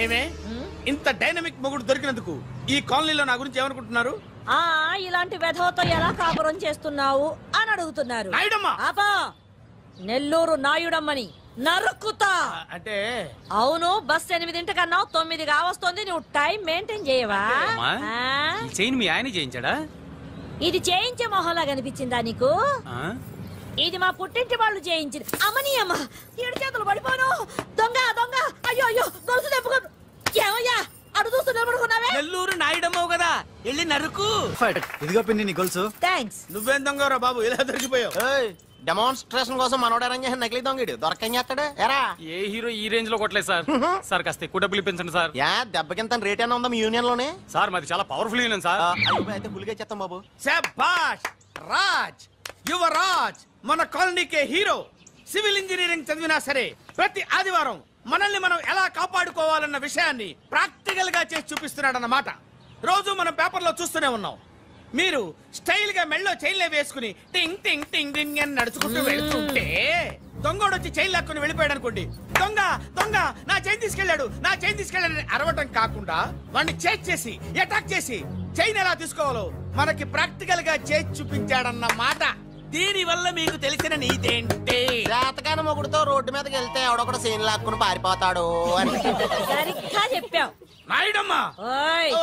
ఏమే ఇంత డైనమిక్ మొగుడు దొరికినందుకు ఈ కాలనీలో నా గురించి ఏమనుకుంటున్నారు? ఇలాంటి వెధవతో ఎలా కాపురం చేస్తున్నావు అని అడుగుతున్నారు. ఆపా, నెల్లూరు నాయుడమ్మని నరుక్కుతా. అంటే అవును, బస్ 8:00 9 కావస్తుంది. నువ్వు టైం మెయింటైన్ చేయవా? మీ ఆయన చేయించాడా? ఇది చేయించే మొహంలా కనిపించిందా నీకు? ఇది మా పుట్టింటి వాళ్ళు చేయించింది. అమ్మని అమ్మ, 7 చేతులు పడిపోను. దొంగ దొంగ, అయ్యో అయ్యో, గొలుసు తెప్పుకో. ఏమయ్యా అడు చూస్తూ నిలబడుకున్నావే? నెల్లూరు నాయుడమ్మవు కదా, వెళ్ళి నరుకు. ఇదిగో పిన్ని నీ గొలుసు. థ్యాంక్స్. నువ్వేం దొంగరా బాబు, ఇలా దొరికిపోయావు? డెమాన్స్ట్రేషన్ కోసం మనోడు అరేంజ్ చేసిన నకిలీ దొంగడు దొరకం చేస్తాడు. ఎరా ఏ హీరో ఈ రేంజ్ లో కొట్టలేదు సార్. సార్ కాస్త ఎక్కువ డబ్బులు ఇప్పించండి సార్. దెబ్బకింత రేట్ అయినా ఉందా మీ యూనియన్ లోనే? సార్ మాది చాలా పవర్ఫుల్ యూనియన్ సార్. అయితే పులిగా చేస్తాం బాబు. శభాష్ రాజ్, యువరాజ్, మన కాలనీకే హీరో. సివిల్ ఇంజనీరింగ్ చదివినా సరే ప్రతి ఆదివారం మనల్ని మనం ఎలా కాపాడుకోవాలన్న విషయాన్ని ప్రాక్టికల్ గా చేసి చూపిస్తున్నాడన్నమాట. రోజు మనం పేపర్లో చూస్తూనే ఉన్నాం. మీరు స్టైల్ గా మెళ్ళో చైన్లే వేసుకుని టింగ్ టింగ్ టింగ్ టింగ్ అని నడుచుకుంటూ వెళ్తుంటే దొంగోడు వచ్చి చైన్ లాక్కుని వెళ్ళిపోయాడు అనుకోండి. దొంగ దొంగ, నా చైన్ తీసుకెళ్లాడు, నా చైన్ తీసుకెళ్లాడని అరవటం కాకుండా వాడిని చేజ్ చేసి అటాక్ చేసి చైన్ ఎలా తీసుకోవాలో మనకి ప్రాక్టికల్ గా చేసి చూపించాడన్న మాట. దీని వల్ల మీకు తెలిసిన నీతేంటి? జాతకాన మొగుడుతో రోడ్డు మీదకి వెళ్తే ఎవడొకడు సీన్ లాక్కుని పారిపోతాడు అని. సరిగ్గా చెప్పావు నాయుడమ్మా.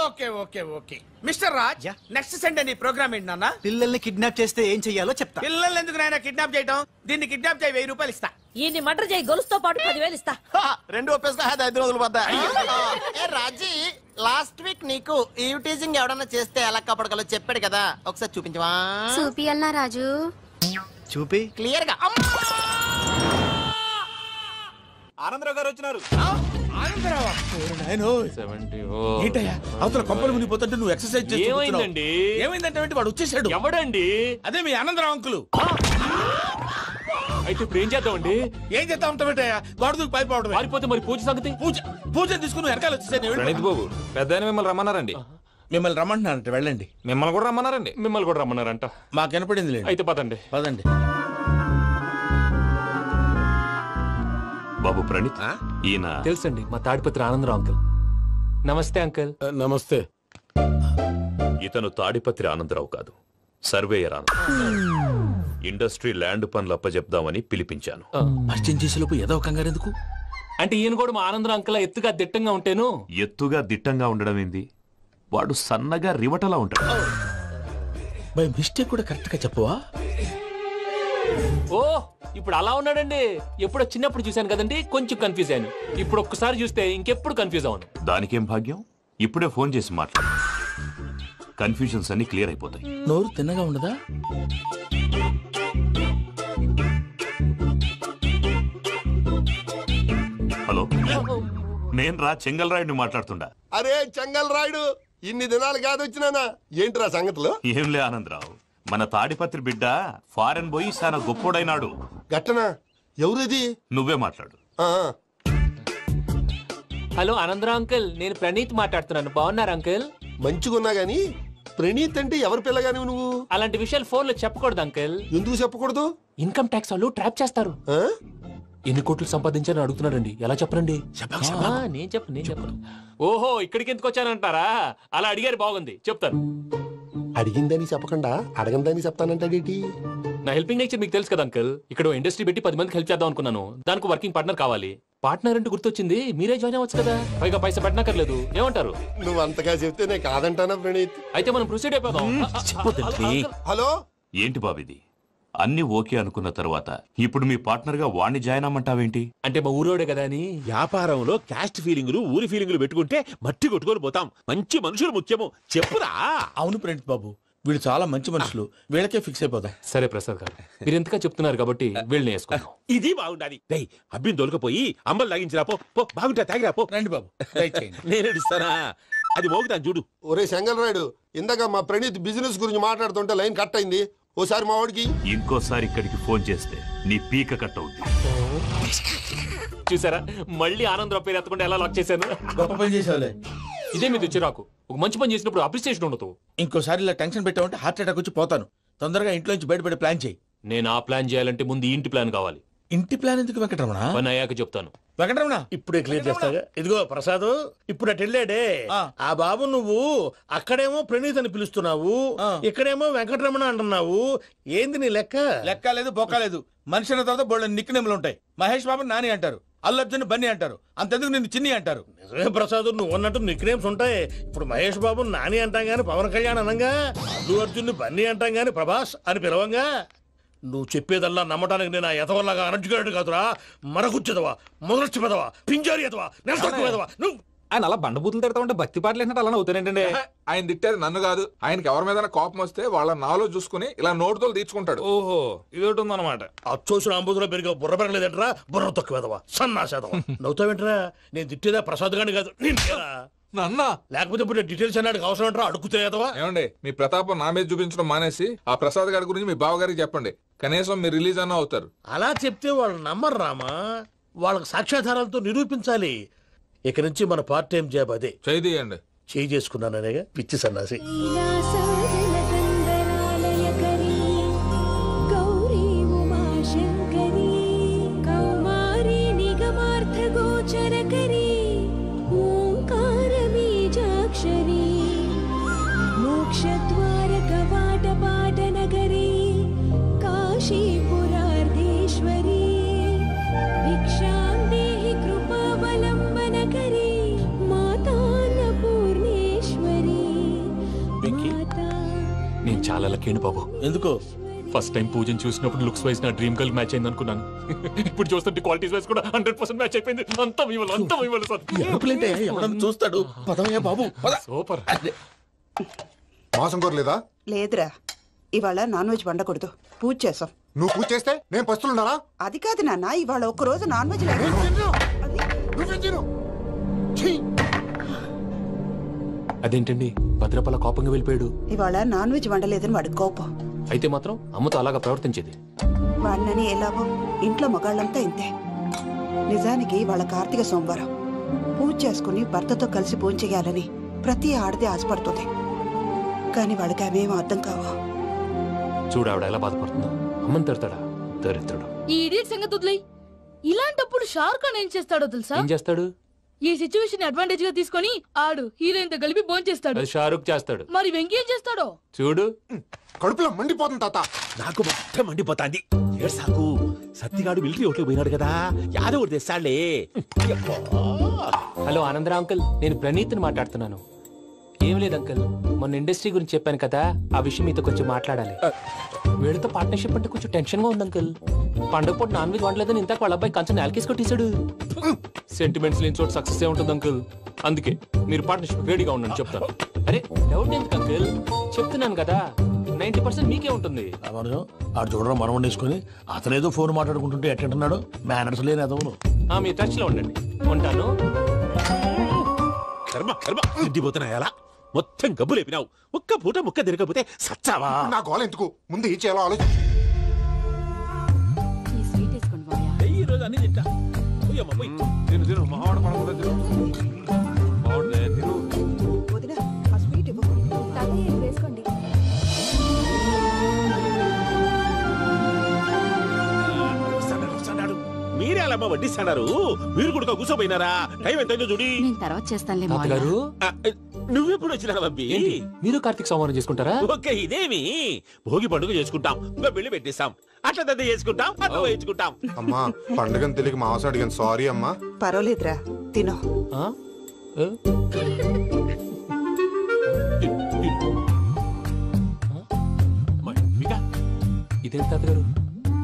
Okay okay okay mister Raj, next Sunday నీ ప్రోగ్రామ్ ఏంటి నాన్న? పిల్లల్ని కిడ్నాప్ చేస్తే ఏం చెయ్యాలో చెప్తా. పిల్లల్ని ఎందుకు నాయన కిడ్నాప్ చేయటం? దీన్ని కిడ్నాప్ చేయి, 1000 రూపాయలు ఇస్తా. ఈయన్ని మర్డర్ చేయి, గొలుసుతో పాటు 10,000 ఇస్తా. 2 ఒప్పేస్తా, 5 రోజులు పడ్డా. రాజీ, లాస్ట్ వీక్ నీకు ఈవ్ టీజింగ్ ఎవడన్నా చేస్తే ఎలా కాపాడగలో చెప్పాడు కదా, ఒకసారి చూపించవా? చూపియల్నా రాజు? చూపి క్లియర్ గా. ఆనందరావు గారు వచ్చినారు. ఏంటయ్యా అవతల కొంపలు మునిగిపోతుంటే నువ్వు ఎక్సర్సైజ్ చేస్తున్నావు? ఏమైందండి? ఏమైందంటే వాడు వచ్చేసాడు. ఎవడండి? అదే మీ ఆనందరావు అంకులు. అయితే ఇప్పుడు ఏం చేద్దామండి? ఏం చేస్తా ఉంటావేటయ్యా, గొడవకు పైపోవడం. పారిపోతే మరి పూజ సంగతి? పూజ తీసుకుని వెనకాల వచ్చేసాను. ప్రణీత్ బాబు, పెద్ద మిమ్మల్ని రమ్మన్నారండి. మిమ్మల్ని రమ్మంటున్నారంట, వెళ్ళండి. మిమ్మల్ని కూడా రమ్మన్నారండి. మిమ్మల్ని కూడా రమ్మన్నారంట. మాకు వినపడింది లేదు. అయితే పదండి. పదండి. బాబు ప్రణీత్, ఈయన తెలుసండి, మా తాడిపత్రి ఆనందరావు అంకుల్. నమస్తే అంకుల్. నమస్తే. ఇతను తాడిపత్రి ఆనందరావు కాదు, సర్వేయర్ ఆనందరావు. ఇండస్ట్రీ ల్యాండ్ పనులు అప్పచెప్దామని పిలిపించాను. పరిచయం చేసేలోపు ఏదో కంగారు ఎందుకు? అంటే ఈయన కూడా మా ఆనందరావు అంకుల్ ఎత్తుగా దిట్టంగా ఉంటాను. ఎత్తుగా దిట్టంగా ఉండడం ఏంది, వాడు సన్నగా రివటలా ఉంటాడు. బై మిస్టేక్ కూడా కరెక్ట్ గా చెప్పవా? ఓ, ఇప్పుడు అలా ఉన్నాడండి. ఎప్పుడో చిన్నప్పుడు చూశాను కదండి, కొంచెం కన్ఫ్యూజ్ అయ్యాను. ఇప్పుడు ఒక్కసారి చూస్తే ఇంకెప్పుడు కన్ఫ్యూజ్ అవును. దానికేం భాగ్యం, ఇప్పుడే ఫోన్ చేసి మాట్లాడు, కన్ఫ్యూజన్స్ అన్ని క్లియర్ అయిపోతాయి. నోరు తిన్నగా ఉండదా? హలో, నేను రా చెంగల్ రాయుడిని మాట్లాడుతుండా. అరే చెంగల్ రాయుడు, ఇన్ని దినాలు కాదు వచ్చినానా? ఏంట్రా సంగతులు? ఏంలే ఆనందరావు, మన తాడిపత్రి బిడ్డ ఫారెన్ పోయి చాలా గొప్పోడైనాడు. గట్టనా? ఎవరిది? నువ్వే మాట్లాడు. హలో ఆనందరావు అంకుల్, నేను ప్రణీత్ మాట్లాడుతున్నాను. బాగున్నారు అంకుల్? మంచిగున్నా గాని ప్రణీత్ అంటే ఎవరి పిల్లగాని నువ్వు? అలాంటి విషయాలు ఫోన్ లో చెప్పకూడదు అంకుల్. ఎందుకు చెప్పకూడదు? ఇన్కమ్ ట్యాక్స్ వాళ్ళు ట్రాప్ చేస్తారు. ఎన్ని కోట్లు సంపాదించాలని అడుగుతున్నారండి, ఎలా చెప్పరండి? నేను చెప్పను. ఓహో, ఇక్కడికి ఎందుకు వచ్చానంటారా? అలా అడిగారు, బాగుంది, చెప్తాను. అడిగిందని చెప్పకుండా అడగందని చెప్తానంటాడేటి? నా హెల్పింగ్ నేచర్ మీకు తెలుసు కదా అంకుల్. ఇక్కడ ఇండస్ట్రీ పెట్టి 10 మందికి హెల్ప్ చేద్దాం అనుకున్నాను. దానికి వర్కింగ్ పార్ట్నర్ కావాలి. పార్ట్నర్ అంటే గుర్తొచ్చింది, మీరే జాయిన్ అవ్వచ్చు కదా, పైగా పైసా పెట్టనక్కర్లేదు. ఏమంటారు? నువ్వు అంతగా చెప్తే నేను కాదంటానా ప్రణీత్? అయితే మనం ప్రొసీడ్ అయిపోదాం. హలో, ఏంటి బాబిది? అన్ని ఓకే అనుకున్న తర్వాత ఇప్పుడు మీ పార్ట్నర్ గా వాణ్ణి జాయిన్ అమ్మంటావేంటి? అంటే మా ఊరోడే కదా అని. వ్యాపారంలో క్యాస్ట్ ఫీలింగులు, ఊరి ఫీలింగులు పెట్టుకుంటే మట్టి కొట్టుకొని పోతాం. మంచి మనుషులు ముఖ్యము, చెప్పురా. అవును ప్రణీత్ బాబు, వీళ్ళు చాలా మంచి మనుషులు, వీళ్ళకే ఫిక్స్ అయిపోతాం. సరే ప్రసాద్ గారు, మీరు ఎంతగా చెప్తున్నారు కాబట్టి వీళ్ళని వేసుకున్నాం. ఇది బాగుండాలి. దై అబ్బిని దొలకపోయి అమ్మలు తాగించిరా పో. బాగుంటా, తాగిరా పో. రండి బాబు, నేను ఇస్తానా? అది మోగుతాను చూడు. ఒరే చెంగల్ రాయుడు, ఇందాక మా ప్రణీత్ బిజినెస్ గురించి మాట్లాడుతుంటే లైన్ కట్ అయింది. ఓసారి మా వాడికి ఇంకోసారి ఇక్కడికి ఫోన్ చేస్తే నీ పీక కట్ అవుద్ది. చూసారా, మళ్ళీ ఆనందరావు పేరు ఎత్తకుండా ఎలా లాక్ చేశాను. గొప్ప పని చేసేవాళ్ళే. ఇదే మీద చిరాకు. ఒక మంచి పని చేసినప్పుడు అప్రిసియేషన్ ఉండదు. ఇంకోసారి ఇలా టెన్షన్ పెట్టామంటే హార్ట్ అటాక్ వచ్చి పోతాను. తొందరగా ఇంట్లో నుంచి బయటపడే ప్లాన్ చేయి. నేను ఆ ప్లాన్ చేయాలంటే ముందు ఇంటి ప్లాన్ కావాలి. ఇంటి ప్లాన్ ఎందుకు వెంకటరమణ? పని అయ్యాక చెప్తాను. వెంకటరమణ ఇప్పుడే క్లియర్ చేస్తాగా. ఇదిగో ప్రసాద్, ఇప్పుడు అటు వెళ్ళాడే ఆ బాబు, నువ్వు అక్కడేమో ప్రణీత్ అని పిలుస్తున్నావు, ఇక్కడేమో వెంకటరమణ అంటున్నావు. ఏంది నీ లెక్క? లెక్క లేదు బొక్క లేదు. మనిషి అన్న తర్వాత బోళ్ళ నిక్నెములు ఉంటాయి. మహేష్ బాబు నాని అంటారు, అల్లర్జున్ బన్నీ అంటారు, అంతెందుకు నిన్ను చిన్ని అంటారు. నిజమే ప్రసాద్, నువ్వు అన్నట్టు నిక్ నేమ్స్ ఉంటాయి. ఇప్పుడు మహేష్ బాబు నాని అంటాం గాని పవన్ కళ్యాణ్ అనంగా, అల్లు అర్జున్ బన్నీ అంటాం గాని ప్రభాస్ అని పిలవంగా. నువ్వు చెప్పేదల్లా నమ్మటానికి నేను ఆ ఎతవల్లాగా అనర్జుకేటెడ్ కాదురా. మరగుచ్చదవా, మొదలచ్చి పెదవా, పింజారి ఎదవా, నెలసొక్కుదవా నువ్వు. ఆయన అలా బండబూతులు తిడతా ఉంటే భక్తి పాటలు ఏంటంటే అలా అవుతానంటే. ఆయన తిట్టేది నన్ను కాదు, ఆయనకి ఎవరి మీద కోపం వస్తే వాళ్ళ నాలో చూసుకుని ఇలా నోటుతో తీర్చుకుంటాడు. ఓహో, ఇదొకటి ఉందన్నమాట. అచ్చోసిన అంబుధులో పెరిగే బుర్ర పెరగలేదంటరా, బుర్ర తొక్కువేదవా, సన్నాసేదవా. నవ్వుతావేంట్రా? నేను తిట్టేదా ప్రసాద్ గాని కాదు, నన్నా. లేకపోతే ఇప్పుడు డీటెయిల్స్ అన్నాడు అవసరం అంటారా, అడుగుతాయేదవా. ఏమండి, మీ ప్రతాపం నా మీద చూపించడం మానేసి ఆ ప్రసాద్ గారి గురించి మీ బావగారికి చెప్పండి. కనీసం మీరు రిలీజ్ అన్న అవుతారు. అలా చెప్తే వాళ్ళు నమ్మరు రామా, వాళ్ళకి సాక్ష్యాధారాలతో నిరూపించాలి. ఇక నుంచి మన పార్ట్ టైం జాబ్ అదే. చేయండి. చేయి చేసుకున్నాననేగా పిచ్చి సన్నాసి. నేను చాలా లక్కీ బాబు. ఎందుకో? ఫస్ట్ టైం పూజను చూసినప్పుడు లుక్స్ వైజ్ నా డ్రీమ్ గర్ల్ మ్యాచ్ అయింది అనుకున్నాను. ఇప్పుడు చూస్తుంటే క్వాలిటీస్ వైజ్ కూడా 100% మ్యాచ్ అయిపోయింది. అంతా చూస్తాడు. పదవయ్యా బాబు, సూపర్. మాసం కోరలేదా? లేదురా, ఇవాళ నాన్ వెజ్ వండకూడదు, పూజ చేసాం. నువ్వు పూజ చేస్తే నేను పస్తులున్నారా? అది కాదు నాన్న, ఇవాళ ఒక్క రోజు నాన్ వెజ్ లేదు. అదేంటండి భద్రపల కోపంగా వెళ్ళిపోయాడు? ఇవాళ నాన్ వెజ్ వండలేదని వాడి కోపం. అయితే మాత్రం అమ్మతో అలాగా ప్రవర్తించేది. వాడినని ఎలాగో ఇంట్లో మగాళ్ళంతా ఇంతే. నిజానికి వాళ్ళ కార్తీక సోమవారం పూజ చేసుకుని భర్తతో కలిసి పూజ చేయాలని ప్రతి ఆడది ఆశపడుతుంది. కానీ వాళ్ళకి అవేమో అర్థం కావు. చూడు ఆవిడ ఎలా బాధపడుతుందో. అమ్మని తిడతాడా దరిద్రుడు. ఈ ఇడియట్ సంగతి వదిలేయ్. ఇలాంటప్పుడు షారుఖ్ ఖాన్ ఏం చేస్తాడో తెలుసా? ఏం చేస్తాడు? ఈ సిచ్యువేషన్ అడ్వాంటేజ్ గా తీసుకొని ఆడు హీరోయిన్ తో కలిపి బోన్ చేస్తాడు. అది షారుఖ్ చేస్తాడు. మరి వెంకీ ఏం చేస్తాడో చూడు. కడుపులో మండిపోతుంది తాత. నాకు మొత్తం మండిపోతాంది. సాకు సత్తిగాడు మిలిటరీ ఓట్లకు పోయినాడు కదా, యాదవ్ తెస్తాడులే. హలో ఆనందరా అంకుల్, నేను ప్రణీత్ని మాట్లాడుతున్నాను. ఏం లేదు అంకుల్, మొన్న ఇండస్ట్రీ గురించి చెప్పాను కదా, ఆ విషయం మీతో కొంచెం మాట్లాడాలి. వీడితో పార్ట్నర్షిప్ అంటే కొంచెం టెన్షన్ గా ఉంది అంకుల్. పండుగ పూట నాన్ వెజ్ వండలేదని ఇంతకు వాళ్ళ అబ్బాయి కంచెం నేలకేసి కొట్టేశాడు. సెంటిమెంట్స్ లేని చోట సక్సెస్ ఏ ఉంటుంది అంకుల్. అందుకే మీరు పార్ట్నర్షిప్ రెడీగా ఉండండి చెప్తాను. అరే డౌట్ ఎందుకు అంకుల్, చెప్తున్నాను కదా 90% మీకే ఉంటుంది. ఆడు చూడడం మనం వండేసుకుని అతనేదో ఫోన్ మాట్లాడుకుంటుంటే ఎట్టంటున్నాడు. మేనర్స్ లేని అదవును. మీ టచ్ లో ఉండండి. ఉంటాను. కర్మ కర్మ ఇంటిపోతున్నా ఎలా మొత్తం గబ్బు లేపినావు. ఒక్క పూట ముక్క తిరగకపోతే సచ్చావా? నా గోల ఎందుకు, ముందు ఏం చేయాలో ఆలోచి. ఈ రోజు అన్ని తింటా. తిను తిను మావాడు పడకుండా తిను. వదినా, ఆ స్వీట్ ఇవ్వు. వేసుకోండి. మీరే అలా వడ్డిస్తాడారు. మీరు కూడా కూర్చోపోయినారా? టైం ఎంతైందో చూడి. తర్వాత చేస్తానులే తాతగారు. నువ్వెప్పుడు వచ్చినా బంబి? మీరు కార్తీక సంహారం చేసుకుంటారా? ఓకే, ఇదేమి భోగి పండుగ చేసుకుంటాం, ఇంకా పెళ్లి పెట్టిస్తాం, అట్లా దద్ద చేసుకుంటాం, అట్లా వేయించుకుంటాం. అమ్మా పండుగని తెలియక మాంసం అడిగాను, సారీ అమ్మా. పర్వాలేదురా, తినో. ఇదేం తాతగారు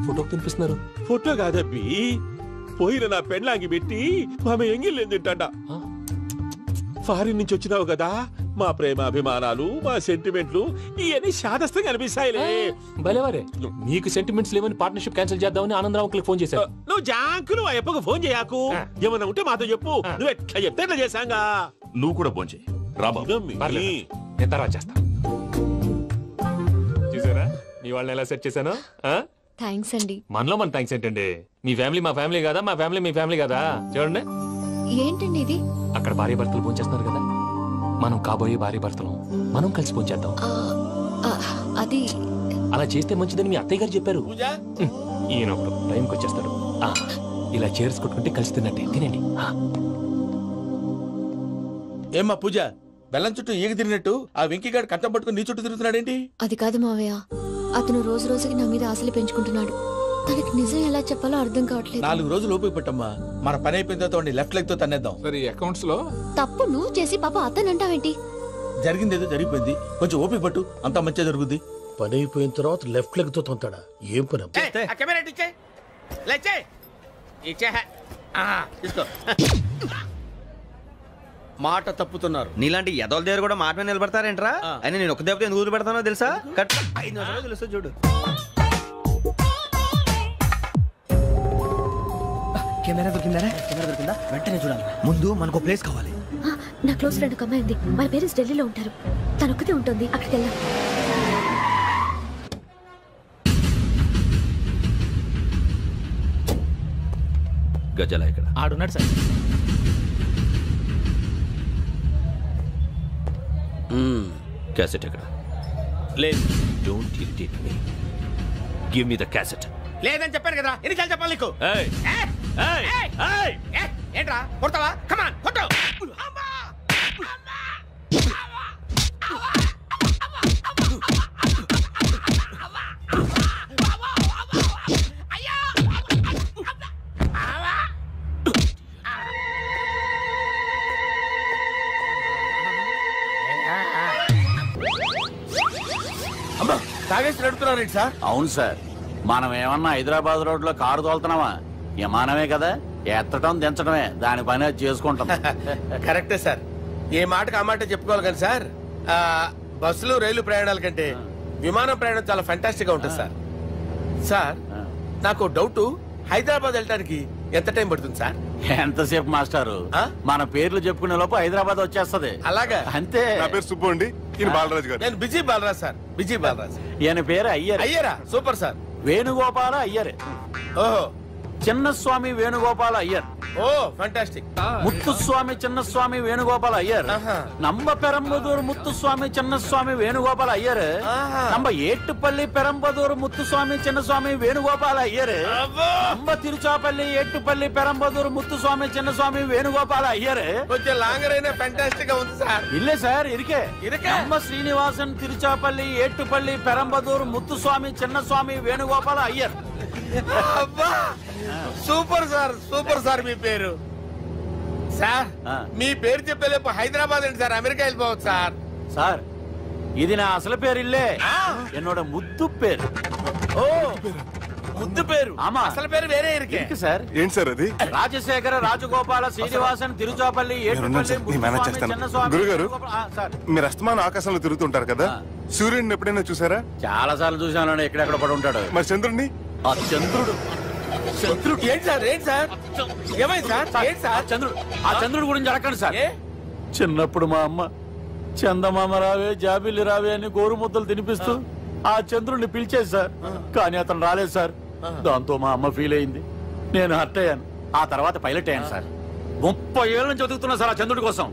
ఫోటోకి తినిపిస్తున్నారు? ఫోటో కాదబ్బి, పోయిన నా పెళ్ళాంగి పెట్టి ఆమె ఎంగిల్లేం తింటాడ. ఫారిన్ నుంచి వచ్చినావు కదా, మా ప్రేమ అభిమానాలు, మా సెంటిమెంట్లు ఇవన్నీ శాదస్తంగా అనిపిస్తాయిలే. భలేవారే, మీకు సెంటిమెంట్స్ లేవని పార్ట్నర్షిప్ క్యాన్సిల్ చేద్దామని ఆనందరావు అంకుల్ ఫోన్ చేశారు. నువ్వు జాంకులు ఆ ఎప్పకు ఫోన్ చేయకు. ఏమన్నా ఉంటే మాతో చెప్పు. నువ్వు ఎట్లా చెప్తే ఎట్లా చేశాంగా. నువ్వు కూడా ఫోన్ చేయి. రాబా నేను తర్వాత చేస్తా. చూసారా మీ వాళ్ళని ఎలా సెట్ చేశాను? థ్యాంక్స్ అండి. మనలో మన థ్యాంక్స్ ఏంటండి? మీ ఫ్యామిలీ మా ఫ్యామిలీ కదా, మా ఫ్యామిలీ మీ ఫ్యామిలీ కదా. చూడండి ఏంటండి ఇది? అక్కడ భార్య భర్తలు ఫోన్ చేస్తున్నారు కదా, మనం కాబోయే భార్య భర్తలు మనం కలిసి ఫోన్ చేద్దాం. అది అలా చేస్తే మంచిదని మీ అత్తయ్య గారు చెప్పారు. ఈయన టైంకి వచ్చేస్తాడు. ఇలా చేర్స్ కొట్టుకుంటే కలిసి తిన్నట్టే తినండి. ఏమ్మా పూజ, బెల్లం చుట్టూ ఈగ తిరిగినట్టు ఆ వెంకీగాడు కంచం పట్టుకుని నీ చుట్టూ తిరుగుతున్నాడేంటి? అది కాదు మావయ్య, అతను రోజు రోజుకి నా మీద ఆశలు పెంచుకుంటున్నాడు. తనకి నిజం ఎలా చెప్పాలో అర్థం కావట్లేదు. 4 రోజులు ఓపిక పట్టమ్మా, మన పని అయిపోయిన తర్వాత లెఫ్ట్ లెగ్ తో తన్నేద్దాం. సరే అకౌంట్స్ లో తప్పు నువ్వు చేసి పాప అతను అంటావేంటి? జరిగింది ఏదో జరిగిపోయింది, కొంచెం ఓపిక పట్టు, అంతా మంచిగా జరుగుద్ది. పని అయిపోయిన తర్వాత లెఫ్ట్ లెగ్ తో తొంతాడా? ఏం పని? తీసుకో. మాట తప్పుతున్నారు. నీలాంటి ఎదల దగ్గర కూడా మాట మీద నిలబడతారేంట్రా? అయినా నేను ఒక దెబ్బతో ఎందుకు పెడతానో తెలుసా? కట్ 5 నిమిషాలు తెలుసా చూడు. కెమెరా దొరికిందా? వెంటనే చూడాలి. ముందు మనకు ప్లేస్ కావాలి. నా క్లోజ్ ఫ్రెండ్ ఒక అమ్మాయి ఉంది, వాళ్ళ పేరెంట్స్ ఢిల్లీలో ఉంటారు. తను ఒక్కతే ఉంటుంది, అక్కడికి వెళ్దాం. గజాల ఇక్కడ ఆడున్నాడు సార్. క్యాసెట్ ఎక్కడ? లేదు. Don't irritate me. Give me the cassette. లేదని చెప్పాను కదా, ఎన్నిసార్లు చెప్పాలి నీకు? ఏయ్ ఏంట్రా కొడతావా? కమాన్ కొట్టు. అమ్మా, తాగేసి నడుపుతున్నారేంటి సార్? అవును సార్, మనం ఏమన్నా హైదరాబాద్ రోడ్ లో కారు తోలుతున్నామా? విమానమే కదా, ఎత్తడం దించడమే దాని పని అది చేసుకుంటాం. కరెక్టే సార్, ఏ మాటకు ఆ మాట చెప్పుకోవాలి కానీ సార్, బస్సులు రైలు ప్రయాణాల కంటే విమానం ప్రయాణం చాలా ఫెంటాస్టిక్ గా ఉంటుంది సార్. సార్ నాకు డౌట్, హైదరాబాద్ వెళ్ళడానికి ఎంత టైం పడుతుంది సార్? ఎంతసేపు మాస్టారు, మన పేర్లు చెప్పుకునే లోపు హైదరాబాద్ వచ్చేస్తది. అలాగా? అంతే. నా పేరు సుబ్బు అండి, ఈయన బాలరాజు గారు. నేను busy Balaraj sir, busy Balaraj. ఈయన పేరు అయ్యర్. అయ్యరా? Super sir. వేణుగోపాల అయ్యర్. ఓహో. చిన్నస్వామి వేణుగోపాల అయ్యర్. ఓ ఫంటాస్టిక్. ముత్తుస్వామి చిన్నస్వామి వేణుగోపాల అయ్యర్. நம்ம பெரம்பதூர் முத்துசுவாமி சின்னசுவாமி வேணுகோபால ஐயர். நம்ம ஏட்டுப்பள்ளி பெரம்பதூர் முத்துசுவாமி சின்னசுவாமி வேணுகோபால ஐயர். நம்ம திருச்சாப்பள்ளி ஏட்டுப்பள்ளி பெரம்பதூர் முத்துசுவாமி சின்னசுவாమి వేణుగోపాల ஐயர். కొంచెం లాంగర్ అయినా ఫంటాస్టిక్ గా ఉంది సార్. இல்ல சார், இருக்கே. நம்ம ஸ்ரீனிவாசன் திருச்சாப்பள்ளி ஏட்டுப்பள்ளி பெரம்பதூர் முத்துசுவாமி சின்னசுவாమి వేణుగోపాల ஐயர். అబ్బా సూపర్ సార్, సూపర్ సార్. మీ పేరు సార్, మీ పేరు చెప్పేలేపు హైదరాబాద్ ఏంటి సార్, అమెరికా వెళ్ళిపోవచ్చు సార్. సార్ ఇది నా అసలు పేరు ఇల్లే, என்னோட ముద్దు పేరు. ఓ ముద్దు పేరు. ఆమా, అసలు పేరు వేరే ఇருக்கு సార్. ఏంటి సార్ అది? రాజశేఖర రాజగోపాల శ్రీనివాసన్ తిరుచాపల్లి గురుగారు, మీరు అస్తమానం ఆకాశంలో తిరుగుతుంటారు కదా, సూర్యుడిని ఎప్పుడైనా చూసారా? చాలా సార్లు చూసాను, ఎక్కడెక్కడ పడి ఉంటాడు. మరి చంద్రుడిని? ఆ చంద్రుడు. చంద్రుడు ఏంటి సార్? ఏంటి సార్? ఏమైంది సార్? ఏంటి సార్? చంద్రుడు. ఆ చంద్రుడు గురించి అడగండి సార్. చిన్నప్పుడు మా అమ్మ చందమామ రావే జాబిల్లి రావే అని గోరు ముద్దలు తినిపిస్తూ ఆ చంద్రుడిని పిలిచేది సార్, కానీ అతను రాలేదు సార్. దాంతో మా అమ్మ ఫీల్ అయింది, నేను హర్ట్ అయ్యాను. ఆ తర్వాత పైలట్ అయ్యాను సార్. 30 ఏళ్ళ నుంచి చదువుతున్నా సార్ ఆ చంద్రుడి కోసం.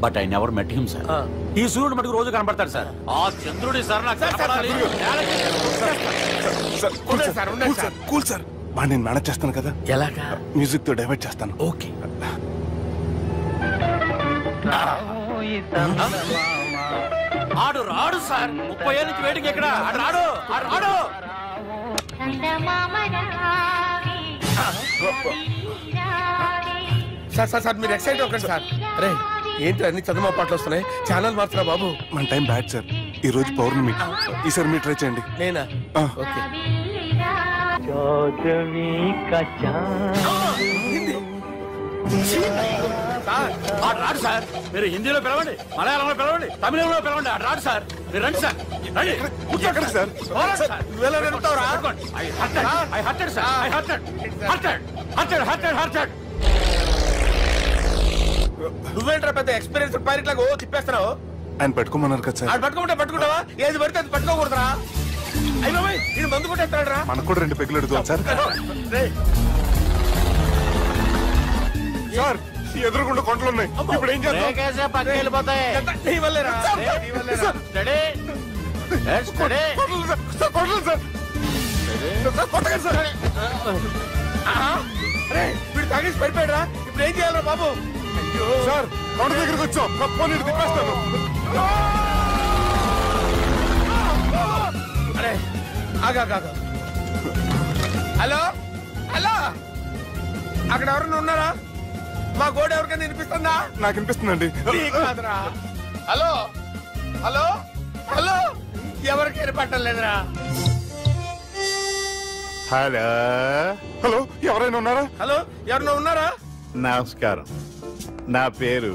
But I never met him sir. ఈ సూర్యుడు మటుకు రోజు కనబడతాడు సార్. ఆ చంద్రుడి సార్ నాకు కనపడాలి. కూల్ సార్, వాడు నేను మేనేజ్ చేస్తాను కదా. ఎలాగా? మ్యూజిక్ తో డైవర్ట్ చేస్తాను. ఓకే. ఆడు రాడు సార్, 30 ఏళ్ళ నుంచి వేడికి ఎక్కడ రాడు. సార్ సార్ సార్ మీరు ఎక్సైట్ అవ్వకండి సార్. అరే ఏంటి అన్ని చదువు పాటలు వస్తున్నాయి, ఛానల్ మార్చరా బాబు. మన టైం బ్యాడ్ సార్, ఈ రోజు పౌర్ణమి. ఈసారి మీరు ట్రై చేయండి. నేనా? ఓకే. రాడు సార్, మీరు హిందీలో పిలవండి, మలయాళంలో పిలవండి, తమిళంలో పిలవండి. ఆడు రాడు సార్, మీరు రండి సార్. కూర్చోకండి సార్. నువ్వేంట్రా పెద్ద ఎక్స్పీరియన్స్ పైరెట్ లాగా ఓ తిప్పేస్తున్నావు? ఆయన పట్టుకోమన్నారు కదా సార్. ఆడు పట్టుకుంటావా? ఏది పడితే అది పట్టుకోకూడదురా. అయ్యో ఇది మందు కొట్టేస్తాడు రా. మనకు కూడా 2 పెగ్గులు అడుగుతాం సార్. సార్ ఎదురుకుండా కొండలు ఉన్నాయి, ఇప్పుడు ఏం చేద్దాం? పక్కకి వెళ్ళిపోతాయి. నీ వల్లేరా? అరే వీడు తాగేసి పడిపోయాడా? ఇప్పుడు ఏం చేయాలరా బాబు? సార్ కొండ దగ్గరికి వచ్చాం, పోనీ తిప్పేస్తాను. అరే ఆగా. హలో హలో, అక్కడ ఎవరన్నా ఉన్నారా? మా గోడ ఎవరికైనా వినిపిస్తుందా? నాకు వినిపిస్తుందండి. కాదురా. హలో హలో హలో, ఎవరికి వినపట్టలేదురా? హలో హలో, ఎవరైనా ఉన్నారా? హలో ఎవరన్నా ఉన్నారా? నమస్కారం, నా పేరు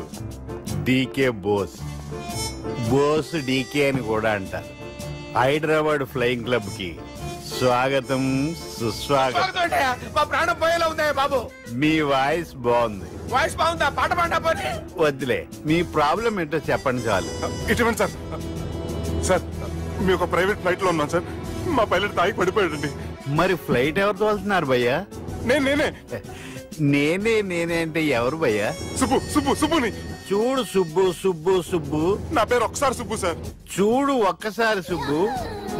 డీకే బోస్. బోస్ డీకే అని కూడా అంటారు. హైదరాబాద్ ఫ్లయింగ్ క్లబ్ కి స్వాగతం సుస్వాగతం. మా ప్రాణం పోయేలా ఉందా బాబు? మీ వాయిస్ బాగుంది. వాయిస్ బాగుందా? పాట పాడా పోనీ. వద్దులే, మీ ప్రాబ్లం ఏంటో చెప్పండి చాలు. ఇటువంటి సార్, సార్ మీ ఒక ప్రైవేట్ ఫ్లైట్ లో ఉన్నాం సార్. మా పైలట్ తాగి పడిపోయాడండి. మరి ఫ్లైట్ ఎవరితో వెళ్తున్నారు భయ్యా? నేనే అంటే ఎవరు భయ్యా? సుబ్బుని. చూడు సుబ్బు. నా పేరు ఒకసారి సుబ్బు సార్. చూడు ఒక్కసారి సుబ్బు,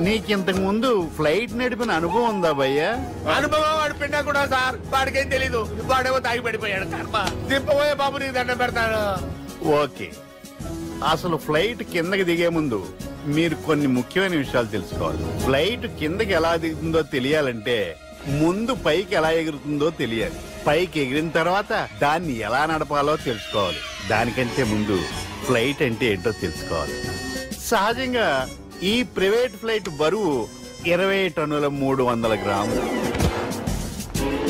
నీకింతకు ముందు ఫ్లైట్ నడిపిన అనుభవం ఉందా భయ్యా? అనుభవం వాడు పిన్నా కూడా సార్, వాడికేం తెలీదు. వాడేమో తాగి పడిపోయాడు. కర్మ. దింపబోయే బాబు నీకు దండం పెడతాను. ఓకే, అసలు ఫ్లైట్ కిందకి దిగే ముందు మీరు కొన్ని ముఖ్యమైన విషయాలు తెలుసుకోవాలి. ఫ్లైట్ కిందకి ఎలా దిగుతుందో తెలియాలంటే ముందు పైకి ఎలా ఎగురుతుందో తెలియాలి. పైకి ఎగిరిన తర్వాత దాన్ని ఎలా నడపాలో తెలుసుకోవాలి. దానికంటే ముందు ఫ్లైట్ అంటే ఏంటో తెలుసుకోవాలి. సహజంగా ఈ ప్రైవేట్ ఫ్లైట్ బరువు 20 టన్నుల 300 గ్రాములు.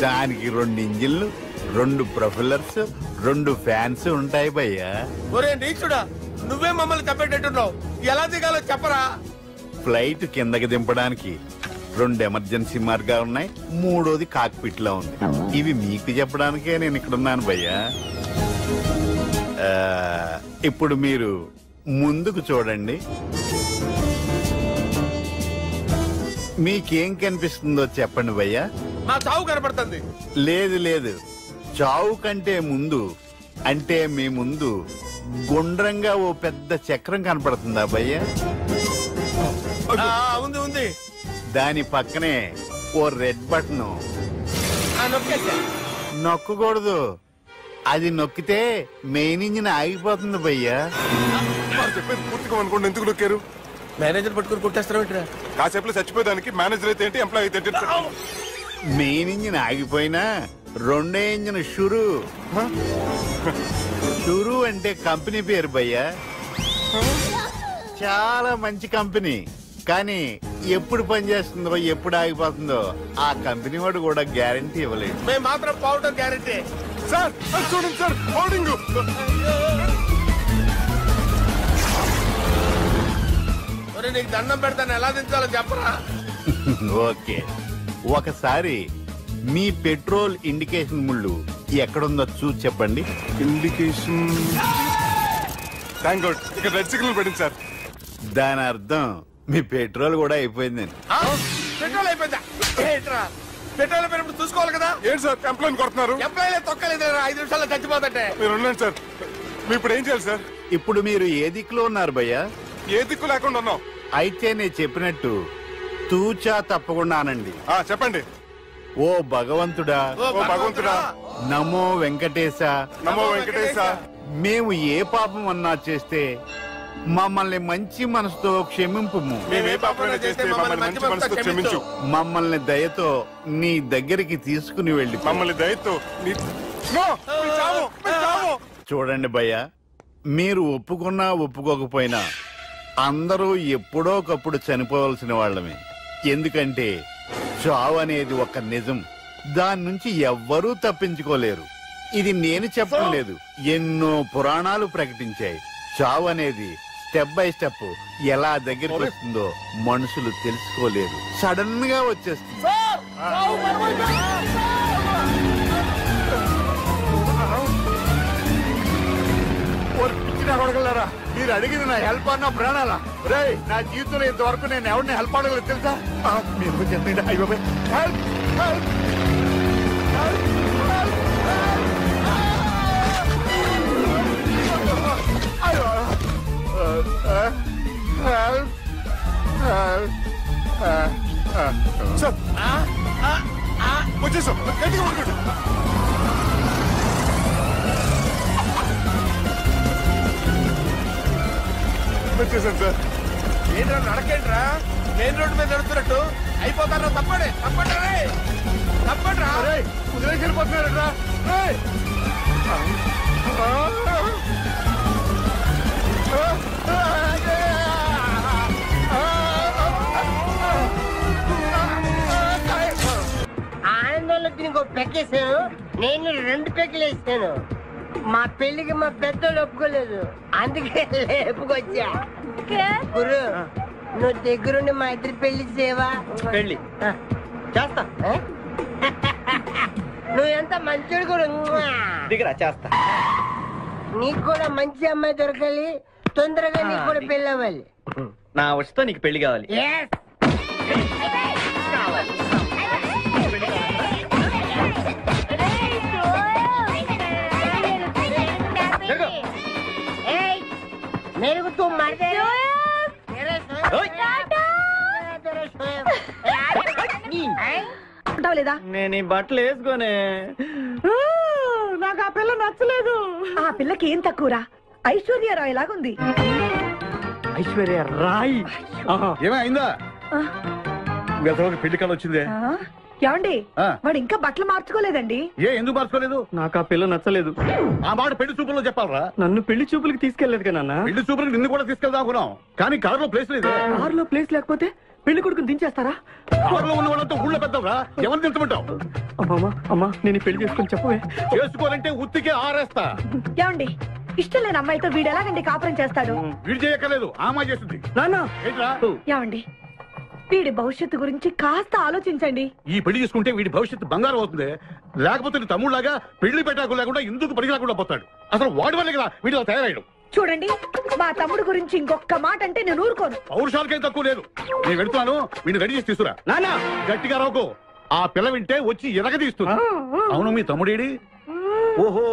దానికి 2 ఇంజిన్లు, 2 ప్రొపెల్లర్స్, 2 ఫ్యాన్స్ ఉంటాయి భయ్యా. ఒరే నీచుడా, నువ్వే మమ్మల్ని తప్పేటట్టున్నావు. ఎలా దిగాలో చెప్పరా? ఫ్లైట్ కిందకి దింపడానికి 2 ఎమర్జెన్సీ మార్గాలు ఉన్నాయి, 3వది కాక్పిట్ లో ఉంది. ఇవి మీకు చెప్పడానికే నేను ఇక్కడ ఉన్నాను భయ్యా. ఇప్పుడు మీరు ముందుకు చూడండి. మీకేం కనిపిస్తుందో చెప్పండి భయ్యా. నా చావు కనపడుతుంది. లేదు, చావు కంటే ముందు అంటే మీ ముందు గుండ్రంగా ఓ పెద్ద చక్రం కనపడుతుందా భయ్యా? ఉంది. దాని పక్కనే ఓ రెడ్ బటన్. నొక్కకూడదు, అది నొక్కితే మెయిన్ ఇంజిన్ ఆగిపోతుంది భయ్యా. చెప్పేది పూర్తిగా అనుకోండి. ఎందుకు నొక్కారు? మేనేజర్ పట్టుకుని కొట్టేస్తారా? కాసేపులో చచ్చిపోయేదానికి మేనేజర్ అయితే ఏంటి, ఎంప్లాయ్ అయితే ఏంటి? మెయిన్ ఇంజిన్ ఆగిపోయినా 2వ ఇంజిన్ షురు అంటే కంపెనీ పేరు భయ్యా. చాలా మంచి కంపెనీ, కానీ ఎప్పుడు పనిచేస్తుందో ఎప్పుడు ఆగిపోతుందో ఆ కంపెనీ వాడు కూడా గ్యారంటీ ఇవ్వలేదు. మేము మాత్రం పౌడర్ గ్యారంటీ. సార్ చూడండి సార్, పౌడింగ్. నీకు దండం పెడతాను, ఎలా దించాలో చెప్పరా? ఓకే, ఒకసారి మీ పెట్రోల్ ఇండికేషన్ ముళ్ళు ఎక్కడుందో చూసి చెప్పండి. ఇండికేషన్. థ్యాంక్ గాడ్, ఇక్కడ రెడ్ సిగ్నల్ పడింది సార్. దాని అర్థం మీ పెట్రోల్ కూడా అయిపోయిందండి. పెట్రోల్ అయిపోయిందా? పెట్రోల్ అయిపోయినప్పుడు చూసుకోవాలి కదా. ఏంటి సార్ ఎంప్లాయ్ కొడుతున్నారు? ఎంప్లాయ్ తొక్కలేదు, 5 నిమిషాల్లో చచ్చిపోతుంటే. మీరు ఉండండి సార్. మీరు ఇప్పుడు ఏం చేయాలి సార్? ఇప్పుడు మీరు ఏ దిక్కులో ఉన్నారు భయ్యా? ఏ దిక్కు లేకుండా ఉన్నాం. అయితే నేను చెప్పినట్టు తూచా తప్పకుండా అనండి. చెప్పండి. ఓ భగవంతుడా, నమో వెంకటేశ, నమో వెంకటేశ. మేము ఏ పాపం అన్నా చేస్తే మమ్మల్ని మంచి మనసుతో క్షమింపు. మమ్మల్ని దయతో నీ దగ్గరికి తీసుకుని వెళ్ళి. మమ్మల్ని దయతో. చూడండి భయ్యా, మీరు ఒప్పుకున్నా ఒప్పుకోకపోయినా అందరూ ఎప్పుడో ఒకప్పుడు చనిపోవలసిన వాళ్ళమే. ఎందుకంటే చావు అనేది ఒక నిజం, దాని నుంచి ఎవ్వరూ తప్పించుకోలేరు. ఇది నేను చెప్పడం లేదు, ఎన్నో పురాణాలు ప్రకటించాయి. చావు అనేది స్టెప్ బై స్టెప్ ఎలా దగ్గరికి వస్తుందో మనుషులు తెలుసుకోలేరు, సడన్ గా వచ్చేస్తుంది. అడగలరా? మీరు అడిగింది నా హెల్ప్ అన్న ప్రాణాలా? రే, నా జీవితంలో ఇంతవరకు నేను ఎవరిని హెల్ప్ అడగలేదు తెలుసా? మీరు చెప్పండి. అయ్యో హెల్ప్ హెల్ప్ వచ్చేసాం. గట్టిగా వచ్చేసాను సార్. ఏంట్రా నడకేంట్రా? మెయిన్ రోడ్డు మీద నడుస్తున్నట్టు అయిపోతారా? తప్పండి తప్పండి తప్పండి కుదిరేసి వెళ్ళిపోతున్నారట్రా. ఆనందంలో దీనికి ఒక పెక్కేసాను, నేను 2 పెక్కలు వేసాను. మా పెళ్లికి మా పెద్దోళ్ళు ఒప్పుకోలేదు, అందుకే లేపుకొచ్చా. గురు, నువ్వు దగ్గరుండి మా ఇద్దరు పెళ్లి చేయవా? పెళ్లి చేస్తా. నువ్వు ఎంత మంచోడు గురు. దిగరా చేస్తా. నీకు కూడా మంచి అమ్మాయి దొరకాలి, తొందరగా నీకు కూడా పెళ్లి అవ్వాలి. నా వస్తే నీకు పెళ్లి కావాలి. मेरे को तुम मार दे లేదా? నేను ఈ బట్టలు వేసుకోనే. నాకు ఆ పిల్ల నచ్చలేదు. ఆ పిల్లకి ఏం తక్కువరా? ఐశ్వర్యరాయ్ లాగుంది. ఐశ్వర్య రాయ్ ఏమైందా? గతలోకి పెళ్లి కాలం వచ్చిందే. ఏమండి, వాడు ఇంకా బట్టలు మార్చుకోలేదండి. ఎందుకు మార్చుకోలేదు? నాకు ఆ పిల్ల నచ్చలేదు. ఆ మాట పెళ్లి చూపుల్లో చెప్పాలరా. నన్ను పెళ్లి చూపులకి తీసుకెళ్లేదు కదా. పెళ్లి చూపులకు నిన్ను కూడా తీసుకెళ్దాం అనుకున్నాం, కానీ కారులో ప్లేస్ లేదు. కారులో ప్లేస్ లేకపోతే పెళ్లి కొడుకుని దించేస్తారా? కారులో ఉన్న వాళ్ళంతా ఊళ్ళో పెద్దవరా, ఎవరిని దించమంటావు? అమ్మా నేను పెళ్లి చేసుకుని చెప్పవే. చేసుకోవాలంటే ఉత్తికే ఆరేస్తా. ఏమండి, ఇష్టం లేని అమ్మాయితో వీడు ఎలాగండి కాపురం చేస్తాడు? వీడు చేయక్కర్లేదు, ఆ అమ్మాయి చేస్తుంది. ఏమండి, వీడి భవిష్యత్తు గురించి కాస్త ఆలోచించండి. ఈ పెళ్లి చేసుకుంటే వీడి భవిష్యత్తు బంగారం అవుతుంది. లేకపోతే నీ తమ్ముళ్లాగా పెళ్లి పెట్టాకు లేకుండా ఇందుకు పనికి రాకుండా పోతాడు. అసలు వాడి వల్లే కదా వీడిలో తయారయ్యాడు. చూడండి, మా తమ్ముడు గురించి ఇంకొక మాట అంటే నేను ఊరుకోను. పౌరుషాలకేం తక్కువ లేదు. నేను వెళ్తున్నాను, వీడిని రెడీ చేసి తీసుకురా. నాన్న గట్టిగా రాకు, ఆ పిల్ల వింటే వచ్చి ఎరగదీస్తుంది. అవును, మీ తమ్ముడేడి? ఓహో,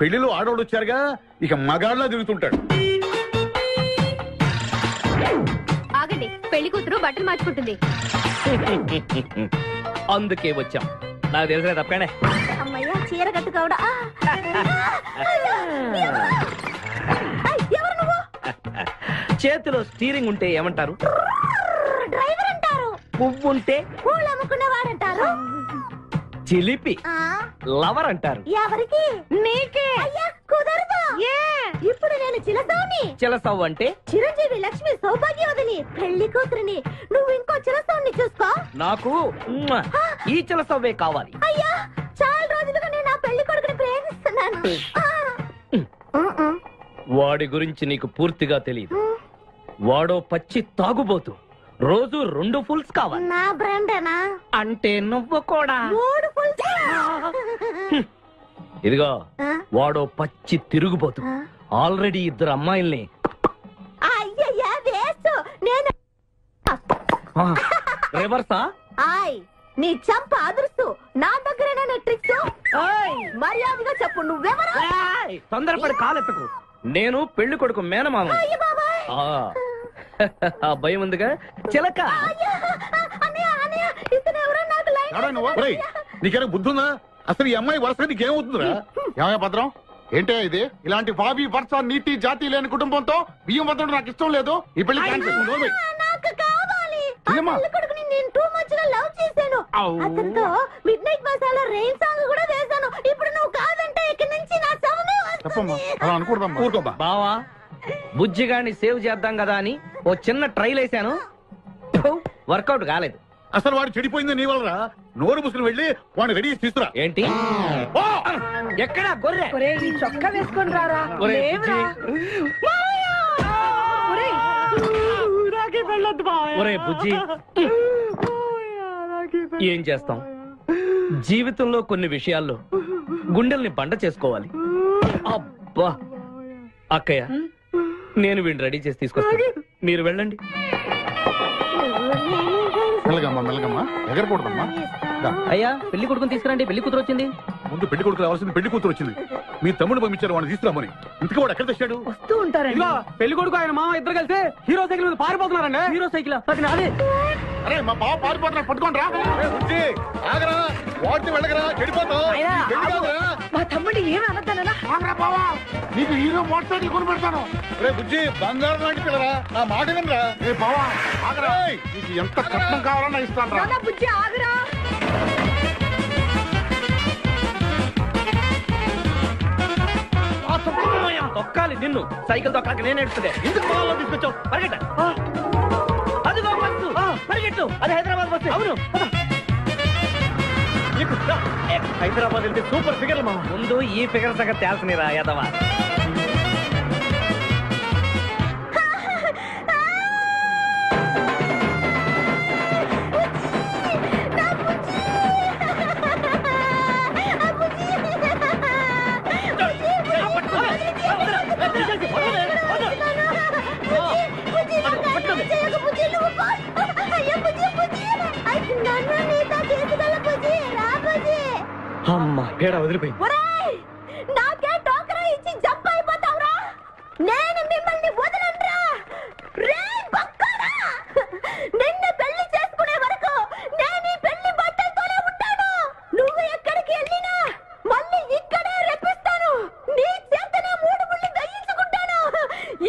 పెళ్లిలో ఆడవాళ్ళు వచ్చారుగా, ఇక మగాళ్ళ తిరుగుతుంటాడు. ఆగండి, పెళ్లి కూతురు బట్టలు మార్చుకుంటుంది. అందుకే వచ్చాం. నాకు తెలిసిన తప్పనే. అమ్మయ్యా, చీర కట్టుకోవడా? చేతిలో స్టీరింగ్ ఉంటే ఏమంటారు? డ్రైవర్ అంటారు. పువ్వు ఉంటే పూలు అమ్ముకున్నవాడంటారు. చిలిపి లవర్ అంటారు. ఎవరికి? నీకే. అయ్యా కుదరదు. ఇప్పుడు నేను చిలసౌని. చిలసవ్ అంటే చిరంజీవి లక్ష్మి సౌభాగ్యవతిని, పెళ్లి కూతురిని. నువ్వు ఇంకో చిలసౌని చూసుకో. నాకు ఈ చిలసవ్వే కావాలి. అయ్యా, చాలా రోజులుగా నేను ఆ పెళ్లి కొడుకుని ప్రేమిస్తున్నాను. వాడి గురించి నీకు పూర్తిగా తెలియదు. వాడో పచ్చి తాగుబోతు. రోజు 2 ఫుల్స్ కావాలి. నా బ్రాండేనా? అంటే నువ్వు కూడా 3 ఫుల్స్. ఇదిగో, వాడో పచ్చి తిరుగుబోతు. ఆల్రెడీ 2 అమ్మాయిల్ని. అయ్యయ్యా, వేస్ట్. నేను రివర్సా? ఆయ్, నీ చంప అదురుస్తూ నా దగ్గరేనా ట్రిక్స్? మర్యాదగా చెప్పు, నువ్వెవరు? తొందరపడి కాలెత్తకు. నేను పెళ్లి కొడుకు మేనమామ. ఆ భయం ఉందిగా చిలక. నీకేనా బుద్ధుందా? అసలు ఈ అమ్మాయి వరుస నీకేమవుతుందిరా? ఏమయ్య భద్రం, ఏంటే ఇది? ఇలాంటి బాబీ వరుస నీతి జాతి లేని కుటుంబంతో బియ్యం వద్ద నాకు ఇష్టం లేదు. ఈ పెళ్లి క్యాన్సిల్. నాకు కావాలి. ఆ పెళ్లి కొడుకుని నేను టూ మచ్ గా లవ్ చేశాను. అతనితో mid night masala rain song కూడా వేశాను. ఇప్పుడు నువ్వు కాదంటే ఇక్కడి నుంచి నా శవమే వస్తుంది. బావా, బుజ్జిగాని సేవ్ చేద్దాం కదా అని ఓ చిన్న ట్రైల్ వేసాను, వర్కౌట్ కాలేదు. అసలు వాడు చెడిపోయింది నీ వల్లరా. నోరు ముసుకుని వెళ్ళి వాడిని రెడీ చేసి తీసుకురా. ఏంటి? ఎక్కడ గొర్రె? ఈ చొక్కా వేసుకొని రారా. ఒరే బుజ్జి, ఏం చేస్తాం? జీవితంలో కొన్ని విషయాల్లో గుండెల్ని బండ చేసుకోవాలి. అబ్బా, అక్కయ్య, నేను వీడిని రెడీ చేసి తీసుకొస్తాను, మీరు వెళ్ళండి. మెల్లగమ్మా మెల్లగమ్మా, ఎగరకూడదమ్మా. అయ్యా, పెళ్లి కొడుకుని తీసుకురండి, పెళ్లి కూతురు వచ్చింది. ముందు పెళ్లి కొడుకు రావాల్సింది, పెళ్లి కూతురు వచ్చింది. మీ తమ్ముడు పంపించారు వాడిని తీసుకురామని. ఇంతకీ వాడు ఎక్కడ తెచ్చాడు? వస్తూ ఉంటారండి. పెళ్లి కొడుకు ఆయన మామ ఇద్దరు కలిసి హీరో సైకిల్ మీద పారిపోతున్నారండి. హీరో సైకిల్ అది నాదే. అరే మా బావ పారిపోతున్నా పట్టుకోండి రా ఆగరా వాటిని వెళ్ళగరా చెడిపోతావు మా తమ్ముడు ఏమి అనద్దనా నీకు హీరో మోటార్ సైకిల్ కొని పెడతాను రే బుజ్జి బంగారం లాంటి పిల్లరా నా మాట వినరా రే బావా ఆగరా నీకు ఎంత కట్నం కావాలన్నా ఇస్తాను రా బుజ్జి ఆగరా తొక్కాలి నిన్ను సైకిల్ తొక్కాక నేను ఎడుతుండే ఎందుకు పొలంలో తీసుకొచ్చావు పరిగెట్ట అదిగో బస్సు పరిగెట్టు అది హైదరాబాద్ బస్సు అవును హైదరాబాద్ వెళ్తే సూపర్ ఫిగర్లు మా ముందు ఈ ఫిగర్ సగం తేల్సనిరా యాదవా అమ్మా పేడ వదిలిపోయింది నాకే టోకరా ఇచ్చి జంప్ అయిపోతావురా నేను మిమ్మల్ని వదలనురా రే బక్కరా నిన్ను పెళ్లి చేసుకునే వరకు నేను ఈ పెళ్లి బట్టలతోనే ఉంటాను నువ్వు ఎక్కడికి వెళ్ళినా మళ్ళీ ఇక్కడే రెప్పిస్తాను నీ చేతనే 3 ముళ్ళు దయించుకుంటాను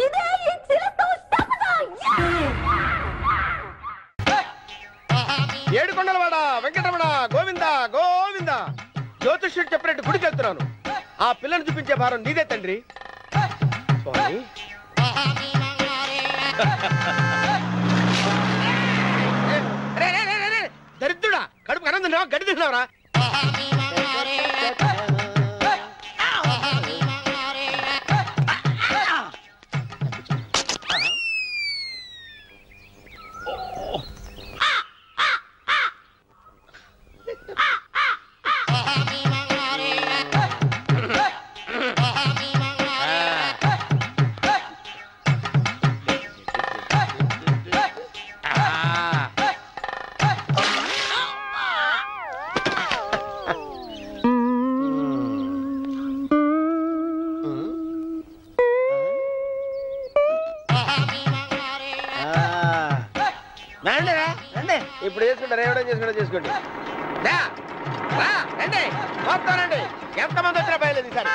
ఇదే ఈ చిరతో శపథం ఏడుకొండలవాడ వెంకటరమణ గోవింద గోవింద జ్యోతిష్యుడు చెప్పినట్టు గుడికి వెళ్తున్నాను ఆ పిల్లని చూపించే భారం నీదే తండ్రి స్వామి దరిద్రుడా కడుపు అన్నం తిన్నావా గడ్డి తిన్నావరా ఇప్పుడు చేసుకుంటారు ఏవడం చేసుకుంటా చేసుకోండి రండి వస్తానండి ఎంతమంది వచ్చినా బయలుదేరి సార్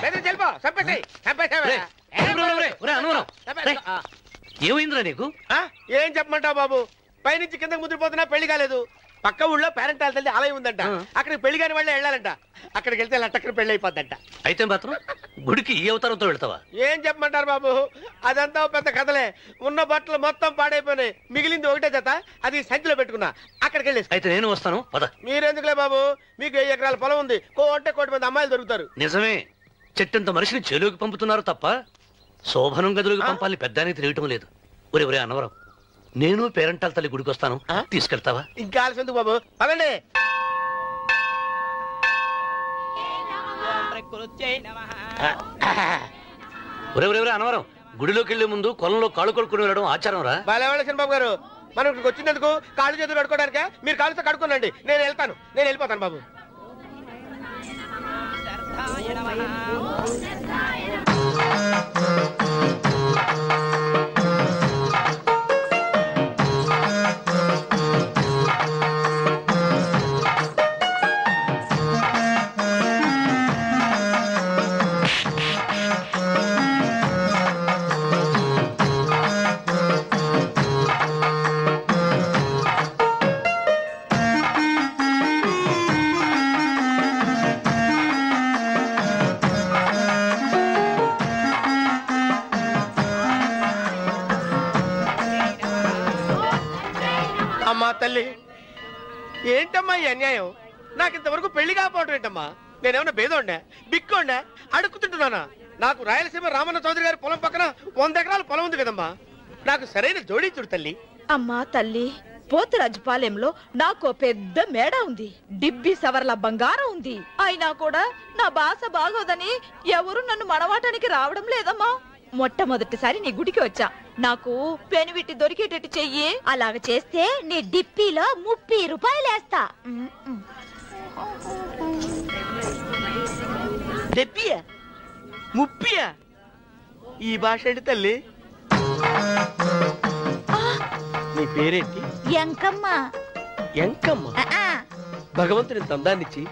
రండి చెల్పో చంపేసి ఏమైందిరా నీకు ఏం చెప్పమంటావు బాబు పైనుంచి కిందకి ముద్రపోతున్నా పెళ్లి కాలేదు పక్క ఊళ్ళో పేరెంటాల తల్లి ఆలయం ఉందంట అక్కడికి పెళ్లి కాని వాళ్ళే వెళ్ళాలంట అక్కడికి వెళ్తే లట్టక్కన పెళ్లి అయిపోద్దంట అయితే మాత్రం గుడికి ఈ అవతారంతో వెళ్తావా ఏం చెప్పమంటారు బాబు అదంతా పెద్ద కథలే ఉన్న బట్టలు మొత్తం పాడైపోయినాయి మిగిలింది ఒకటే జత అది సంచిలో పెట్టుకున్నా అక్కడికి వెళ్ళేసి అయితే నేను వస్తాను పద మీరెందుకులే బాబు మీకు 1 ఎకరాల పొలం ఉంది కోటి మంది అమ్మాయిలు దొరుకుతారు నిజమే చెట్టంత మనిషిని చెలువుకి పంపుతున్నారు తప్ప శోభనం గదులకు పంపాలని పెద్దానికి తెలియటం లేదు ఒరే అన్నవరం నేను పేరెంటాల తల్లి గుడికి వస్తాను తీసుకెళ్తావా ఇంకా ఆలస్యం బాబు పదండి ఒరే అనవరం గుడిలోకి వెళ్లే ముందు కొలంలో కాళ్ళు కొడుకుని వెళ్ళడం ఆచారం రా బాలేవాళ్ళ చంద్రబాబు గారు మనం ఇక్కడికి వచ్చినందుకు కాళ్ళు చేతులు కడుక్కోవడానికే మీరు కాళ్ళతో కడుక్కోనండి నేను వెళ్ళిపోతాను బాబు అమ్మా తల్లి ఏంటమ్మా ఈ అన్యాయం నాకు ఇంతవరకు పెళ్లి కాకపోవడం ఏంటమ్మా నేనేమన్నా బేదోండా బిక్కోండా అడుక్కుతుంటున్నానా నాకు రాయలసీమ రామన్న చౌదరి గారి పొలం పక్కన 100 ఎకరాల పొలం ఉంది కదమ్మా నాకు సరైన జోడీ చూడు తల్లి అమ్మా తల్లి పోతురాజుపాలెంలో నాకు పెద్ద మేడ ఉంది డిబ్బి సవర్ల బంగారం ఉంది అయినా కూడా నా భాష బాగోదని ఎవరు నన్ను మనవాటానికి రావడం లేదమ్మా మొట్టమొదటిసారి నీ గుడికి వచ్చా నాకు పెనువిటి దొరికేటట్టు చెయ్యి అలాగ చేస్తే నీ డిప్పీలో 30 రూపాయలు వేస్తా డెబ్బియా 30 ఈ భాష ఏంటి తల్లి నీ పేరేంటి? ఎంకమ్మ. ఎంకమ్మ? భగవంతుని ఇంత అందాన్నిచ్చి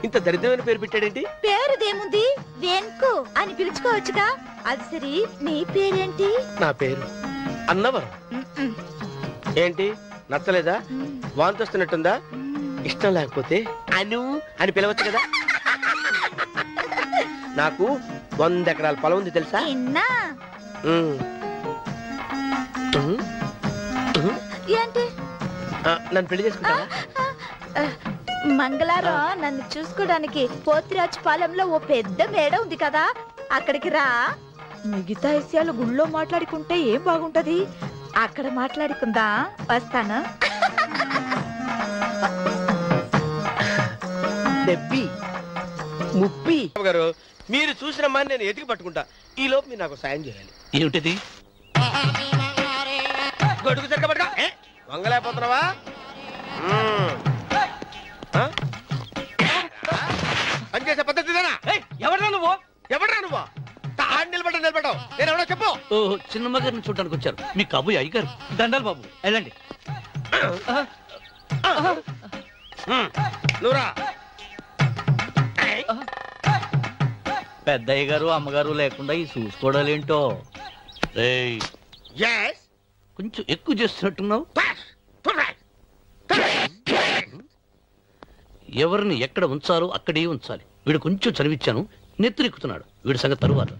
ఇంత దరిద్రమైన పేరు పెట్టాడేంటి? పేరుదేముంది, వెంకు అని పిలుచుకోవచ్చుగా. అది సరి, నీ పేరేంటి? నా పేరు అన్నవరం. ఏంటి నచ్చలేదా? వాంతి వస్తున్నట్టుందా? ఇష్టం లేకపోతే అను అని పిలవచ్చు కదా. నాకు 100 ఎకరాల పొలం ఉంది తెలుసా? ఏంటి? నన్ను పెళ్లి చేసుకుంటావా? మంగళారం నన్ను చూసుకోవడానికి పోతిరాజు పాలెంలో ఓ పెద్ద మేడ ఉంది కదా, అక్కడికి రా. మిగతా విషయాలు గుళ్ళో మాట్లాడుకుంటే ఏం బాగుంటది, అక్కడ మాట్లాడుకుందా. వస్తాను. గారు మీరు చూసినమ్మా నేను ఎతికి పట్టుకుంటా. ఈ లోపు మీరు నాకు సాయం చేయాలి. ఏమిటిది? గొడుగు సరిగ్గా పట్టుకో. వంగలేకపోతున్నావా? పనిచేసే పద్ధతి ఎవడరా నువ్వు? నిలబడ్డావు నేను ఎవడో చెప్పు. చిన్నమ్మ గారిని చూడడానికి వచ్చారు మీ కాబోయే అయ్యగారు. దండాలు బాబు, వెళ్ళండి. నువ్వురా. పెద్దయ్య గారు అమ్మగారు లేకుండా ఈ చూసుకోవడాలేంటో. కొంచెం ఎక్కువ చేస్తున్నట్టున్నావు. ఎవరిని ఎక్కడ ఉంచాలో అక్కడే ఉంచాలి. వీడు కొంచెం చదివిచ్చాను, నెత్తిరెక్కుతున్నాడు. వీడి సంగతి తరువాత.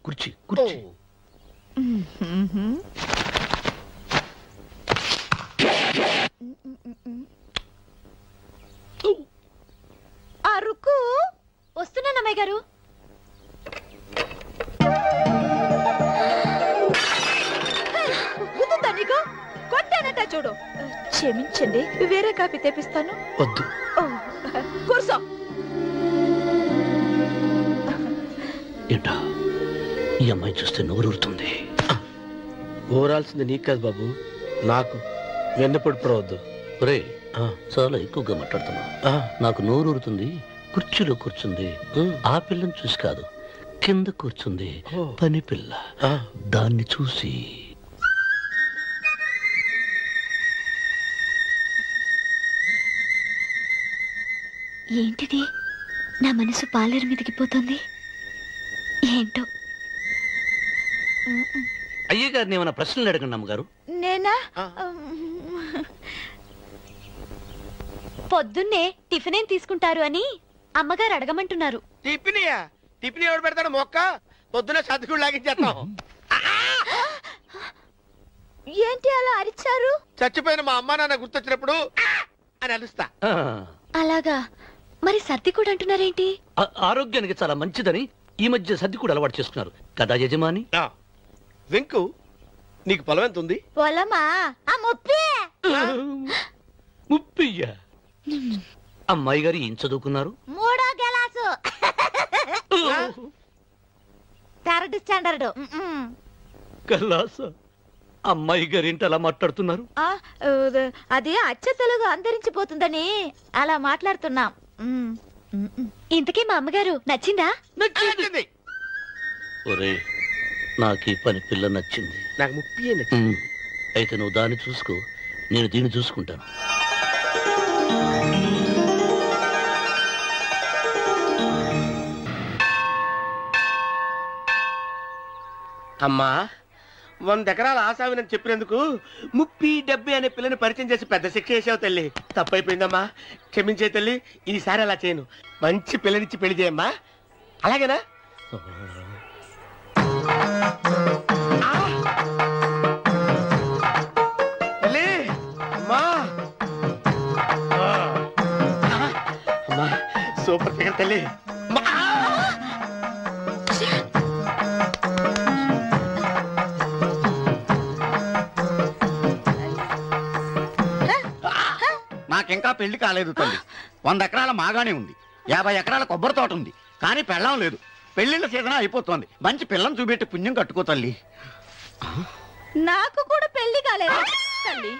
కుర్చీ కుర్చీ. అరుకు వస్తున్నానమ్మాయి గారు. గుద్దుందా నీకు? కొట్టానంట చూడు. క్షమించండి, వేరే కాపీ తెప్పిస్తాను. వద్దు. కూర్చో. ఏంటా ఈ అమ్మాయి చూస్తే నోరూరుతుంది. ఊరాల్సింది నీకు కాదు బాబు, నాకు. వెన్నపొడి పడవద్దు. రే చాలా ఎక్కువగా మాట్లాడుతున్నా. నాకు నోరూరుతుంది. కుర్చీలో కూర్చుంది. ఆ పిల్లని చూసి కాదు, కింద కూర్చుంది పని పిల్ల. దాన్ని చూసి ఏంటిది? నా మనసు పాలేరు మీదకి పోతుంది. ఏంటో. అయ్య గారిని ఏమైనా ప్రశ్నలు అడగండి అమ్మగారు. నేనా? పొద్దున్నే టిఫిన్ ఏం తీసుకుంటారు అని అమ్మగారు అడగమంటున్నారు. టిఫినియా? టిఫిన్ ఎవడు పెడతాడు మొక్క? పొద్దునే సర్దుకుడు లాగించేస్తాం. ఏంటి అలా అరిచారు? చచ్చిపోయిన మా అమ్మ నాన్న గుర్తొచ్చినప్పుడు అని అలుస్తా. అలాగా? మరి సర్ది కూడా అంటున్నారేంటి? ఆరోగ్యానికి చాలా మంచిదని ఈ మధ్య సర్ది కూడా అలవాటు చేసుకున్నారు కదా యజమాని. వెంకు, నీకు పొలం ఎంత ఉంది? పొలమా? ముప్పయ్య. అమ్మాయి గారు ఏం చదువుకున్నారు? 3వ క్లాసు, 3rd స్టాండర్డ్. కలాస. అమ్మాయి గారు ఏంటి అలా మాట్లాడుతున్నారు? అది అచ్చ తెలుగు అంతరించిపోతుందని అలా మాట్లాడుతున్నాం. ఇంతకీ మా అమ్మగారు నచ్చిందా? నచ్చింది. ఒరే, నాకు ఈ పని పిల్ల నచ్చింది. నాకు 30 నచ్చింది. అయితే నువ్వు దాన్ని చూసుకో, నేను దీన్ని చూసుకుంటాను. అమ్మా, 100 ఎకరాల ఆసావినని చెప్పినందుకు 30-70 అనే పిల్లని పరిచయం చేసి పెద్ద శిక్ష చేసావు తల్లి. తప్పైపోయిందమ్మా, క్షమించే తల్లి. ఈసారి అలా చేయను. మంచి పిల్లనిచ్చి పెళ్లి చేయమ్మా. అలాగేనా? తల్లి, అమ్మా, అమ్మా, సూపర్ ఫిగర్ తల్లి. నాకింకా పెళ్లి కాలేదు తల్లి. 100 ఎకరాల మాగానే ఉంది, 50 ఎకరాల కొబ్బరి తోట ఉంది, కానీ పెళ్ళం లేదు. పెళ్లిళ్ళ సీజన్ అయిపోతుంది. మంచి పిల్లని చూపెట్టి పుణ్యం కట్టుకో తల్లి. నాకు కూడా పెళ్లి కాలేదు తల్లి.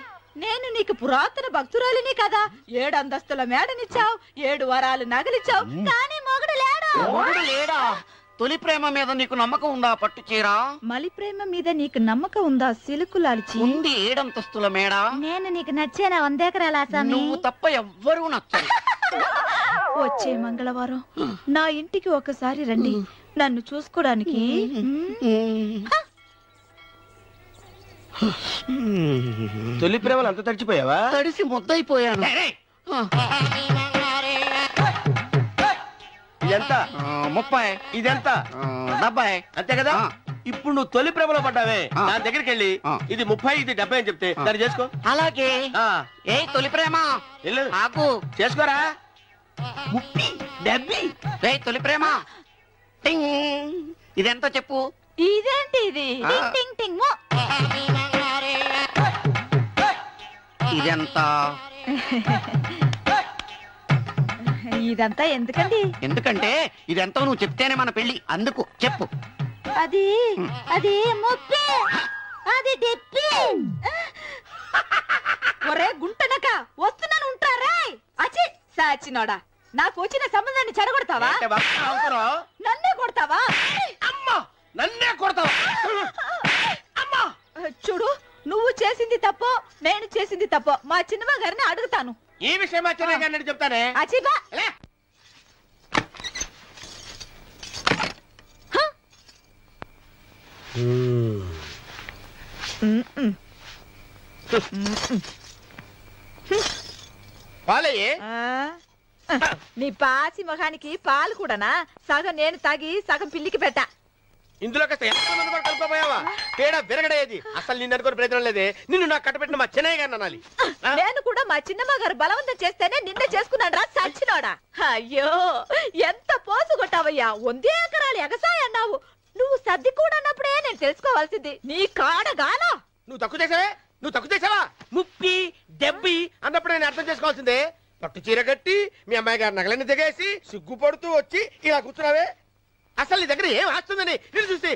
నేను నీకు పురాతన భక్తురాలిని కదా. 7 అంతస్తుల మేడనిచ్చావు, 7 వరాలు నగలిచ్చావు, కానీ మొగుడు లేడా? మొగుడు లేడా? తొలి ప్రేమ మీద నీకు నమ్మకం ఉందా పట్టు చీరా? మలి ప్రేమ మీద నీకు నమ్మకం ఉందా సిలుకులాల్చి? ఉంది 7 అంతస్తుల మేడ. నేను నీకు నచ్చేనా 100 ఎకరాల ఆసామి? నువ్వు తప్ప ఎవ్వరూ నచ్చరు. వచ్చే మంగళవారం నా ఇంటికి ఒకసారి రండి నన్ను చూసుకోవడానికి. తొలి ప్రేమలు అంత తడిచిపోయావా? తడిసి ముద్దయిపోయాను. ఇదెంత? 30. ఇదెంత? 70. అంతే కదా. ఇప్పుడు నువ్వు తొలి ప్రేమలో పడ్డావే, దాని దగ్గరికి వెళ్ళి ఇది 30 ఇది 70 అని చెప్తే దాన్ని చేసుకో. అలాగే. ఏ తొలి ప్రేమ ఆకు చేసుకోరా. 30 70. తొలి ప్రేమ ఇదెంత చెప్పు. ఇదేంటి ఇది? టింగ్ టింగ్ మో. ఇదెంత? ఇదంతా ఎందుకండి? ఎందుకంటే ఇదెంతో నువ్వు చెప్తేనే మన పెళ్లి. అందుకు చెప్పు. అది అది 30. అది 70. ఒరే గుంటనక వస్తున్నాను ఉంటారా? అచ్చి సాచినోడా, నాకు వచ్చిన సంబంధాన్ని చెడగొడతావా? నన్నే కొడతావా? అమ్మా నన్నే కొడతావా? అమ్మా చూడు, నువ్వు చేసింది తప్పో నేను చేసింది తప్పో మా చిన్నమ్మ గారిని అడుగుతాను. ఈ విషయం మా చిన్నయ్య గారిని చెప్తానే. అచ్చిబా పాలయ్యే. నీ పాచి మొహానికి పాలు కూడానా? సగం నేను తాగి సగం పిల్లికి పెట్టా. ఇందులో కాస్త ఎంతమంది కూడా కలుపుకోపోయావా? తేడా విరగడేది. అసలు నిన్ను అనుకుని ప్రయత్నం లేదే. నిన్ను నాకు కట్టబెట్టిన మా చిన్నయ్య గారిని అనాలి. నేను కూడా మా చిన్నమ్మ గారు బలవంతం చేస్తేనే నిన్నే చేసుకున్నాడు రా సచ్చినోడా. అయ్యో ఎంత పోసు కొట్టావయ్యా. 100 ఎకరాలు ఎగసాయి అన్నావు. నువ్వు సర్ది కూడా అన్నప్పుడే నేను తెలుసుకోవాల్సింది. నీ కాడగాలా. నువ్వు తక్కువ చేసావే. 30 70 అన్నప్పుడు నేను అర్థం చేసుకోవాల్సిందే. పట్టు చీర కట్టి మీ అమ్మాయి గారి నగలన్నీ దిగేసి సిగ్గుపడుతూ వచ్చి ఇలా కూర్చున్నావే. అసలు నీ దగ్గర ఏం వస్తుందని నేను చూస్తే.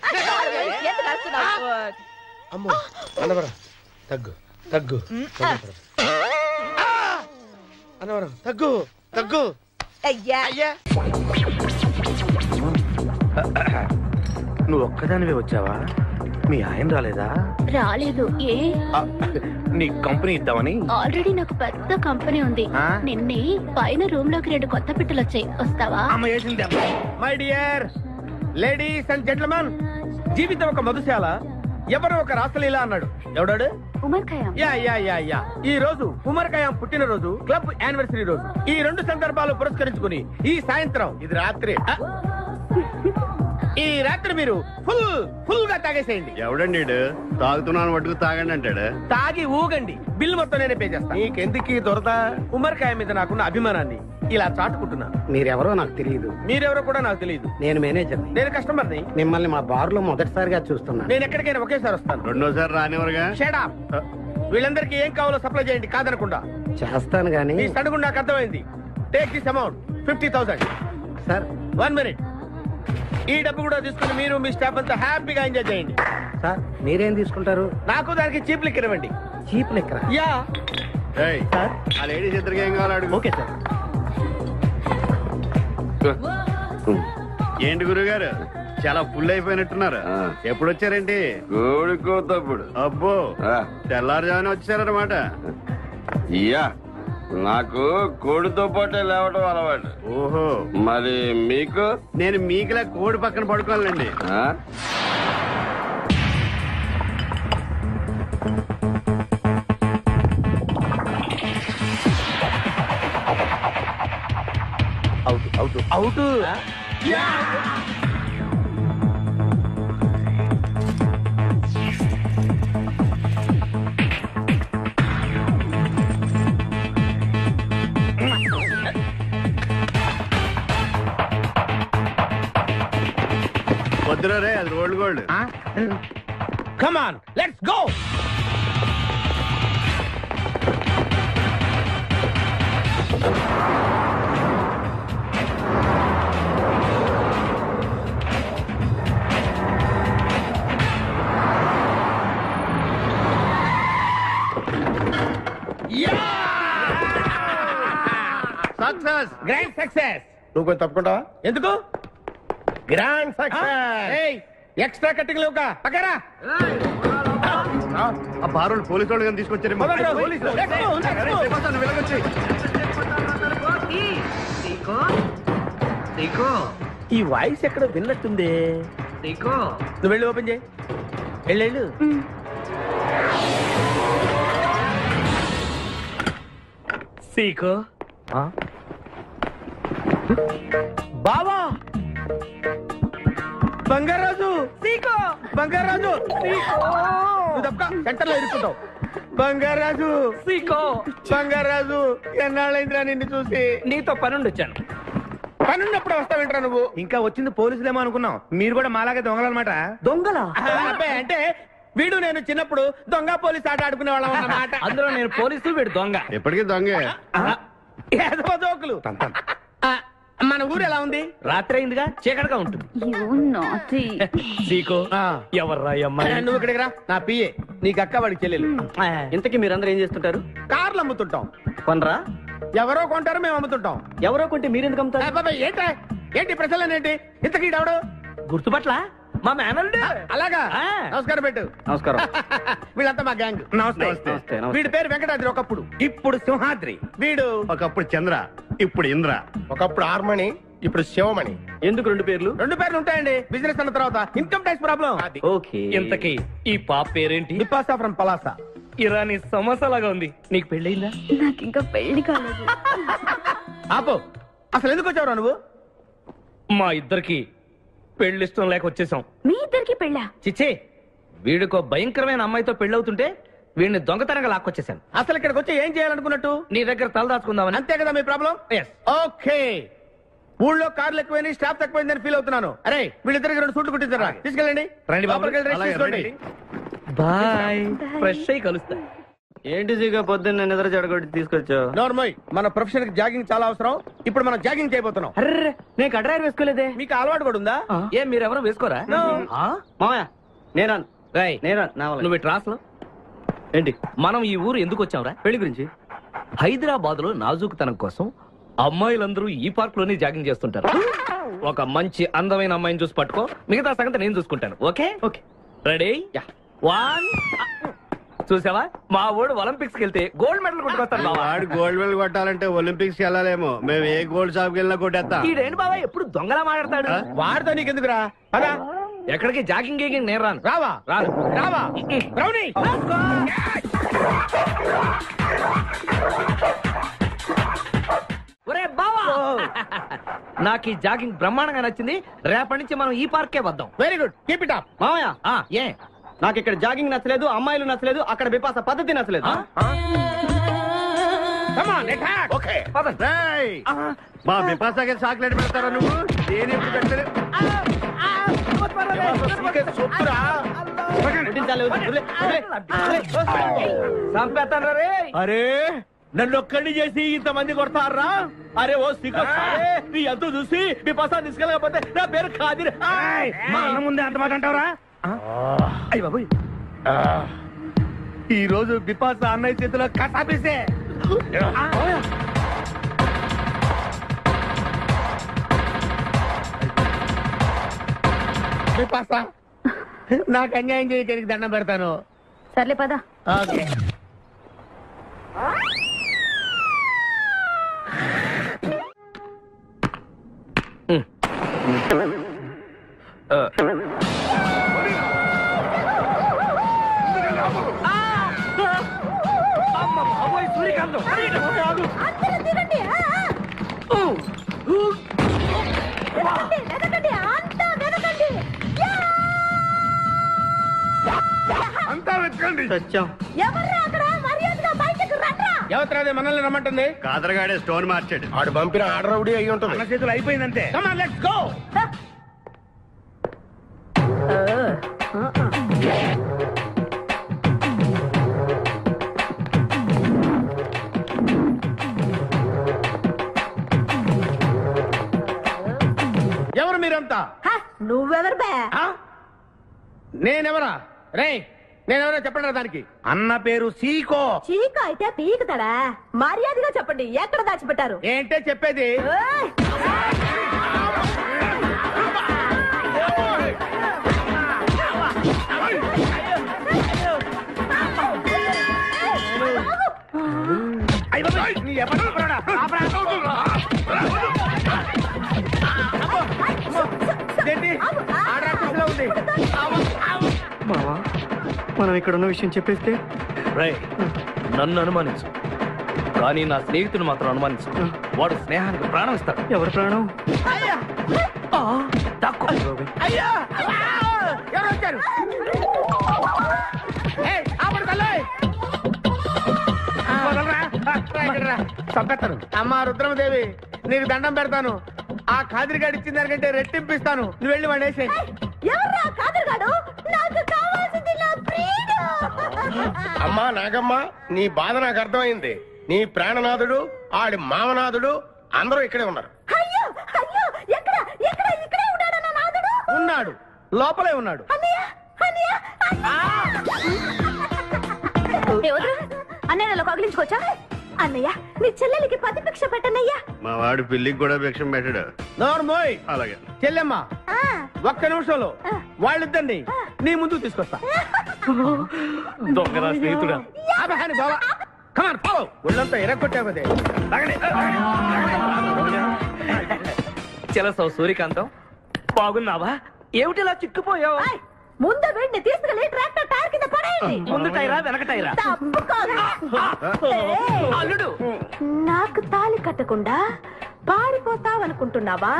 అమ్మో అన్నవరం తగ్గు తగ్గు అన్నవరం తగ్గు తగ్గు. అయ్యా అయ్యా నువ్వు ఒక్కదానివే వచ్చావా? మీ ఆయన రాలేదా? రాలేదు. ఏ నీ కంపెనీ ఇద్దామని. ఆల్రెడీ నాకు పెద్ద కంపెనీ ఉంది. నిన్నే పైన రూమ్ లోకి 2 కొత్త పిట్టలు వచ్చాయి, వస్తావా? My dear ladies and gentlemen, జీవితం ఒక మధుశాల, ఎవరు ఒక రాసలీల అన్నాడు. ఎవడాడు? Omar Khayyam. Yeah yeah yeah yeah. ఈ రోజు ఉమర్ ఖయాం పుట్టినరోజు, క్లబ్ యానివర్సరీ రోజు. ఈ 2 సందర్భాలు పురస్కరించుకుని ఈ సాయంత్రం, ఇది రాత్రి, ఈ రాత్రి మీరు ఫుల్ గా తాగేసేయండి. ఎవడండి తాగుతున్నాను మటుకు తాగండి అంటాడు. తాగి ఊగండి, బిల్లు మొత్తం నేనే పే చేస్తాను. నీకెందుకు దొరద? ఉమర్ ఖయాం మీద నాకున్న అభిమానాన్ని ఇలా చాటుకుంటున్నాను. మీరెవరో నాకు తెలియదు. మీరెవరో కూడా నాకు తెలియదు. నేను మేనేజర్. నేను కస్టమర్ని. మిమ్మల్ని మా బార్ లో మొదటిసారిగా చూస్తున్నాను. నేను ఎక్కడికైనా ఒకేసారి వస్తాను. రెండోసారి రానివరుగా. Shut up. వీళ్ళందరికీ ఏం కావాలో సప్లై చేయండి, కాదనకుండా. చేస్తాను గానీ ఈ సడుగు నాకు అర్థమైంది. Take this amount 50,000. Sir 1 minute. ఈ డబ్బు కూడా తీసుకుని మీరు మీ స్టాఫ్ అంతా హ్యాపీగా ఎంజాయ్ చేయండి. సార్ మీరేం తీసుకుంటారు? నాకు దానికి చీప్ లిక్కర్ ఇవ్వండి. Cheap liquor? యా. ఆ లేడీస్ ఇద్దరికి ఏం కావాలి అడుగు. Okay sir. ఏంటి గురుగారు చాలా ఫుల్ అయిపోయినట్టున్నారు. ఎప్పుడు వచ్చారేంటి? కోడికోతప్పుడు. అబ్బో తెల్లారుజామున వచ్చారన్నమాట. ఇయ్యా నాకు కోడితో పాటే లేవడం అలవాటు. ఓహో మరి మీకు? నేను మీకులా కోడి పక్కన పడుకోవాలండి. Out out out. వద్దురా రే, అది rolled gold. Come on let's go. Success, grand success. నువ్వు కొంచెం తప్పుకుంటావా? ఎందుకు? Grand success. ఎక్స్ట్రా కట్టింగ్ లేవుగా పక్కరా. ఆ బారులు పోలీసు వాళ్ళు కానీ తీసుకొచ్చారు. ఈ వాయిస్ ఎక్కడ విన్నట్టుంది. నువ్వు వెళ్ళి ఓపెన్ చేయి. వెళ్ళు. సీకో బావా, బంగారాజు, సీకో బంగారాజు, నువ్వు తప్ప సెంటర్ లో ఇరుక్కుంటావు. బంగారాజు, సీకో బంగారాజు, ఎన్నాళ్ళైందిరా నిన్ను చూసి. నీతో పనుండి వచ్చాను. పనున్నప్పుడు వస్తావేంట్రా నువ్వు? ఇంకా వచ్చింది పోలీసులేమో అనుకున్నాం. మీరు కూడా మాలాగే దొంగలన్నమాట. దొంగల అంటే వీడు నేను చిన్నప్పుడు దొంగ పోలీసు ఆట ఆడుకునే వాళ్ళం అన్నమాట. అందులో నేను పోలీసు, వీడు దొంగ. ఎప్పటికీ దొంగే. జోకులు. మన ఊరు ఎలా ఉంది? రాత్రి అయిందిగా, చీకటిగా ఉంటుంది. ఎవర్రా అమ్మాయి? నువ్వు ఇక్కడికి రా. నా పిఏ, నీకు అక్క, వాడికి చెల్లెలు. ఇంతకీ మీరందరూ ఏం చేస్తుంటారు? కార్లు అమ్ముతుంటాం. కొనరా? ఎవరో కొంటారు, మేము అమ్ముతుంటాం. ఎవరో కొంటే మీరెందుకు అమ్ముతారు? ఏంటి ప్రశ్నలేంటి? ఇంతకీ ఎవడు? గుర్తుపట్ల మా మేనల్డ్. అలాగా, నమస్కారం పెట్టు. నమస్కారం. వీళ్ళంతా మా గ్యాంగ్. నమస్తే. వీడి పేరు వెంకటాద్రి ఒకప్పుడు, ఇప్పుడు సింహాద్రి. వీడు ఒకప్పుడు చంద్ర, ఇప్పుడు ఇంద్ర. ఒకప్పుడు ఆర్మణి, ఇప్పుడు శివమణి. ఎందుకు రెండు పేర్లు? రెండు పేర్లు ఉంటాయండి. బిజినెస్ అన్న తర్వాత ఇన్కమ్ ట్యాక్స్ ప్రాబ్లం. ఓకే. ఇంతకీ ఈ పాప పేరేంటి? బిపాసా ఫ్రమ్ పలాసా. ఇరానీ సమోసా లాగా ఉంది. నీకు పెళ్ళయిందా? నాకు ఇంకా పెళ్లి కాలేదు. ఆపో, అసలు ఎందుకు వచ్చావురా నువ్వు? మా ఇద్దరికి పెళ్లిష్టం లేక వచ్చేసాం. మీ ఇద్దరికి పెళ్ళా? చిచ్చే, వీడికో భయంకరమైన అమ్మాయితో పెళ్ళవుతుంటే వీడిని దొంగతనంగా లాక్కొచ్చేసాను. అసలు ఇక్కడికి వచ్చి ఏం చేయాలనుకున్నట్టు? నీ దగ్గర తలదాచుకుందామని. అంతే కదా మీ ప్రాబ్లం? ఓకే. ఊళ్ళో కార్లు ఎక్కువైంది, స్టాఫ్ తక్కువైందని ఫీల్ అవుతున్నాను. అరే, వీళ్ళిద్దరికి 2 సూట్లు కుట్టించారా? తీసుకెళ్ళండి. బాయ్. ఫ్రెష్ అయ్యి కలుస్తా. ఏంటి జీగా పొద్దున్న నిద్ర చెడగొట్టి తీసుకొచ్చావు? నోర్మోయ్, మన ప్రొఫెషన్ కి జాగింగ్ చాలా అవసరం. ఇప్పుడు మనం జాగింగ్ చేయబోతున్నాం. అర్రే, నేను కడ్రాయర్ వేసుకోలేదే. మీకు అలవాటు కూడా ఉందా? ఏం మీరెవరు వేసుకోరా? మామయ్య నేరాను. నువ్వు ట్రాస్ లో ఏంటి? మనం ఈ ఊరు ఎందుకు వచ్చాంరా? పెళ్లి గురించి. హైదరాబాద్ లో నాజూకుతనం కోసం అమ్మాయిలందరూ ఈ పార్క్ లోనే జాగింగ్ చేస్తుంటారు. ఒక మంచి అందమైన అమ్మాయిని చూసి పట్టుకో, మిగతా సంగతి నేను చూసుకుంటాను. ఓకే? ఓకే. రెడీ? 1. చూసావా, మా వాడు ఒలింపిక్స్ వెళ్తే గోల్డ్ మెడల్ కొట్టుకొస్తాడు. వాడు గోల్డ్ మెడల్ కొట్టాలంటే ఒలింపిక్స్ వెళ్ళాలేమో. మేము ఏ గోల్డ్ షాప్ వెళ్ళినా కొట్టేస్తాం. ఈడేంటి బాబా ఎప్పుడు దొంగలా మాట్లాడతాడు? వాడితో నీకెందుకురా? అలా ఎక్కడికి జాగింగ్ గీగింగ్ నేను రాను. రావా? రాను. రావా? రౌడీ. ఒరే బావా, నాకు ఈ జాగింగ్ బ్రహ్మాండంగా నచ్చింది. రేపటి నుంచి మనం ఈ పార్కే వద్దాం. Very good, keep it up. మామయ్య, ఏ నాకు ఇక్కడ జాగింగ్ నచ్చలేదు, అమ్మాయిలు నచ్చలేదు, అక్కడ బిపాస పద్ధతి నచ్చలేదు. మా బిపాసాకి చాక్లెట్ పెడతారా నువ్వు? నేను ఎప్పుడు పెట్టలేదు. అరే, నన్ను ఒక్కడిని చేసి ఇంతమంది కొడతారా? అరే ఓ సిగ్గు, నీ ఎంతో చూసి బిపాసా తీసుకెళ్ళకపోతే నా పేరు ఖాదిర్. మా అన్న ముందే అంత మాట అంటావరా? అయ్య బాబోయ్, ఈ రోజు బిపాసా అన్నయ్య చేతిలో కసాపిసే. బిపాసా, నాకు అన్యాయం చేయడానికి దండం పెడతాను. సర్లే పద. ఓకే. అంతా వెతకండి. ఎవరు మనల్ని రమ్మంటుంది? కాదరగాడే స్టోన్ మార్చాడు. ఆడు పంపిన ఆర్డర్ రౌడీ అయ్యి ఉంటుంది. మన చేతులు అయిపోయిందంటే. Come on, let's go. మీరంతా నువ్వెవరు బే? నేనెవరా రే నేనెవరో చెప్పండి దానికి. అన్న పేరు సీకో. చీక అయితే పీకుతాడా? మర్యాదగా చెప్పండి, ఎక్కడ దాచిపెట్టారు? ఏంటే చెప్పేది? మావా మనం ఇక్కడ ఉన్న విషయం చెప్పేస్తే నన్ను అనుమానించు, కానీ నా స్నేహితుడు మాత్రం అనుమానించు. వాడు స్నేహానికి ప్రాణం ఇస్తాడు. ఎవరి ప్రాణం? అయ్యా ఎవరు వచ్చారు? చంపేస్తాను. అమ్మా రుద్రమదేవి నీకు దండం పెడతాను. ఆ కాదిరిగాడు ఇచ్చిన దానికంటే రెట్టింపిస్తాను. నువ్వు వెళ్ళి వాడు వేసే. అమ్మా నాగమ్మ, నీ బాధ నాకు అర్థమైంది. నీ ప్రాణనాథుడు, ఆడి మామనాథుడు అందరూ ఇక్కడే ఉన్నారు. ఉన్నాడు, లోపలే ఉన్నాడు. అన్నయ్య కగిలించుకోవచ్చా? అన్నయ్య నీ చెల్లెలికి పతి భిక్ష పెట్టనయ్యా. మా వాడు పెళ్లికి కూడా భిక్షం పెట్టాడు. నోర్మోయ్. అలాగే చెల్లెమ్మ ఒక్క నిమిషంలో వాళ్ళిద్దరిని నీ ముందుకు తీసుకొస్తా. దొంగరా స్నేహితుడా. Come on follow. ఒళ్ళంతా ఎరగొట్టావదే. చెలసవు సూర్యకాంతం, బాగున్నావా? ఏమిటిలా చిక్కుపోయావు? ముందు వీడిని తీసుకెళ్లి ట్రాక్టర్ టైర్ కింద పడేయండి. ముందు టైరా వెనక టైరా? అల్లుడు నాకు తాళి కట్టకుండా పారిపోతావనుకుంటున్నావా?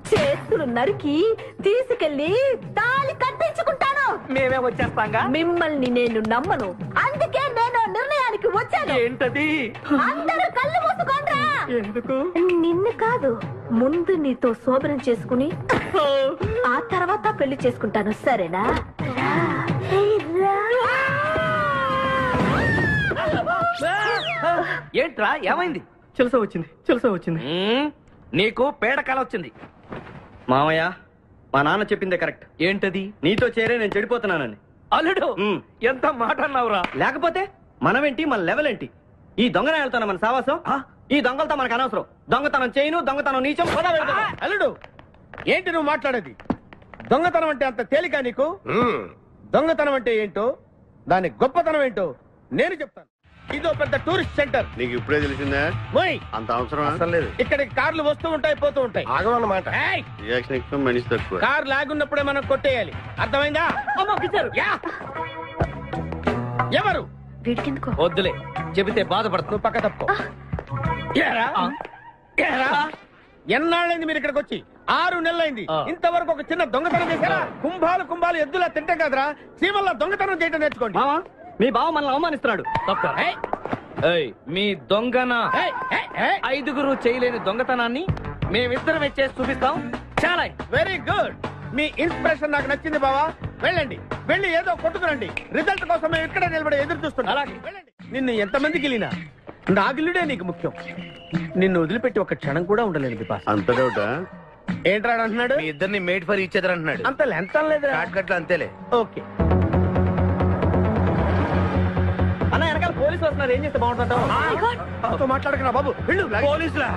చేతులు నరికి తీసుకెళ్లి తాళి కట్టించుకుంటాను. మేమే వచ్చేస్తాంగా. మిమ్మల్ని నేను నమ్మను, అందుకే నేను నిర్ణయానికి వచ్చాను. ఏంటది? అందరూ కళ్ళు మూసుకోండ్రా. ఎందుకు? నిన్ను కాదు, ముందు నీతో శోభనం చేసుకుని ఆ తర్వాత పెళ్లి చేసుకుంటాను, సరేనా? ఏంట్రా ఏమైంది? చెలస వచ్చింది. నీకు పేడకాల వచ్చింది. మామయ్య, మా నాన్న చెప్పిందే కరెక్ట్. ఏంటది? నీతో చేరే నేను చెడిపోతున్నానని. అల్లుడు ఎంత మాట అన్నావురా. లేకపోతే మనమేంటి, మన లెవెల్ ఏంటి? ఈ దొంగనే వెళ్తాను మన సావాసం. ఈ దొంగలతో మనకు అనవసరం. దొంగతనం చేయను, దొంగతనం నీచం. అల్లుడు ఏంటి నువ్వు మాట్లాడేది? దొంగతనం అంటే అంత తేలిక నీకు? దొంగతనం అంటే ఏంటో, దాని గొప్పతనం ఏంటో నేను చెప్తాను. ఇదో పెద్ద టూరిస్ట్ సెంటర్. నీకు ఇప్పుడే తెలిసిందా? అంత అవసరం లేదు. ఇక్కడికి కార్లు వస్తూ ఉంటాయి, పోతూ ఉంటాయి. ఆగమన్నమాట. రియాక్షన్ ఎక్కువ, మనిషి తక్కువ. కార్ లాగున్నప్పుడే మనం కొట్టేయాలి, అర్థమైందా? ఎవరు? వద్దులే, చెబితే బాధపడుతూ పక్క తప్పుకో. ఎన్నాళ్ళైంది మీరు ఇక్కడికి వచ్చి? 6 నెలలైంది. ఇంతవరకు ఒక చిన్న దొంగతనం చేశారా? కుంభాలు ఎద్దులా తింటే కదరా, సీమల్లా దొంగతనం చేయటం నేర్చుకోండి. మీ బావ మనల్ని అవమానిస్తున్నాడు. మీ దొంగన 5గురు చేయలేని దొంగతనాన్ని మేమిద్దరమే చేసి చూపిస్తాం. చాలా వెరీ గుడ్. మీ ఇన్స్పిరేషన్ నాకు నచ్చింది బావా. వెళ్ళండి, వెళ్ళి ఏదో కొట్టుకురండి. రిజల్ట్ కోసం మేము ఇక్కడే నిలబడి ఎదురు చూస్తున్నాం. అలాగే వెళ్ళండి. నిన్ను ఎంతమంది గిలినా నా గిల్లుడే నీకు ముఖ్యం. నిన్ను వదిలిపెట్టి ఒక క్షణం కూడా ఉండలేను బిపాస్. అంత డౌటా? ఏంట్రా అంటున్నాడు? మీ ఇద్దరిని మేడ్ ఫర్ ఈచ్ అదర్ అంటున్నాడు. అంత లెంత లేదు, షార్ట్ అంతేలే. ఓకే. అన్న వెనకాల పోలీసు వస్తున్నారు, ఏం చేస్తే బాగుంటుంటావు? మాట్లాడకరా బాబు, వెళ్ళు. పోలీసులా?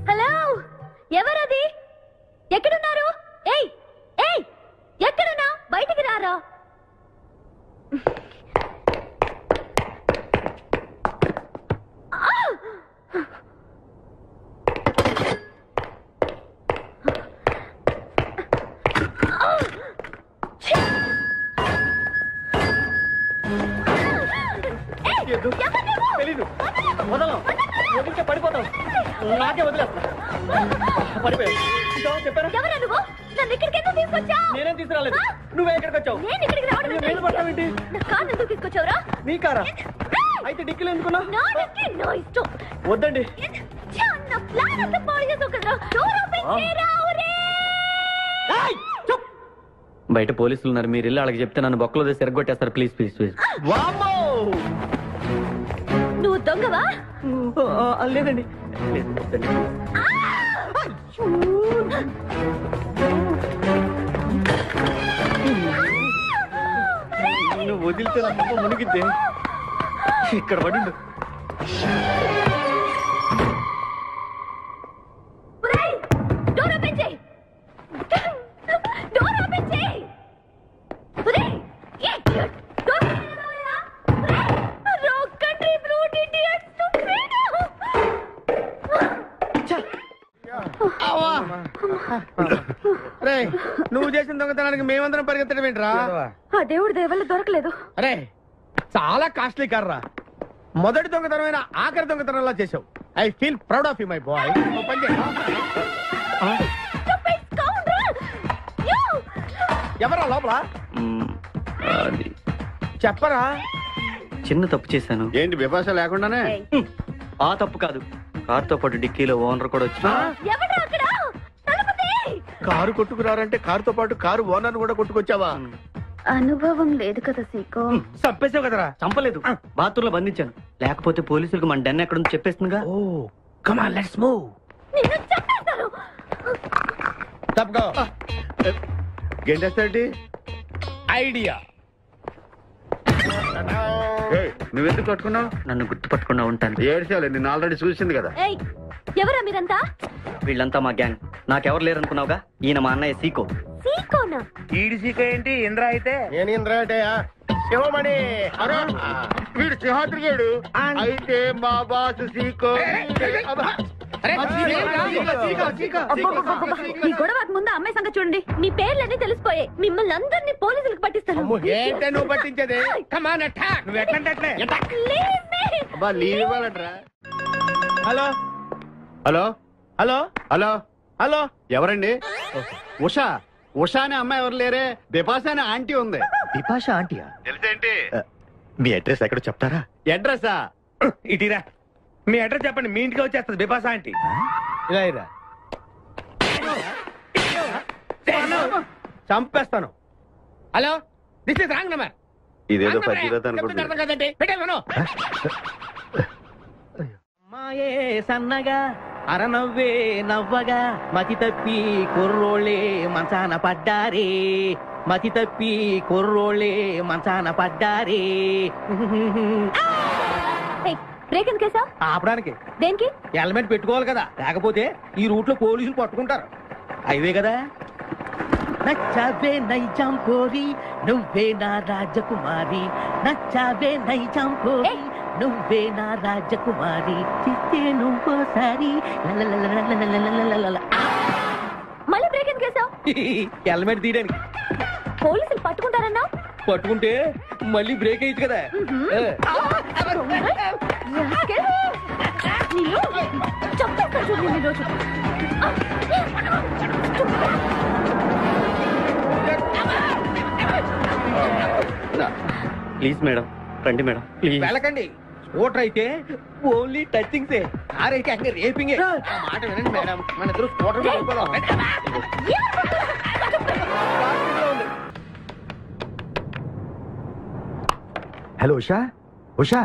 హలో, ఎవరది? ఎక్కడున్నారు? ఏయ్ ఏయ్, ఎక్కడున్నా? బయటికి రారా. చేయొద్దు. తెలీదు. వదలం. వదిలితే పడిపోతాం. నాకే వదిలేస్తా. పడిపోయావు. చెప్పారా? నేనేం తీసుకురాలేదు. నువ్వే ఇక్కడికి వచ్చావు. నేను పడతావేంటి? నీ కారా? అయితే డిక్కీలు ఎందుకున్నా? వద్దండి. బయట పోలీసులు ఉన్నారు, మీరు ఇల్లు అలాగే చెప్తే నన్ను బొక్కలో తీసి ఎరగొట్టేస్తారు. Please please please. నువ్వు దొంగవా? లేదండి. నువ్వు వదిలితే నా మొక్క మునిగిద్దే. ఇక్కడ పడిండు. నువ్వు చేసిన దొంగతనానికి మేమందరం పరిగెత్తడం ఏంట్రా? ఆ దేవుడి దయవల్ల దొరకలేదు. అరే చాలా కాస్ట్లీ కార్రా. మొదటి దొంగతనమైన ఆఖరి దొంగతనంలా చేసావు. I feel proud of you my boy. ఎవరా లోపల? చెప్పరా? చిన్న తప్పు చేశాను. ఏంటి విభాష లేకుండానే? ఆ తప్పు కాదు, కారుతో పాటు డిక్కీలో ఓనర్ కూడా వచ్చి కారు కొట్టుకురారంటే కారుతో పాటు కారు ఓనర్ కూడా కొట్టుకొచ్చావా? అనుభవం లేదు కదా సీకో. చంపేసావు కదరా? చంపలేదు, బాత్రూంలో బంధించాను. లేకపోతే పోలీసులకు మన డెన్ ఎక్కడ చెప్పేస్తుందిగా. Oh come on let's move. తప్పుకో. గెంటేస్తాంటి ఐడియా. నువ్వెందుకు పట్టుకున్నావు? నన్ను గుర్తు పట్టుకున్నా ఉంటాను. ఏడ్చాలి, నిన్ను ఆల్రెడీ చూసింది కదా. ఎవరా మీరంతా? వీళ్ళంతా మా గ్యాంగ్. నాకెవరు లేరు అనుకున్నావుగా, ఈయన మా అన్నయ్య సీకో. సీకోనా? ఈడి సీకో ఏంటి? ఇంద్రా అయితే నేను ఇంద్రా అంటే శివమణి. వీడు సింహాద్రిగాడు అయితే మా బాస్ సీకో. ఈ గొడవకు ముందు అమ్మాయి సంగతి చూడండి. మీ పేర్లన్నీ తెలిసిపోయాయి. మిమ్మల్ని అందరినీ పోలీసులకు పట్టిస్తాను. ఏంటే నువ్వు పట్టించేది? Come on attack. నువ్వు ఎట్లంటే లీవ్ ఇవ్వాలంటరా. Hello hello hello hello hello ఎవరండి? ఉషా. ఉషా అనే అమ్మాయి ఎవరు లేరే, బిపాషా అనే ఆంటీ ఉంది. బిపాషా ఆంటీయా? తెలుసేంటి? మీ అడ్రస్ ఎక్కడో చెప్తారా? అడ్రస్సా? ఇటీరా మీ అడ్రస్ చెప్పండి, మీ ఇంటికి వచ్చేస్తుంది బిపాసా ఆంటీ. ఇలా ఇరా, చంపేస్తాను. Hello this is wrong number. ఇదేదో పచ్చిదత అనుకుంటున్నా. కదండి పెట్టేమను. అమ్మాయే సన్నగా అరనవ్వే నవ్వగా మతి తప్పి కుర్రోళ్ళే మంచాన పడ్డారే. మతి తప్పి కుర్రోళ్ళే మంచాన పడ్డారే. బ్రేక్ ఎందుకేసా? ఆపడానికి. దేనికి? హెల్మెట్ పెట్టుకోవాలి కదా, లేకపోతే ఈ రూట్ లో పోలీసులు పట్టుకుంటారు. హైవే కదా. నచ్చావే నైజాం కోరి నువ్వే నా రాజకుమారి. నచ్చావే నైజాం కోరి నువ్వే నా రాజకుమారి. చిస్తే నువ్వోసారి. మళ్ళీ బ్రేక్ ఎందుకేసావు? హెల్మెట్ తీయడానికి. పోలీసులు పట్టుకుంటారన్నా? పట్టుకుంటే మళ్ళీ బ్రేక్ అయ్యింది కదా. ప్లీజ్ మేడం, రండి మేడం ప్లీజ్. వెళ్ళకండి. స్కూటర్ అయితే ఓన్లీ టచింగ్సే, కార్ అయితే అங்கே రేపింగే. మాట వినండి మేడం, మన ఇద్దరు స్కూటర్ వెళ్ళిపోదాం. హలో ఉషా. ఉషా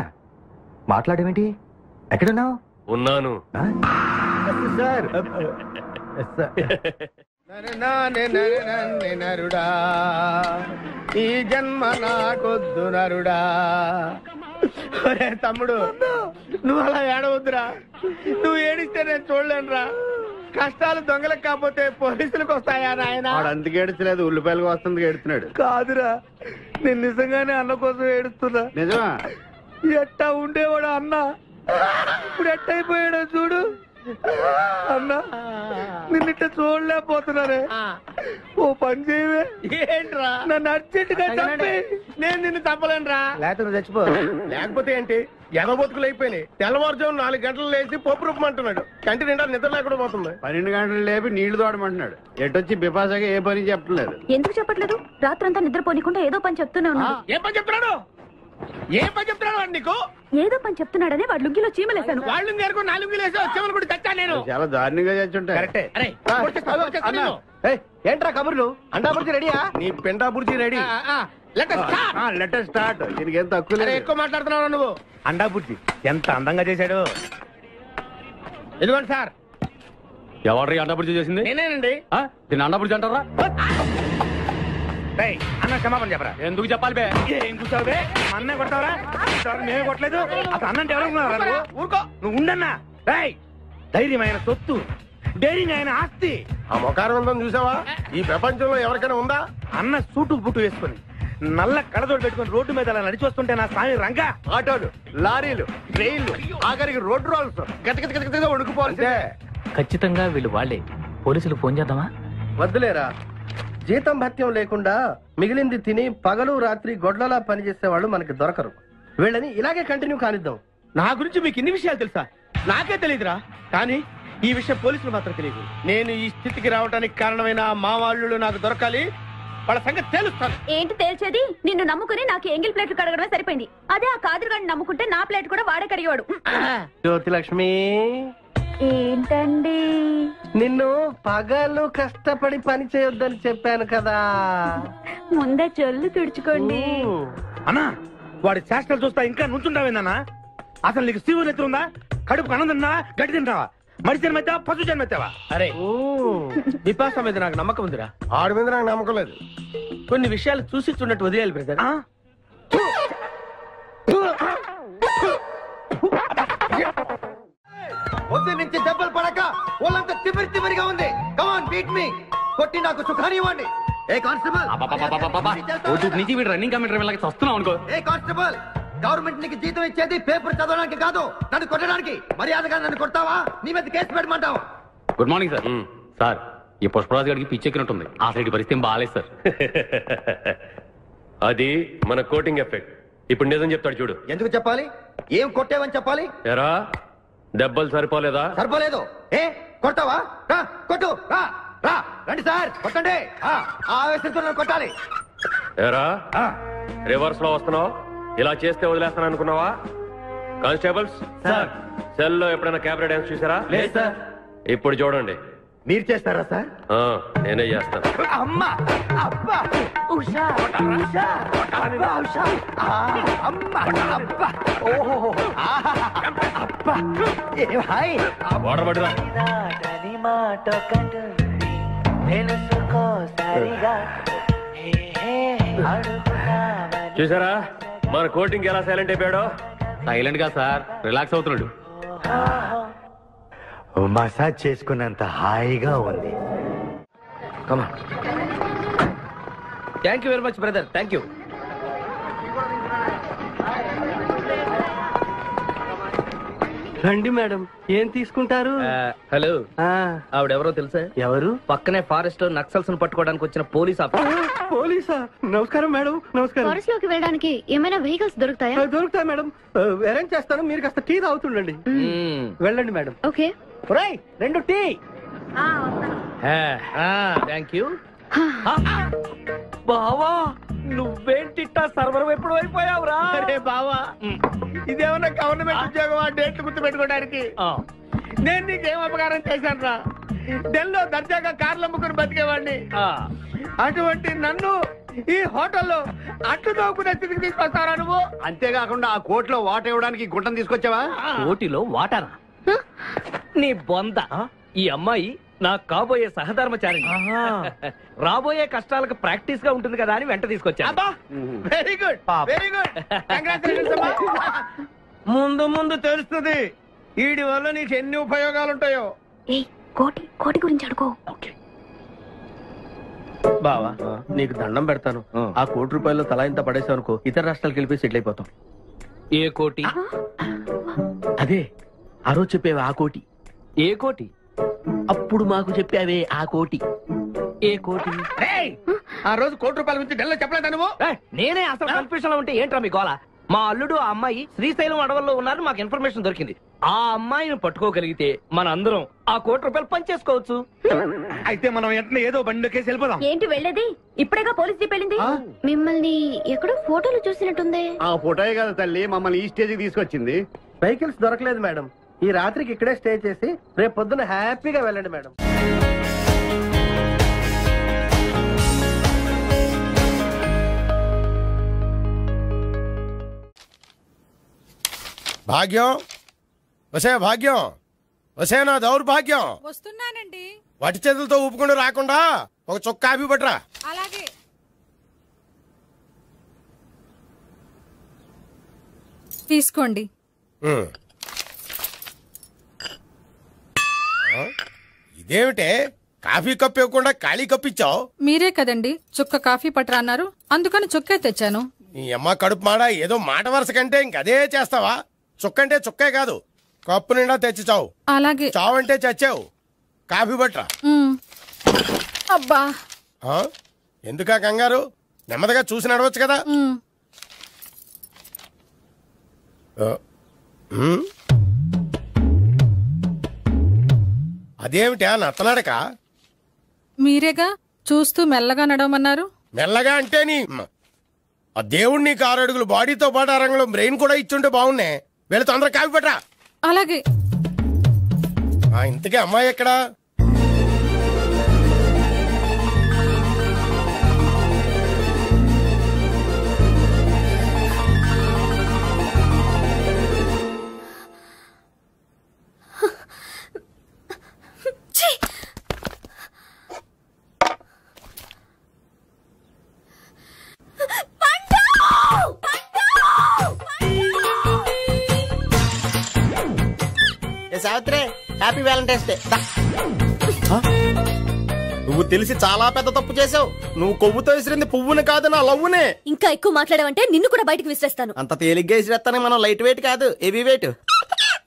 మాట్లాడేమేంటి? ఎక్కడున్నావు? ఉన్నాను సార్. నరుడా ఈ జన్మ నాకొద్దు నరుడా. ఒరే తమ్ముడు, నువ్వు అలా ఏడవద్దురా. నువ్వు ఏడిస్తే నేను చూడలేనురా. కష్టాలు దొంగలకు కాకపోతే పోలీసులకు వస్తాయా నాయన? అందుకే ఏడుచలేదు, ఉల్లిపాయలకు వస్తుంది ఏడుతున్నాడు. కాదురా, నేను నిజంగానే అన్న కోసం ఏడుస్తున్నా. నిజమా? ఎట్టా ఉండేవాడు అన్న, ఇప్పుడు ఎట్టయిపోయాడో చూడు. అన్నా నిన్నిట్ట చూడలేకపోతున్నారే. ఓ పని చేయవే. ఏంట్రా? నన్ను అర్జెంట్ గా చంపి. నేను నిన్ను చంపలేనురా. లేకపోతే నువ్వు చచ్చిపో. లేకపోతే ఏంటి? ఎగబొతుకులు అయిపోయినాయి. తెల్లవారుజాము 4 గంటలు లేచి పప్పు రూపమంటున్నాడు. కంటి నిండా నిద్ర లేకుండా పోతుంది. 12 గంటలు లేపి నీళ్లు తోడమంటున్నాడు. ఎటొచ్చి బిపాసగా ఏ పని చెప్పట్లేదు. ఎందుకు చెప్పట్లేదు? రాత్రంతా నిద్రపోనికుండా ఏదో పని చెప్తూనే ఉన్నాడు. ఏం పని చెప్తున్నాడు? ఏం పని చెప్తున్నాడు వాడు నీకు? ఏదో పని చెప్తున్నాడని వాడు లుంగిలో చీమలేశాను. వాళ్ళు నేర్కొని 4 వేసి వచ్చేమని కూడా చచ్చా నేను. చాలా దారుణంగా చచ్చుంటాయి. కరెక్టే. ఏంట్రా కబుర్లు? అండా బుర్జీ రెడీయా? నీ పెండా బుర్జీ రెడీ. Letter start. దీనికి ఏం తక్కువ లేదు. ఎక్కువ మాట్లాడుతున్నావు నువ్వు. అండా బుర్జీ ఎంత అందంగా చేశాడు. ఇదిగోండి సార్. ఎవరు అండా బుర్జీ చేసింది? నేనేనండి. దీన్ని అండా బుర్జీ అంటారా? అన్న క్షమాపణ చెప్పరా. ఎందుకు చెప్పాలి బే? ఏం కూర్చోవు బే? అన్నే కొడతావరా? మేమే కొట్టలేదు. అసలు అన్నంటే ఎవరు? ఊరుకో. నువ్వు ఉండన్నా. ధైర్యమైన సొత్తు, డైరింగ్ ఆయన ఆస్తి. ఆ మొకారం చూసావా? ఈ ప్రపంచంలో ఎవరికైనా ఉందా? అన్న సూటు బుట్టు వేసుకుని నల్ల కడదోడు పెట్టుకుని రోడ్డు మీద అలా నడిచి వస్తుంటే నా స్వామి రంగా. ఆటోలు, లారీలు, ట్రైన్లు, ఆఖరికి రోడ్డు రోల్స్ గతగతగతగా వణుకుపోవాల్సిందే. ఖచ్చితంగా వీళ్ళు వాళ్ళే. పోలీసులు ఫోన్ చేద్దామా? వద్దులేరా. జీతం భత్యం లేకుండా మిగిలింది తిని పగలు రాత్రి గొడ్లలా పనిచేసే వాళ్ళు మనకి దొరకరు. వీళ్ళని ఇలాగే కంటిన్యూ కానిద్దాం. నా గురించి మీకు ఇన్ని విషయాలు తెలుసా? నాకే తెలియదురా. కానీ ఈ విషయం పోలీసులు మాత్రం తెలియదు. నేను ఈ స్థితికి రావడానికి కారణమైన మా వాళ్ళు నాకు దొరకాలి. వాళ్ళ సంగతి తెలుస్తాను. ఏంటి తేల్చేది? నిన్ను నమ్ముకుని నాకు ఎంగిల్ ప్లేట్లు కడగడమే సరిపోయింది. అదే ఆ కాదురుగాడిని నమ్ముకుంటే నా ప్లేట్ కూడా వాడే కడిగేవాడు. జ్యోతి లక్ష్మి, ఏంటండి? నిన్ను పగలు కష్టపడి పని చేయొద్దని చెప్పాను కదా. ముందే చొల్లు తుడుచుకోండి. అన్నా వాడి చేష్టలు చూస్తా ఇంకా నుంచుంటావేందన్నా? అసలు నీకు శివు నెత్తి ఉందా? కడుపు అన్నం తిన్నా గడ్డి తింటావా? మడి జన్మెత్తావా పశు జన్మెత్తావా? అరే విపాస మీద నాకు నమ్మకం ఉందిరా. ఆడి మీద నాకు నమ్మకం లేదు. కొన్ని విషయాలు చూసి చూడట్టు వదిలేయాలి బ్రదర్. పొద్దు నుంచి దెబ్బలు పడక వాళ్ళంతా తిమిరిగా ఉంది. కమాన్ బీట్ మీ. కొట్టి నాకు సుఖాన్ని ఇవ్వండి. ఏ కానిస్టేబుల్, నుంచి వీడు రన్నింగ్ కమిటర్ లాగా వస్తున్నావు అనుకో. ఏ కానిస్టేబుల్, గవర్నమెంట్ నీకు జీతం ఇచ్చేది పేపర్ చదవడానికి కాదు, నన్ను కొట్టడానికి. మర్యాదగా నన్ను కొడతావా? నీ మీద కేసు పెట్టమంటావా? Good morning sir. సార్, ఈ పుష్పరాజు గారికి పిచ్చెక్కినట్టుంది. ఆ సైడ్ పరిస్థితి బాగాలేదు సార్. అది మన కోటింగ్ ఎఫెక్ట్. ఇప్పుడు నిజం చెప్తాడు చూడు. ఎందుకు చెప్పాలి? ఏం కొట్టేవని చెప్పాలి? ఎరా దెబ్బలు సరిపోలేదా? సరిపోలేదు. ఏ కొడతావా? రా కొట్టు. రా రా రండి సార్, కొట్టండి. ఆవేశంతో నన్ను కొట్టాలి. ఎరా రివర్స్ లో వస్తున్నావు? ఇలా చేస్తే వదిలేస్తాను అనుకున్నావా? కానిస్టేబుల్స్ సెల్ లో ఎప్పుడైనా క్యాబరే డాన్స్ చూసారా? లేదు సార్. ఇప్పుడు చూడండి. మీరు చేస్తారా సార్? నేనే చేస్తాను. అమ్మా అబ్బా ఉషా ఉషా అబ్బా ఉషా అమ్మా అబ్బా ఓహో అబ్బా ఏ హాయ్ వాటర్ పట్టురా. చూసారా మన కోటింగ్ ఎలా సైలెంట్ అయిపోయాడో? సైలెంట్ గా సార్, రిలాక్స్ అవుతున్నాడు. మసాజ్ చేసుకున్నంత హాయిగా ఉంది. Thank you very much brother. Thank you. రండి మేడం, ఏం తీసుకుంటారు? హలో, ఆవిడెవరో తెలుసా? ఎవరు? పక్కనే ఫారెస్ట్ లో నక్సల్స్ పట్టుకోవడానికి వచ్చిన పోలీస్ ఆఫీసర్. పోలీసా? నమస్కారం మేడం. నమస్కారం. ఫారెస్ట్ లోకి వెళ్ళడానికి ఏమైనా వెహికల్స్ దొరుకుతాయా? దొరుకుతాయి మేడం. అరేంజ్ చేస్తాను, మీరు కాస్త టీ తాగుతుండండి. వెళ్ళండి madam. Okay. 2 tea. Thank you. బావా, నువ్వేంటిట్టా సర్వర్ ఎప్పుడు అయిపోయావురా? అరే బావా, ఇదేమన్నా గవర్నమెంట్ ఉద్యోగం? ఆ డేట్లు గుర్తు పెట్టుకోవడానికి నేను నీకేం అపకారం చేశాను రా? ఢిల్లీలో దర్జాగా కార్లు అమ్ముకుని బతికేవాడిని. అటువంటి నన్ను ఈ హోటల్లో అట్లు దోకునే స్థితికి తీసుకొస్తారా నువ్వు? అంతేకాకుండా ఆ కోర్టులో వాట ఇవ్వడానికి గుంటను తీసుకొచ్చావా? కోటిలో వాటానా? నీ బొంద. ఈ అమ్మాయి నా కాబోయే సహధర్మచారి. రాబోయే కష్టాలకు ప్రాక్టీస్ గా ఉంటుంది కదా అని వెంట తీసుకొచ్చా. Very good, very good. ముందు ముందు తెలుస్తుంది వీడి వల్ల నీకు ఎన్ని ఉపయోగాలు ఉంటాయో. కోటి గురించి అడుకో. బావా, నీకు దండం పెడతాను. ఆ ₹1 తలా ఇంత పడేసావు అనుకో, ఇతర రాష్ట్రాలకు వెళ్ళిపోయి సెటిల్ అయిపోతాం. ఏ కోటి? అదే ఆ రోజు చెప్పేవా ఆ కోటి. ఏ కోటి? అప్పుడు మాకు చెప్పావే ఆ కోటి. ఏ కోటి? ఆ రోజు ₹1,00,00,000 గురించి ఢిల్లీలో చెప్పలేదా నువ్వు? నేనే అసలు కన్ఫ్యూషన్ లో ఉంటే ఏంట్రా మీ గోల? మా అల్లుడు ఆ అమ్మాయి శ్రీశైలం అడవుల్లో ఉన్నారు, మాకు ఇన్ఫర్మేషన్ దొరికింది. ఆ అమ్మాయిని పట్టుకోగలిగితే మన అందరం ఆ ₹1,00,00,000 పంచేసుకోవచ్చు. అయితే మనం వెంటనే ఏదో బండికేసి వెళ్ళిపోదాం. ఏంటి వెళ్ళేది? ఇప్పుడేగా పోలీస్ జీప్ వెళ్ళింది. మిమ్మల్ని ఎక్కడో ఫోటోలు చూసినట్టుంది. ఆ ఫోటోయే కదా తల్లి మమ్మల్ని ఈ స్టేజ్కి తీసుకొచ్చింది. వెహికల్స్ దొరకలేదు మేడం. ఈ రాత్రికి ఇక్కడే స్టే చేసి రేపు పొద్దున హ్యాపీగా వెళ్ళండి మేడం. భాగ్యం, వసే భాగ్యం, వసే నా దౌర్భాగ్యం. వస్తున్నానండి. వటి చేతులతో ఊపుకుండా రాకుండా ఒక చుక్క కాఫీ పట్టరా. అలాగే. తీసుకోండి. ఇదేమిటే కాఫీ కప్ ఇవ్వకుండా ఖాళీ కప్ ఇచ్చావు? మీరే కదండి చుక్క కాఫీ పట్టరా అన్నారు, అందుకని చుక్కే తెచ్చాను. నీ అమ్మ కడుపు మాడ, ఏదో మాట వరుస కంటే ఇంకదే చేస్తావా? చుక్కంటే చుక్కే కాదు, కప్పు నిండా తెచ్చి చావు. అలాగే. చావంటే చచ్చావు. కాఫీ పట్టరా. అబ్బా, ఎందుకా కంగారు? నెమ్మదిగా చూసి నడవచ్చు కదా. అదేమిటా నత్తనాడక? మీరేగా చూస్తూ మెల్లగా నడవమన్నారు. మెల్లగా అంటే నీ ఆ దేవుడు నీకు 6 అడుగులు బాడీతో పాటు 6 అడుగులు బ్రెయిన్ కూడా ఇచ్చుంటే బాగున్నే. వెళ్ళి తొందరగా కాఫీ పట్టరా. అలాగే. ఇంతకీ అమ్మాయి ఎక్కడా? Savitri, happy Valentine's day. నువ్వు తెలిసి చాలా పెద్ద తప్పు చేసావు. నువ్వు కొవ్వుతో విసిరింది పువ్వుని కాదు, నా లవ్వునే. ఇంకా ఎక్కువ మాట్లాడవంటే నిన్ను కూడా బయటకు విసిరేస్తాను. అంత తేలిగ్గా విసిరేస్తానే. మనం లైట్ వెయిట్ కాదు, హెవీ వెయిట్.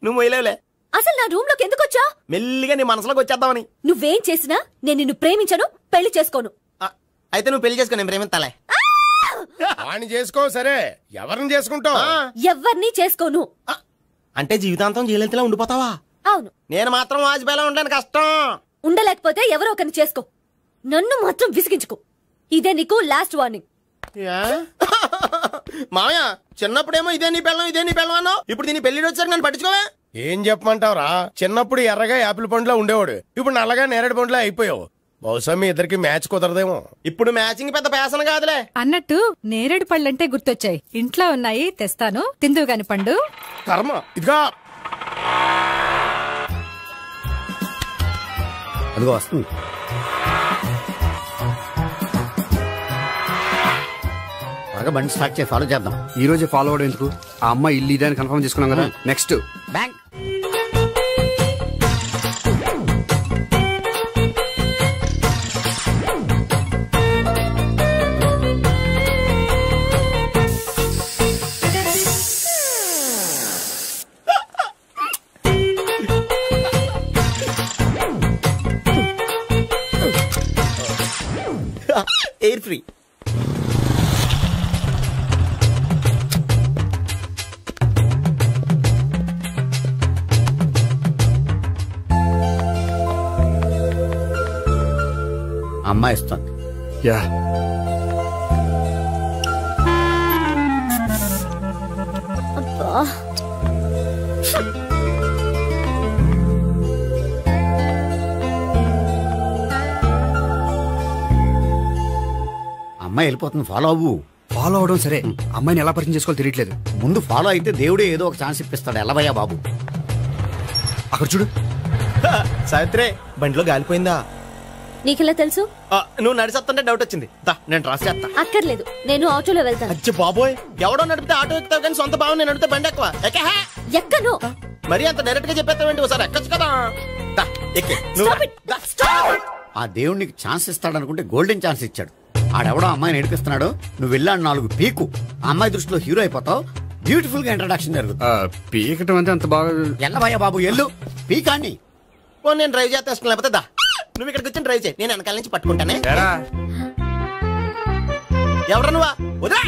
నువ్వు మొయ్యలేవులే. అసలు నా రూమ్ లోకి ఎందుకు వచ్చా? మెల్లిగా నీ మనసులోకి వచ్చేద్దామని. నువ్వేం చేసినా నేను నిన్ను ప్రేమించను, పెళ్లి చేసుకోను. అయితే నువ్వు పెళ్లి చేసుకో, నేను ప్రేమిస్తాలే. వాణ్ణి చేసుకో. సరే, ఎవరిని చేసుకుంటావు? ఎవరిని చేసుకోను. అంటే జీవితాంతం జైలెంతలా ఉండిపోతావా? అవును. నేను మాత్రం వాజ్పేయిలా ఉండలేను, కష్టం. ఉండలేకపోతే ఎవరో ఒకరిని చేసుకో, నన్ను మాత్రం విసిగించుకో. ఇదే నీకు లాస్ట్ వార్నింగ్. మామయ్య, చిన్నప్పుడేమో ఇదే నీ పెళ్ళం అన్నావు. ఇప్పుడు దీని పెళ్లి వచ్చాక నన్ను పట్టించుకోవా? ఏం చెప్పమంటావురా? చిన్నప్పుడు ఎర్రగా యాపిల్ పండులో ఉండేవాడు, ఇప్పుడు నల్లగా నేరేడు పండులో అయిపోయావు. బహుశా మీ ఇద్దరికి మ్యాచ్ కుదరదేమో. ఇప్పుడు మ్యాచింగ్ పెద్ద పేసన కాదులే. అన్నట్టు నేరేడు పళ్ళంటే గుర్తొచ్చాయి. ఇంట్లో ఉన్నాయి, తెస్తాను, తిందువు గాని పండు. కర్మ. ఇదిగా అదిగో వస్తుంది. బాగా బండి స్టార్ట్ చేసి ఫాలో చేద్దాం. ఈ రోజే ఫాలో అవడం ఎందుకు? ఆ అమ్మాయి ఇల్లు ఇదని కన్ఫర్మ్ చేసుకున్నాం కదా. Next bank. Air free. అమ్మాయి ఇస్తుంది. యా, అమ్మాయి వెళ్ళిపోతుంది, ఫాలో అవ్వు. ఫాలో అవడం సరే, అమ్మాయిని ఎలా పరిచయం చేసుకోవాలో తెలియట్లేదు. ముందు ఫాలో అయితే దేవుడే ఏదో ఒక ఛాన్స్ ఇప్పిస్తాడు. ఎలవయ్యా బాబు. అక్కడ చూడు. సావిత్రి, బండిలో గాలిపోయిందా? నీకెలా తెలుసు? నువ్వు నడిచేస్తుంటే డౌట్ వచ్చింది. నేను రాసి చేస్తా. అక్కర్లేదు, నేను ఆటోలో వెళ్తాను. అచ్చి బాబోయ్, ఎవడో నడిపితే ఆటో ఎక్కుతావు కానీ సొంత భావం నేను నడిపితే బండి ఎక్కువ. ఎక్కను. మరి అంత డైరెక్ట్ గా చెప్పేస్తావేంటి? ఒకసారి ఎక్కొచ్చు కదా. ఎక్కే. ఆ దేవుడు నీకు ఛాన్స్ ఇస్తాడనుకుంటే గోల్డెన్ ఛాన్స్ ఇచ్చాడు. ఆడెవడో అమ్మాయిని నడిపిస్తున్నాడు, నువ్వు వెళ్ళాడు 4 పీకు. ఆ అమ్మాయి దృష్టిలో హీరో అయిపోతావు. బ్యూటిఫుల్ గా ఇంట్రడక్షన్ జరుగుతుంది. పీకటం అంటే అంత బాగా. ఎల్లవయ్యా బాబు, ఎల్లు పీకాన్ని. నేను డ్రైవ్ చేస్తాను, లేకపోతే దా నువ్వు ఇక్కడికి వచ్చి డ్రైవ్ చేయి, నేను వెనకాల నుంచి పట్టుకుంటానే. ఎవరు నువ్వా? వదిలా.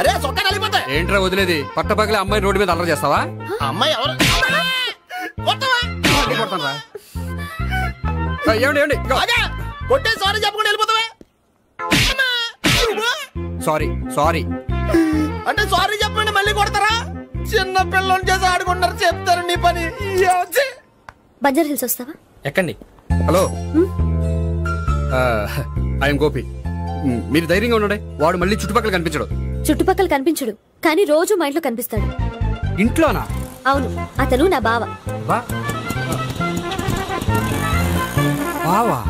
అరే చొక్కా కలిగిపోతా. ఏంట్రా వదిలేది? పట్టపగలే అమ్మాయి రోడ్డు మీద అల్లరి చేస్తావా? అమ్మాయి ఎవరు? ఏమండి కొట్టే సారీ చెప్పకుండా వెళ్ళిపోతావా? సారీ సారీ అంటే సారీ చెప్పండి మళ్ళీ కొడతారా? చిన్న పిల్లలు చేసి ఆడుకుంటారు, చెప్తారు నీ పని. బంజారా హిల్స్ వస్తావా? ఎక్కండి. Hello, I'm Gopi. మీరు ధైర్యంగా ఉండండి. వాడు మళ్ళీ చుట్టుపక్కల కనిపించడు. చుట్టుపక్కల కనిపించడు, కానీ రోజు మా ఇంట్లో కనిపిస్తాడు. ఇంట్లోనా? అవును, అతను నా బావ. బావా?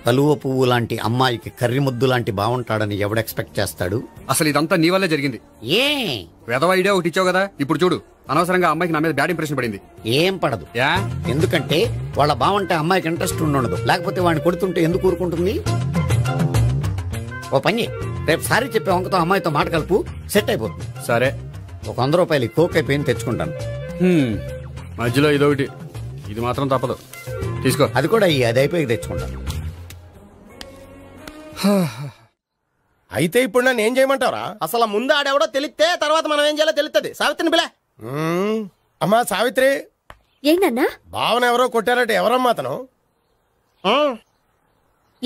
కలువ పువ్వు లాంటి అమ్మాయికి కర్రి ముద్దు లాంటి బాగుంటాడని ఎవడు ఎక్స్పెక్ట్ చేస్తాడు? అసలు ఇదంతా నీ వల్లే జరిగింది. ఏ వెధవ ఐడియా ఒకటి ఇచ్చావు కదా, ఇప్పుడు చూడు. అనవసరంగా అమ్మాయికి నా మీద బ్యాడ్ ఇంప్రెషన్ పడింది. ఏం పడదు. ఎందుకంటే వాళ్ళ బాగుంటే అమ్మాయికి ఇంట్రెస్ట్ ఉండదు. లేకపోతే వాడిని కొడుతుంటే ఎందుకు ఊరుకుంటుంది? ఓ పని, రేపు సారీ చెప్పే వంకతో అమ్మాయితో మాట కలుపు, సెట్ అయిపోతుంది. సరే, ఒక 100 రూపాయలు కోక్ అయిపోయింది, తెచ్చుకుంటాను. మధ్యలో ఇదొకటి, ఇది మాత్రం తప్పదు. తీసుకో. అది కూడా అది అయిపోయి తెచ్చుకుంటాను. అయితే ఇప్పుడు నన్ను ఏం చేయమంటావరా? అసలు ముందు ఆడెవడో తెలిస్తే తర్వాత మనం ఏం చేయాలో తెలుస్తుంది. సావిత్రిని పిల్ల. అమ్మా సావిత్రి. ఏంటన్నా? భావన ఎవరో కొట్టారట, ఎవరమ్మా అతను?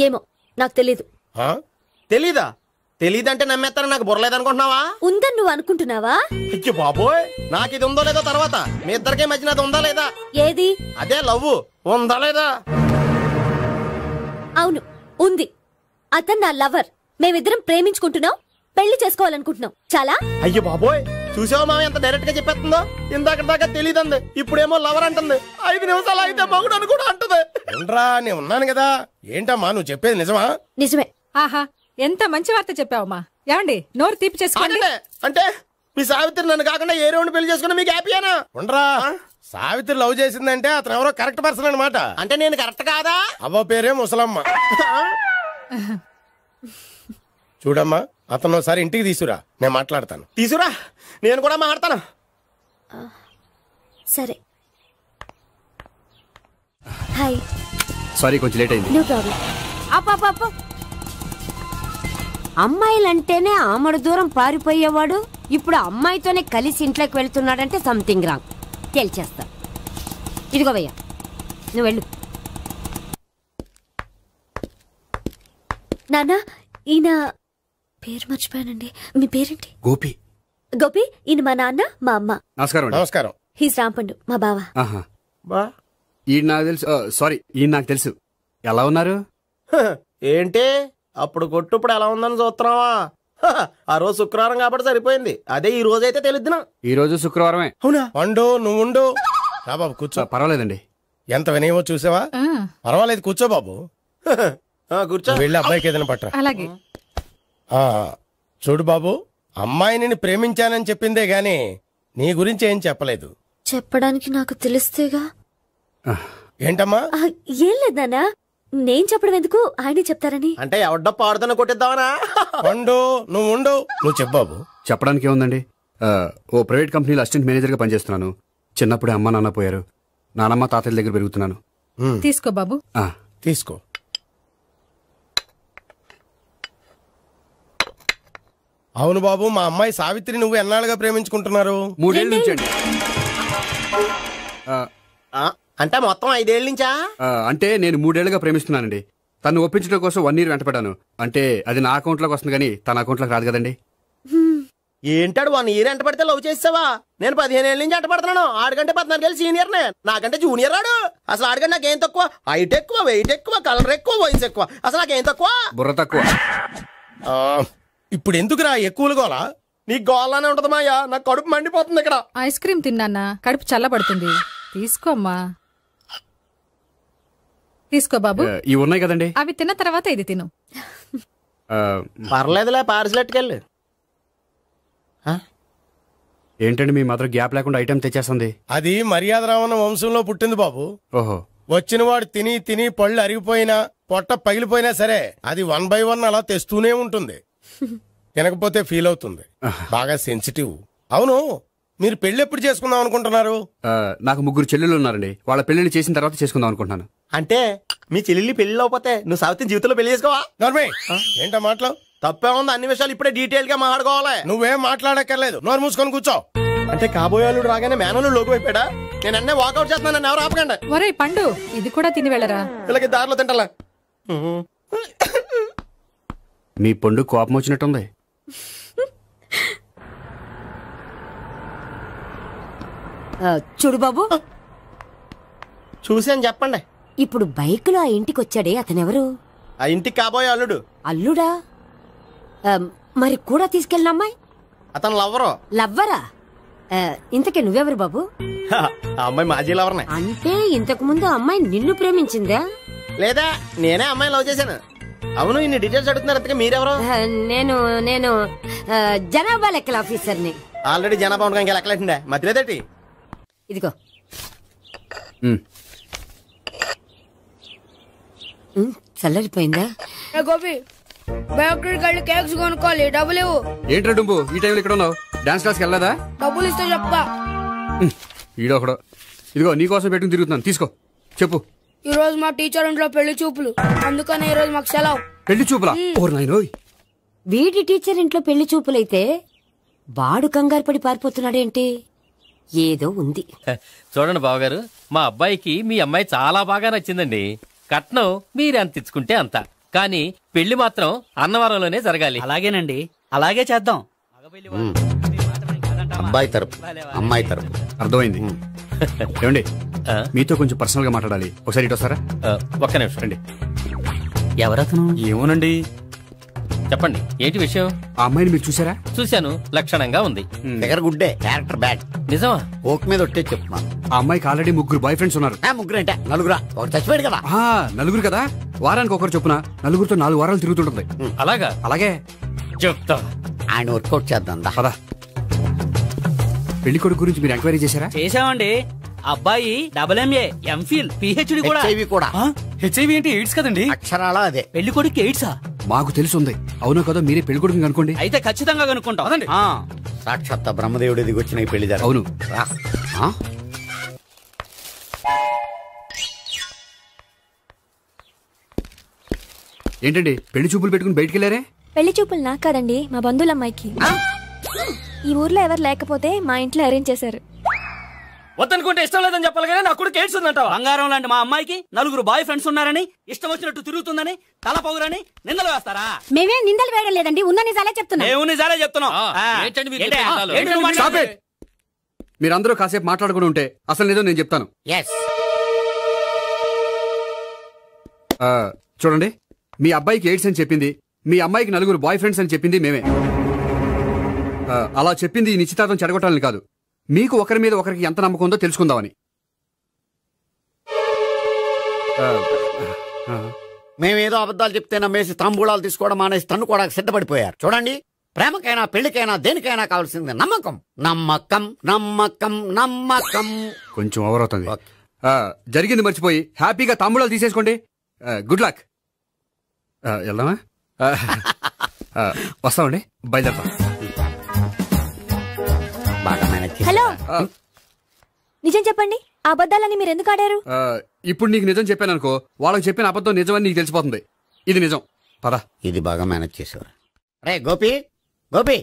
ఏమో నాకు తెలీదు. తెలీదా? తెలీదంటే నమ్మేస్తారని నాకు బుర్రలేదనుకుంటున్నావా? ఉందని నువ్వు అనుకుంటున్నావా? అయ్యో బాబోయ్, నాకు ఇది ఉందో లేదో తర్వాత. మీ ఇద్దరికే మధ్యన అది ఉందా లేదా? ఏది? అదే లవ్ ఉందా లేదా? అవును ఉంది. అతను నా లవర్. మేమిద్దరం ప్రేమించుకుంటున్నాం, పెళ్లి చేసుకోవాలనుకుంటున్నాం. చాలా. అయ్యో బాబోయ్, చూసావా మామ ఎంత డైరెక్ట్ గా చెప్పేస్తుందో? ఇందాక దాకా తెలియదండి, ఇప్పుడేమో లవర్ అంటుంది. 5 నిమిషాలు అయితే మగుడు అని కూడా అంటుంది. ఏంట్రా, నేను ఉన్నాను కదా. ఏంటమ్మా నువ్వు చెప్పేది నిజమా? నిజమే. ఆహా, ఎంత మంచి వార్త చెప్పావమ్మా. ఏమండి, నోరు తీపి చేసుకోండి. అంటే మీ సావిత్రి నన్ను కాకుండా ఏ రౌండ్ పెళ్లి చేసుకున్నా మీకు హ్యాపీయేనా? ఉండరా, సావిత్రి లవ్ చేసిందంటే అతను ఎవరో కరెక్ట్ పర్సన్ అనమాట. అంటే నేను కరెక్ట్ కాదా? అవ్వ పేరే ముసలమ్మ. చూడమ్మా, అతను ఒకసారి ఇంటికి తీసుకురా, నేను మాట్లాడతాను. తీసుకురా, నేను కూడా మాట్లాడతాను. సరే. హాయ్. సారీ, కొంచెం లేట్ అయింది. No problem. అప్ప అమ్మాయిలంటేనే ఆమడు దూరం పారిపోయేవాడు ఇప్పుడు అమ్మాయితోనే కలిసి ఇంట్లోకి వెళ్తున్నాడంటే సంథింగ్ రాంగ్. తేల్చేస్తా. ఇదిగో భయ్యా, నువ్వు వెళ్ళు. నాన్న, ఈయన పేరు మర్చిపోయానండి. మీ పేరేంటి? గోపి. గోపి, ఈయన మా నాన్న, మా అమ్మ. నమస్కారం. నమస్కారం. హీస్ రాంపండు, మా బావ. ఈయన నాకు తెలుసు. సారీ, ఈయన నాకు తెలుసు. ఎలా ఉన్నారు? ఏంటి అప్పుడు కొట్టు ఇప్పుడు ఎలా ఉందని చూస్తున్నావా? ఆ రోజు శుక్రవారం కాబట్టి సరిపోయింది. అదే ఈ రోజు అయితే తెలుద్దునా. ఈ రోజు శుక్రవారమే. అవునా? వండు, నువ్వు ఉండు. రా బాబు కూర్చో. పర్వాలేదండి. ఎంత వినయమో చూసావా? పర్వాలేదు, కూర్చో బాబు. కూర్చో. వెళ్ళి అబ్బాయికి ఏదైనా పట్టరా. అలాగే. చూడు బాబు, అమ్మాయిని ప్రేమించానని చెప్పిందే గాని నీ గురించి ఏం చెప్పలేదు. చెప్పడానికి నాకు తెలిస్తేగా. ఏంటమ్మా? ఏం లేదు నాన్న, నేను చెప్పడం ఎందుకు, ఆయనే చెప్తారని. అంటే ఎవడ్డో పాడుతున్నా కొట్టిద్దామనా? వండు, నువ్వు ఉండు. నువ్వు చెప్పు బాబు. చెప్పడానికి ఏముందండి, ఓ ప్రైవేట్ కంపెనీలో అసిస్టెంట్ మేనేజర్ గా పనిచేస్తున్నాను. చిన్నప్పుడే అమ్మ నాన్న పోయారు. నానమ్మ తాతయ్య దగ్గర పెరుగుతున్నాను. తీసుకో బాబు. తీసుకో. అవును బాబు, మా అమ్మాయి సావిత్రి నువ్వు ఎన్నాళ్ళుగా ప్రేమించుకుంటున్నారు? 3 ఏళ్ళ నుంచి అండి. అంటే మొత్తం 5 ఏళ్ళ నుంచా? అంటే నేను 3 ఏళ్లుగా ప్రేమిస్తున్నానండి. తను ఒప్పించడం కోసం 1 year వెంటపడ్డాను. అంటే అది నా అకౌంట్ లోకి వస్తుంది కానీ తన అకౌంట్ లోకి రాదు కదండి. ఏంటాడు 1 year ఎంట పడితే లవ్ చేసావా? నేను 15 ఏళ్ళ నుంచి ఎంట పడుతున్నాను. ఆడికంటే 14 ఏళ్ళు సీనియర్ నే, నాకంటే జూనియర్ రాడు. అసలు ఆడికంటే నాకేం తక్కువ? హైట్ ఎక్కువ, వెయిట్ ఎక్కువ, కలర్ ఎక్కువ, వయసు ఎక్కువ. అసలు నాకేం తక్కువ? బుర్ర తక్కువ. ఇప్పుడు ఎందుకురా ఎక్కువలు గోలా? నీకు గోలానే ఉంటది మాయా, నాకు కడుపు మండిపోతుంది ఇక్కడ. ఐస్ క్రీమ్ తిన్నానా, కడుపు చల్లబడుతుంది. తీసుకోమ్మా. తీసుకో బాబు. ఇవి ఉన్నాయి కదండి, అవి తిన్న తర్వాత ఇది తిను. పర్లేదులే, పార్సిలెట్కెళ్ళి. ఏంటండి మీ మాత్రం గ్యాప్ లేకుండా ఐటెం తెచ్చేస్తుంది? అది మర్యాద రావణ వంశంలో పుట్టింది బాబు. ఓహో. వచ్చిన వాడు తిని తిని పళ్ళు అరిగిపోయినా పొట్ట పగిలిపోయినా సరే అది 1 by 1 అలా తెస్తూనే ఉంటుంది. తినకపోతే ఫీల్ అవుతుంది. బాగా సెన్సిటివ్. అవును, మీరు పెళ్లి ఎప్పుడు చేసుకుందాం అనుకుంటున్నారు? నాకు 3 చెల్లెలు ఉన్నారండి. వాళ్ళ పెళ్లిని చేసిన తర్వాత చేసుకుందాం అనుకుంటున్నాను. అంటే మీ చెల్లెల్ని పెళ్లి అవ్వకపోతే నువ్వు సావిత్రి జీవితంలో పెళ్లి చేసుకోవా? ఏంటో మాటలు తప్పే ఉంది. అన్ని విషయాలు ఇప్పుడే డీటెయిల్ గా మాట్లాడుకోవాలి. నువ్వేం మాట్లాడక్కర్లేదు, నోరు మూసుకొని కూర్చో. అంటే కాబోయేవాళ్ళు రాగానే మేనలు లోకి అయిపోయాడా? నేను అన్నీ వాకౌట్ చేస్తున్నాను, ఎవరు ఆపకండి. ఒరే పండు, ఇది కూడా తిని వెళ్ళరా. వీళ్ళకి దారిలో తింటలా. మీ పండు కోపం వచ్చినట్టుంది. చూడు బాబు, చూసి అని చెప్పండి. ఇప్పుడు బైక్ లో ఆ ఇంటికి వచ్చాడే అతనెవరు? ఆ ఇంటికి కాబోయే అల్లుడు. అల్లుడా? మరి కూడా తీసుకెళ్ళిన అమ్మాయి? అతను లవ్వరు. లవ్వరా? ఇంతకీ నువ్వెవరు బాబు? ఆ అమ్మాయి మాజీ లవర్నే. అంటే ఇంతకు ముందు అమ్మాయి నిన్ను ప్రేమించిందా? లేదా నేనే అమ్మాయి లవ్ చేశాను. అవును, ఇన్ని డీటెయిల్స్ అడుగుతున్నారు. మీరెవరు? నేను జనాభా లెక్కల ఆఫీసర్ని. ఆల్రెడీ జనాభా ఉండగా ఇంకా లెక్కలేండే మధ్యలేదేటి? ఇదిగో చల్లరిపోయిందా? గోపి, బయోక్రిట్ వెళ్ళి కేక్స్ కొనుక్కోవాలి, డబ్బులు ఇవ్వు. ఏంట్రా డుంబు ఈ టైంలో ఇక్కడ ఉన్నావు? డాన్స్ క్లాస్కి వెళ్ళదా? డబ్బులు ఇస్తే చెప్తా. ఈడొకడు. ఇదిగో నీకోసం పెట్టుకుని తిరుగుతున్నాను, తీసుకో. చెప్పు. ఈ రోజు మా టీచర్ ఇంట్లో పెళ్లి చూపులు, అందుకని ఈ రోజు మాకు సెలవు. పెళ్లి చూపులా? ఓర్ నాయనోయ్. వీడి టీచర్ ఇంట్లో పెళ్లి చూపులైతే వాడు కంగారు పడి పారిపోతున్నాడేంటి? ఏదో ఉంది. చూడండి బావగారు, మా అబ్బాయికి మీ అమ్మాయి చాలా బాగా నచ్చిందండి. కట్నం మీరు ఎంత ఇచ్చుకుంటే అంత, కానీ పెళ్లి మాత్రం అన్నవరంలోనే జరగాలి. అలాగేనండి, అలాగే చేద్దాం. అబ్బాయి తరపు, అమ్మాయి తరపు. అర్థమైంది. ఏమండి, మీతో కొంచెం పర్సనల్ గా మాట్లాడాలి. ఒకసారి ఇటు వస్తారా? ఒక్క నిమిషం అండి. ఎవరతను? ఏమోనండి. చెప్పండి, ఏంటి విషయం? ఆ అమ్మాయిని మీరు చూసారా? చూశాను, లక్షణంగా ఉంది. దగ్గర గుడ్డే, క్యారెక్టర్ బ్యాడ్. నిజమా? ఓక్ మీద ఒట్టే చెప్తున్నాను. ఆ అమ్మాయికి ఆల్రెడీ 3 బాయ్ ఫ్రెండ్స్ ఉన్నారు. 3 అంటే 4? ఒకటి చచ్చిపోయాడు కదా. 4 కదా, వారానికి ఒకరు చొప్పున 4 4 వారాలు తిరుగుతుంటుంది. అలాగా? అలాగే చెప్తా. ఆయన వర్కౌట్ చేద్దాం పదా. పెళ్లి కొడుకు గురించి మీరు ఎంక్వైరీ చేశారా? చేశామండి. అబ్బాయి MA, MPhil, PhD కూడా. HIV కూడా. HIV ఏంటి? ఎయిడ్స్ కదండి. అక్షరాలా అదే. పెళ్లి కొడుకు ఎయిడ్సా? మాకు తెలుసుంది. అవునో కదా, మీరే పెళ్లి కొడుకు కనుకోండి. అయితే ఖచ్చితంగా కనుక్కుంటాం. సాక్షాత్ బ్రహ్మదేవుడి దిగి వచ్చిన ఈ పెళ్లి అవును. ఏంటండి పెళ్లి చూపులు పెట్టుకుని బయటికి వెళ్ళారే? పెళ్లి చూపులు నాకు కాదండి, మా బంధువుల అమ్మాయికి. ఈ ఊర్లో ఎవరు లేకపోతే మా ఇంట్లో అరేంజ్ చేశారు. వద్దనుకుంటే ఇష్టం లేదని చెప్పాలి కదా. నా కొడుకు ఎయిడ్స్ ఉందంటావా? బంగారం లాంటి మా అమ్మాయికి 4 బాయ్ ఫ్రెండ్స్ ఉన్నారని, ఇష్టం వచ్చినట్టు తిరుగుతుందని, తల పౌరని నిందలు వేస్తారా? మేమేం నిందలు వేయడం లేదండి, ఉన్న నిజాలే చెప్తున్నాం. మేము నిజాలే చెప్తున్నాం. మీరందరూ కాసేపు మాట్లాడుకుని ఉంటే అసలు లేదో నేను చెప్తాను. చూడండి, మీ అబ్బాయికి ఎయిడ్స్ అని చెప్పింది, మీ అమ్మాయికి 4 బాయ్ ఫ్రెండ్స్ అని చెప్పింది మేమే. అలా చెప్పింది ఈ నిశ్చితార్థం చెడగొట్టాలని కాదు, మీకు ఒకరి మీద ఒకరికి ఎంత నమ్మకం ఉందో తెలుసుకుందామని. మేమేదో అబద్ధాలు చెప్తే నమ్మేసి తాంబూలాలు తీసుకోవడం మానేసి తన్ను కూడా సిద్ధపడిపోయారు. చూడండి, ప్రేమకైనా పెళ్లికైనా దేనికైనా కావాల్సింది నమ్మకం. నమ్మకం నమ్మకం నమ్మకం. కొంచెం ఓవర్ అవుతుంది. జరిగింది మర్చిపోయి హ్యాపీగా తాంబూలాలు తీసేసుకోండి. Good luck. వెళ్దామా? వస్తామండి, బయలుదేరతాం. హలో, నిజం చెప్పండి, ఆ అబద్ధాలని మీరు ఎందుకు ఆడారు? ఇప్పుడు నీకు నిజం చెప్పాను అనుకో, వాళ్ళకి చెప్పిన అబద్ధం నిజమని నీకు తెలిసిపోతుంది. ఇది నిజం. పదా. ఇది బాగా మేనేజ్ చేసేవారు. రే గోపి, గోపి.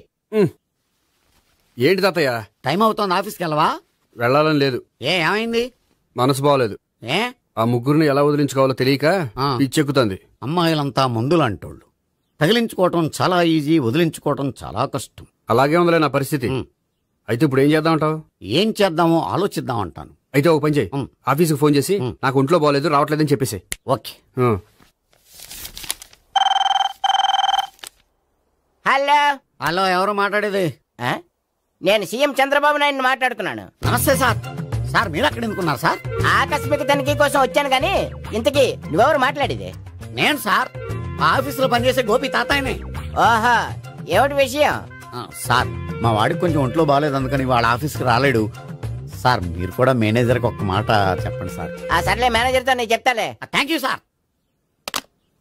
ఏంటి తాతయ్య? టైం అవుతోంది, ఆఫీస్కి వెళ్ళవా? వెళ్ళాలని లేదు. ఏమైంది? మనసు బాగోలేదు. ఆ 3 ఎలా వదిలించుకోవాలో తెలియక పిచ్చెక్కుతుంది. అమ్మాయిలంతా మందులాంటోళ్ళు. తగిలించుకోవటం చాలా ఈజీ, వదిలించుకోవటం చాలా కష్టం. అలాగే ఉందిలే నా పరిస్థితి. అయితే ఇప్పుడు ఏం చేద్దామంటావు? ఏం చేద్దామో ఆలోచిద్దామంటాను. అయితే ఒక పని చేయి, ఆఫీస్కి ఫోన్ చేసి నాకు ఒంట్లో బాగోలేదు, రావట్లేదని చెప్పేసి. ఓకే. హలో హలో, ఎవరు మాట్లాడేది? నేను సీఎం చంద్రబాబు నాయుడు మాట్లాడుతున్నాను. నమస్తే సార్. సార్ మీరు అక్కడ ఎందుకున్నారు సార్? ఆకస్మిక తనిఖీ కోసం వచ్చాను గానీ ఇంతకీ నువ్వెవరు మాట్లాడేది? నేను సార్, ఆఫీసులో పనిచేసే గోపి తాతాయనే. ఓహో, ఏమిటి విషయం? సార్, మా వాడికి కొంచెం ఒంట్లో బాగాలేదు, అందుకని వాళ్ళ ఆఫీస్కి రాలేడు. సార్ మీరు కూడా మేనేజర్కి ఒక మాట చెప్పండి సార్. సర్లే, మేనేజర్తో నేను చెప్తాలే. Thank you sir.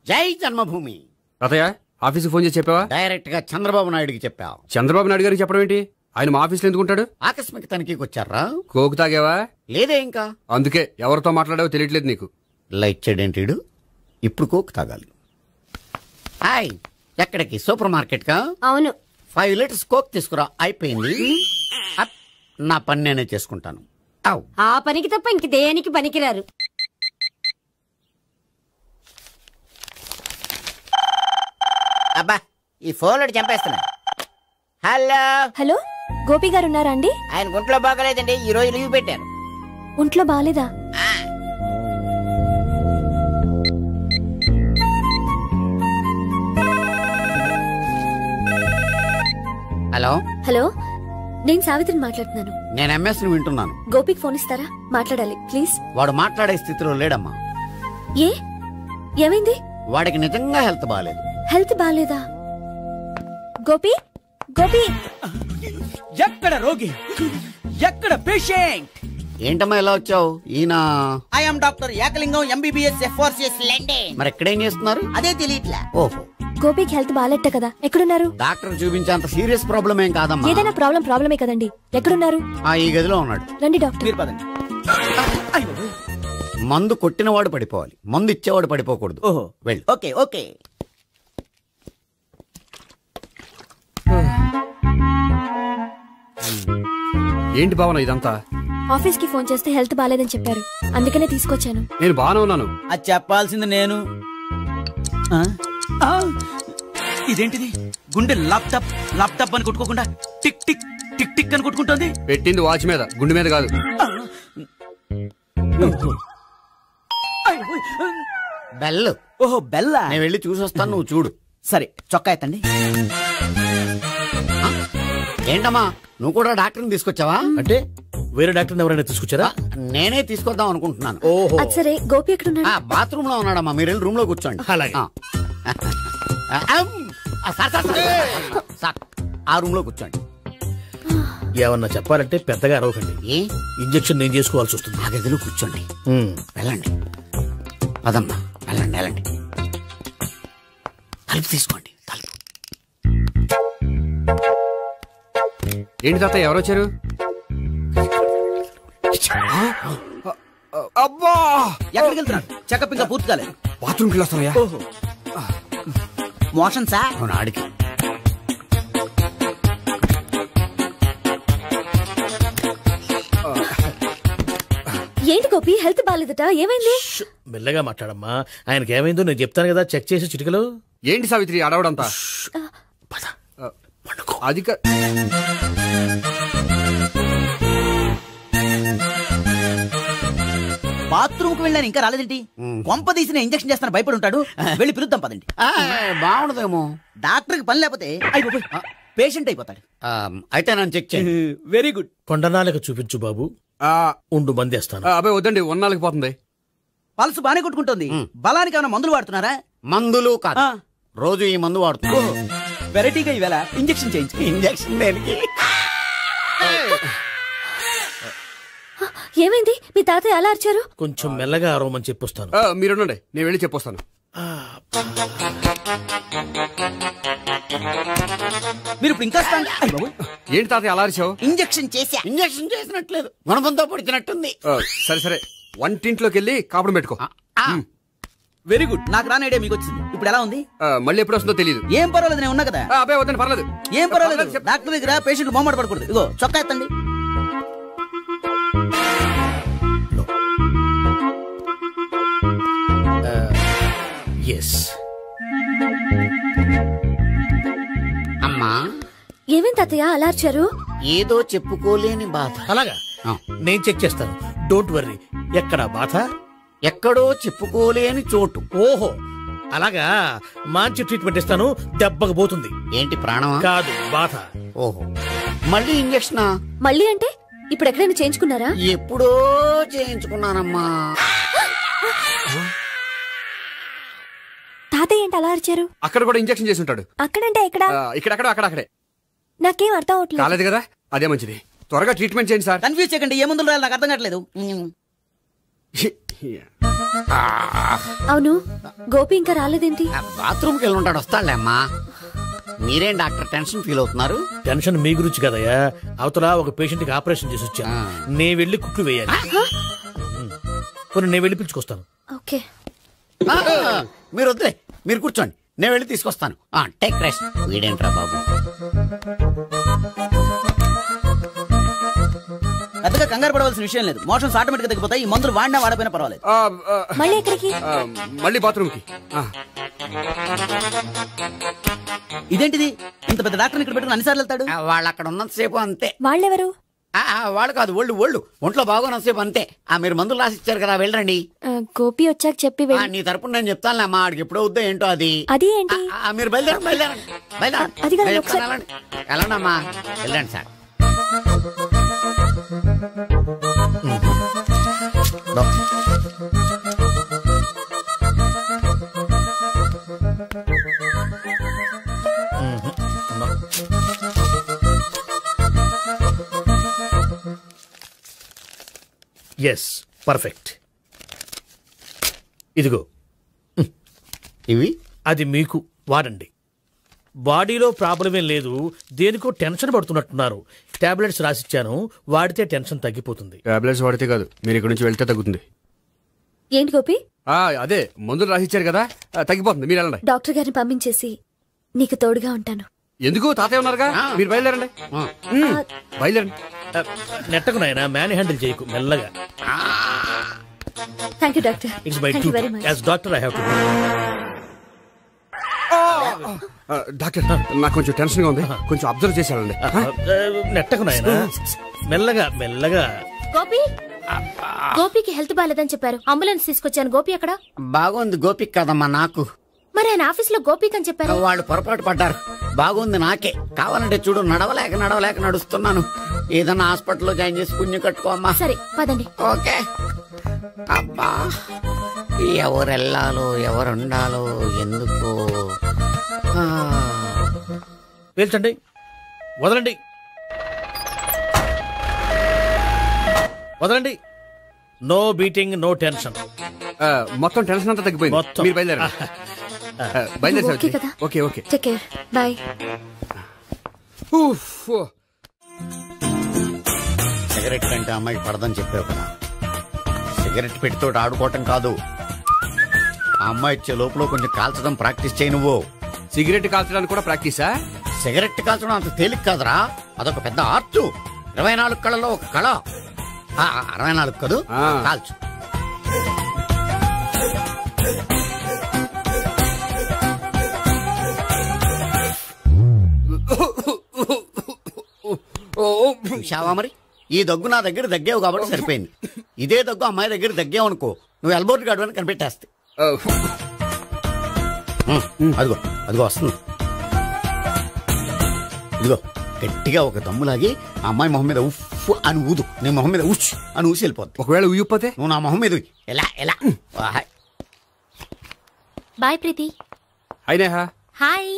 జై జన్మభూమి. తాతయ్య, ఆఫీస్కి ఫోన్ చేసి చెప్పావా? డైరెక్ట్ గా చంద్రబాబు నాయుడుకి చెప్పావు. చంద్రబాబు నాయుడు గారికి చెప్పడం ఏంటి? ఆయన మా ఆఫీస్లో ఎందుకుంటాడు? ఆకస్మిక తనిఖీకి వచ్చారా? కోకు తాగావా? లేదే ఇంకా. అందుకే ఎవరితో మాట్లాడావో తెలియట్లేదు నీకు. లైట్ చేయడేంటిడు? ఇప్పుడు కోక్ తాగాలి. హాయ్, ఎక్కడికి? సూపర్ మార్కెట్ కా? అవును. 5 లీటర్స్ కోక్ తీసుకురా. అయిపోయింది. నా పని నేనే చేసుకుంటాను. ఆ పనికి తప్ప ఇంక దేనికి పనికిరారు. అబ్బా, ఈ ఫోన్ చంపేస్తున్నా. హలో హలో, గోపి గారు ఉన్నారా అండి? ఆయన గుంట్లో బాగలేదండి, ఈ రోజు లీవ్ పెట్టారు. ఒంట్లో బాలేదా? హలో హలో, నేను సావిత్రిని మాట్లాడుతున్నాను. నేను ఎంఎస్ ని వింటున్నాను. గోపికి ఫోన్ ఇస్తారా? మాట్లాడాలి ప్లీజ్. వాడు మాట్లాడే స్థితిలో లేడమ్మా. ఏ ఏమైంది? వాడికి నిజంగా హెల్త్ బాగాలేదు. హెల్త్ బాలేదా? గోపి గోపి, ఎక్కడ రోగి, ఎక్కడ పేషెంట్? ఏంటమ్మా ఇలా వచ్చావు? ఈయన I'm doctor Ekalingam MBBS FRCS లండే. మరి ఎక్కడేం చేస్తున్నారు? అదే తెలియట్లా. ఓహో, గోపికి హెల్త్ బాలేట కదా, ఎక్కడున్నారు? డాక్టర్ చూపించేంత సీరియస్ ప్రాబ్లం ఏం కాదమ్మా. ఏదైనా ప్రాబ్లమే కదండి. ఎక్కడున్నారు? ఈ గదిలో ఉన్నాడు. రండి డాక్టర్. మీరు పదండి. మందు కొట్టినవాడు పడిపోవాలి, మందు ఇచ్చేవాడు పడిపోకూడదు. ఓహో, వెళ్ళు. Okay okay. ఏంటి భావన ఇదంతా? ఆఫీస్ కి ఫోన్ చేస్తే హెల్త్ బాలేదని చెప్పారు, అందుకనే తీసుకొచ్చాను. నేను బాగానే ఉన్నాను. అది చెప్పాల్సింది నేను. ఇదేంటిది? గుండె లాప్టాప్ లాప్టాప్ అని కొట్టుకోకుండా టిక్ టిక్ టిక్ టిక్ అని కొట్టుకుంటుంది. పెట్టింది వాచ్ మీద, గుండె మీద కాదు. బెల్. ఓహో, బెల్లా. నేను వెళ్ళి చూసొస్తాను, నువ్వు చూడు. సరే, చొక్కా ఎత్తండి. ఏంటమ్మా, నువ్వు కూడా డాక్టర్ని తీసుకొచ్చావా? అంటే వేరే డాక్టర్ ఎవరైనా తీసుకొచ్చారా? నేనే తీసుకొద్దాం అనుకుంటున్నాను. ఓహో, అది సరే, గోపి ఎక్కడున్నాడు? బాత్రూమ్ లో ఉన్నాడమ్మా, మీరు వెళ్ళి రూమ్ లో కూర్చోండి. అలాగే. సార్, ఆ రూమ్ లో కూర్చోండి. ఏమన్నా చెప్పాలంటే పెద్దగా అరవకండి. ఇంజెక్షన్ నేను చేసుకోవాల్సి వస్తుంది. ఆ గదిలో కూర్చోండి. వెళ్ళండి, పదమ్మా, వెళ్ళండి వెళ్ళండి. తలుపు తీసుకోండి, తలుపు. ఏంటి తాత, ఎవరు వచ్చారు? అబ్బా, ఎక్కడికి వెళ్తున్నాడు? చెకప్ ఇంకా పూర్తి కాలేదు. బాత్రూమ్కి వస్తున్నాయా? ఓహో, మోషన్ సార్. అవును, ఆడికి. ఏంటి గోపి, హెల్త్ బాలేదట, ఏమైంది? మెల్లగా మాట్లాడమ్మా. ఆయనకి ఏమైందో నేను చెప్తాను కదా, చెక్ చేసి చిటికలు. ఏంటి సావిత్రి అడవడంతా? అది బాత్రూమ్ కు వెళ్ళాను, ఇంకా రాలేదేంటి? కొంప తీసిన ఇంజక్షన్ చేస్తాను భయపడి ఉంటాడు. వెళ్ళి పిలుద్దాం పదండి. బాగుండదేమో. డాక్టర్ కి పని లేకపోతే పేషెంట్ అయిపోతాడు. అయితే నన్ను చెక్ చేయండి. Very good. కొండనాలకు చూపించు బాబు. ఉండు, మందేస్తాను. అబ్బాయి వద్దండి, ఉన్నాళ్ళకి పోతుంది. పల్సు బానే కొట్టుకుంటుంది. బలానికి ఏమైనా మందులు వాడుతున్నారా? మందులు కాదు, రోజు ఈ మందు వాడుతున్నా. వెరైటీగా ఈవేళ ఇంజక్షన్ చేయించు. ఇంజక్షన్ దేనికి? ఏమైంది? మీ తాతయ్య అలా అరిచారు? కొంచెం మెల్లగా అరవమని చెప్పొస్తాను. మీరుండండి, నేను వెళ్ళి చెప్పొస్తాను. మీరు ఇప్పుడు ఇంకా ఏంటి తాతయ్య అలా అరిచావు? ఇంజక్షన్ చేసా. ఇంజక్షన్ చేసినట్లేదు, గుణపంతో పొడిచినట్టుంది. సరే సరే, వంటింట్లోకి వెళ్ళి కాపుడు పెట్టుకో. Very good. నాకు రాని ఐడియా మీకు వచ్చింది. ఇప్పుడు ఎలా ఉంది? మళ్ళీ ఎప్పుడు వస్తుందో తెలియదు. ఏం పర్వాలేదు, నేను ఉన్నా కదా. అబ్బాయి వద్దని, పర్లేదు. ఏం పర్వాలేదు. డాక్టర్ దగ్గర పేషెంట్ మొహమాట పడకూడదు. ఇగో చొక్కా ఎత్తండి. అమ్మా, ఏమేం తాతయ్య అలా అరిచారు? ఏదో చెప్పుకోలేని బాధ. అలాగా, నేను చెక్ చేస్తాను. Don't worry. ఎక్కడ బాధ? ఎక్కడో చెప్పుకోలేని చోటు. ఓహో, అలాగా. మంచి ట్రీట్మెంట్ ఇస్తాను, దెబ్బకు పోతుంది. ఏంటి, ప్రాణమా? కాదు, బాధ. ఓహో, మళ్ళీ ఇంజక్షనా? మళ్ళీ అంటే ఇప్పుడు ఎక్కడైనా చేయించుకున్నారా? ఎప్పుడో చేయించుకున్నానమ్మా. తాతయ్య ఏంటి అలా అరిచారు? అక్కడ కూడా ఇంజక్షన్ చేసి ఉంటాడు. అక్కడంటే ఎక్కడ? ఇక్కడ అక్కడే. నాకేం అర్థం అవట్లేదు. కాలేదు కదా, అదే మంచిది. త్వరగా ట్రీట్మెంట్ చేయండి సార్. కన్ఫ్యూజ్ చేయకండి. ఏ మందులు రాయాలి నాకు అర్థం కావట్లేదు. అవును, గోపి ఇంకా రాలేదేంటి? బాత్రూమ్కి వెళ్ళి ఉంటాడు, వస్తాడులే అమ్మా. మీరేం డాక్టర్ టెన్షన్ ఫీల్ అవుతున్నారు? టెన్షన్ మీ గురించి కదయ్యా, అవతల ఒక పేషెంట్ కి ఆపరేషన్ చేసి వచ్చాను, నేను వెళ్ళి కుట్లు వేయాలి. కొన్ని నేను వెళ్ళి పిలుచుకొస్తాను. ఓకే మీరు వద్దులే, మీరు కూర్చోండి, నేను వెళ్ళి తీసుకొస్తాను. Take rest. వీడేంట్రా బాబు? పెద్దగా కంగారు పడవలసిన విషయం లేదు. మోషన్స్ ఆటోమేటిక్ గా తగ్గిపోతాయి. ఈ మందులు వాడినా వాడపోయినా పర్వాలేదు. మళ్ళీ ఎక్కడికి? మళ్ళీ బాత్రూమ్ కి. ఇదేంటిది, ఇంత పెద్ద డాక్టర్ ఇక్కడ పెట్టుకుని అన్నిసార్లు వెళ్తాడు? వాళ్ళు అక్కడ ఉన్నంతసేపు అంతే. వాళ్ళెవరు? వాళ్ళు కాదు, ఒళ్ళు ఒంట్లో బాగోనంతసేపు అంతే. మీరు మందులు రాసి ఇచ్చారు కదా, వెళ్ళండి. గోపి వచ్చాక చెప్పి నీ తరపున నేను చెప్తానులే అమ్మా, ఆడికి ఎప్పుడో వద్దో ఏంటో అది. అది ఏంటి? మీరు బయలుదేరండి. వెళ్ళండి అమ్మా, వెళ్ళండి సార్. Yes, perfect. ఇదిగో ఇవి, అది మీకు వాడండి. బాడీలో ప్రాబ్లం ఏం లేదు, దేనికో టెన్షన్ పడుతున్నట్టున్నారు. టాబ్లెట్స్ రాసిచ్చాను, వాడితే టెన్షన్ తగ్గిపోతుంది. టాబ్లెట్స్ వాడితే కాదు, మీరు ఇక్కడ నుంచి వెళ్తే తగ్గుతుంది. ఏంటి గోపి? అదే మందులు రాసిచ్చారు కదా, తగ్గిపోతుంది. మీరు వెళ్ళండి. డాక్టర్ గారిని పంపించేసి నీకు తోడుగా ఉంటాను. ఎందుకు? తాతయ్య ఉన్నారుగా, మీరు బయలుదేరండి. బయలుదేరండి. నెట్టకు నాయనా, మ్యాన్ హ్యాండిల్ చేయకు, మెల్లగా. Thank you doctor. It's my duty as doctor, I have to. Doctor, నాకు కొంచెం టెన్షన్ గా ఉంది, కొంచెం అబ్జర్వ్ చేశానండి. నెట్టకు నాయనా, మెల్లగా మెల్లగా. గోపి, గోపికి హెల్త్ బాలేదని చెప్పారు, అంబులెన్స్ తీసుకొచ్చాను. గోపి అక్కడ? బాగుంది గోపిక్ కదమ్మా నాకు. మరి ఆయన ఆఫీస్ లో గోపిక్ అని చెప్పారు. వాళ్ళు పొరపాటు పడ్డారు. బాగుంది నాకే. కావాలంటే చూడు, నడవలేక నడుస్తున్నాను. ఏదన్నా హాస్పిటల్లో జాయిన్ చేసి పుణ్యం కట్టుకోమ్మా. సరే పదండి. ఓకే. అబ్బా, ఎవరెళ్ళాలో ఎవరుండాలో ఎందుకు? పేల్చండి, వదలండి, వదలండి. No beating, no tension. మొత్తం టెన్షన్ అంతా తగ్గిపోయింది. మొత్తం మీరు బయలుదేరండి. బయలుదేరి. Okay okay, take care, bye. Cigarette కంటే అమ్మాయికి పడదని చెప్పావు కదా, సిగరెట్ పెట్టితో ఆడుకోవటం కాదు. ఆ అమ్మాయి ఇచ్చే లోపల కొంచెం కాల్చడం ప్రాక్టీస్ చేయి. నువ్వు సిగరెట్ కాల్చడానికి కూడా ప్రాక్టీసా? సిగరెట్ కాల్చడం అంత తేలిక కాదురా, అదొక పెద్ద ఆర్ట్. 24 కళలో ఒక కళ. 64 కదూ, కాల్చు. చూశావా మరి, ఈ దగ్గు నా దగ్గర దగ్గేవు కాబట్టి సరిపోయింది. ఇదే దగ్గు అమ్మాయి దగ్గర దగ్గేవు అనుకో, నువ్వు ఎల్బోర్డ్ గాడు అని కనిపెట్టేస్తే. అదిగో అదిగో వస్తుంది. ఇదిగో గట్టిగా ఒక దమ్ములాగి ఆ అమ్మాయి మొహం మీద ఉఫ్ అని ఊదు, నీ మొహం మీద ఉచ్ అని ఊసి వెళ్ళిపోద్ది. ఒకవేళ ఊగిపోతే నువ్వు నా మొహం మీద ఎలా ఎలా. బాయ్ ప్రీతి. అయినా హాయ్.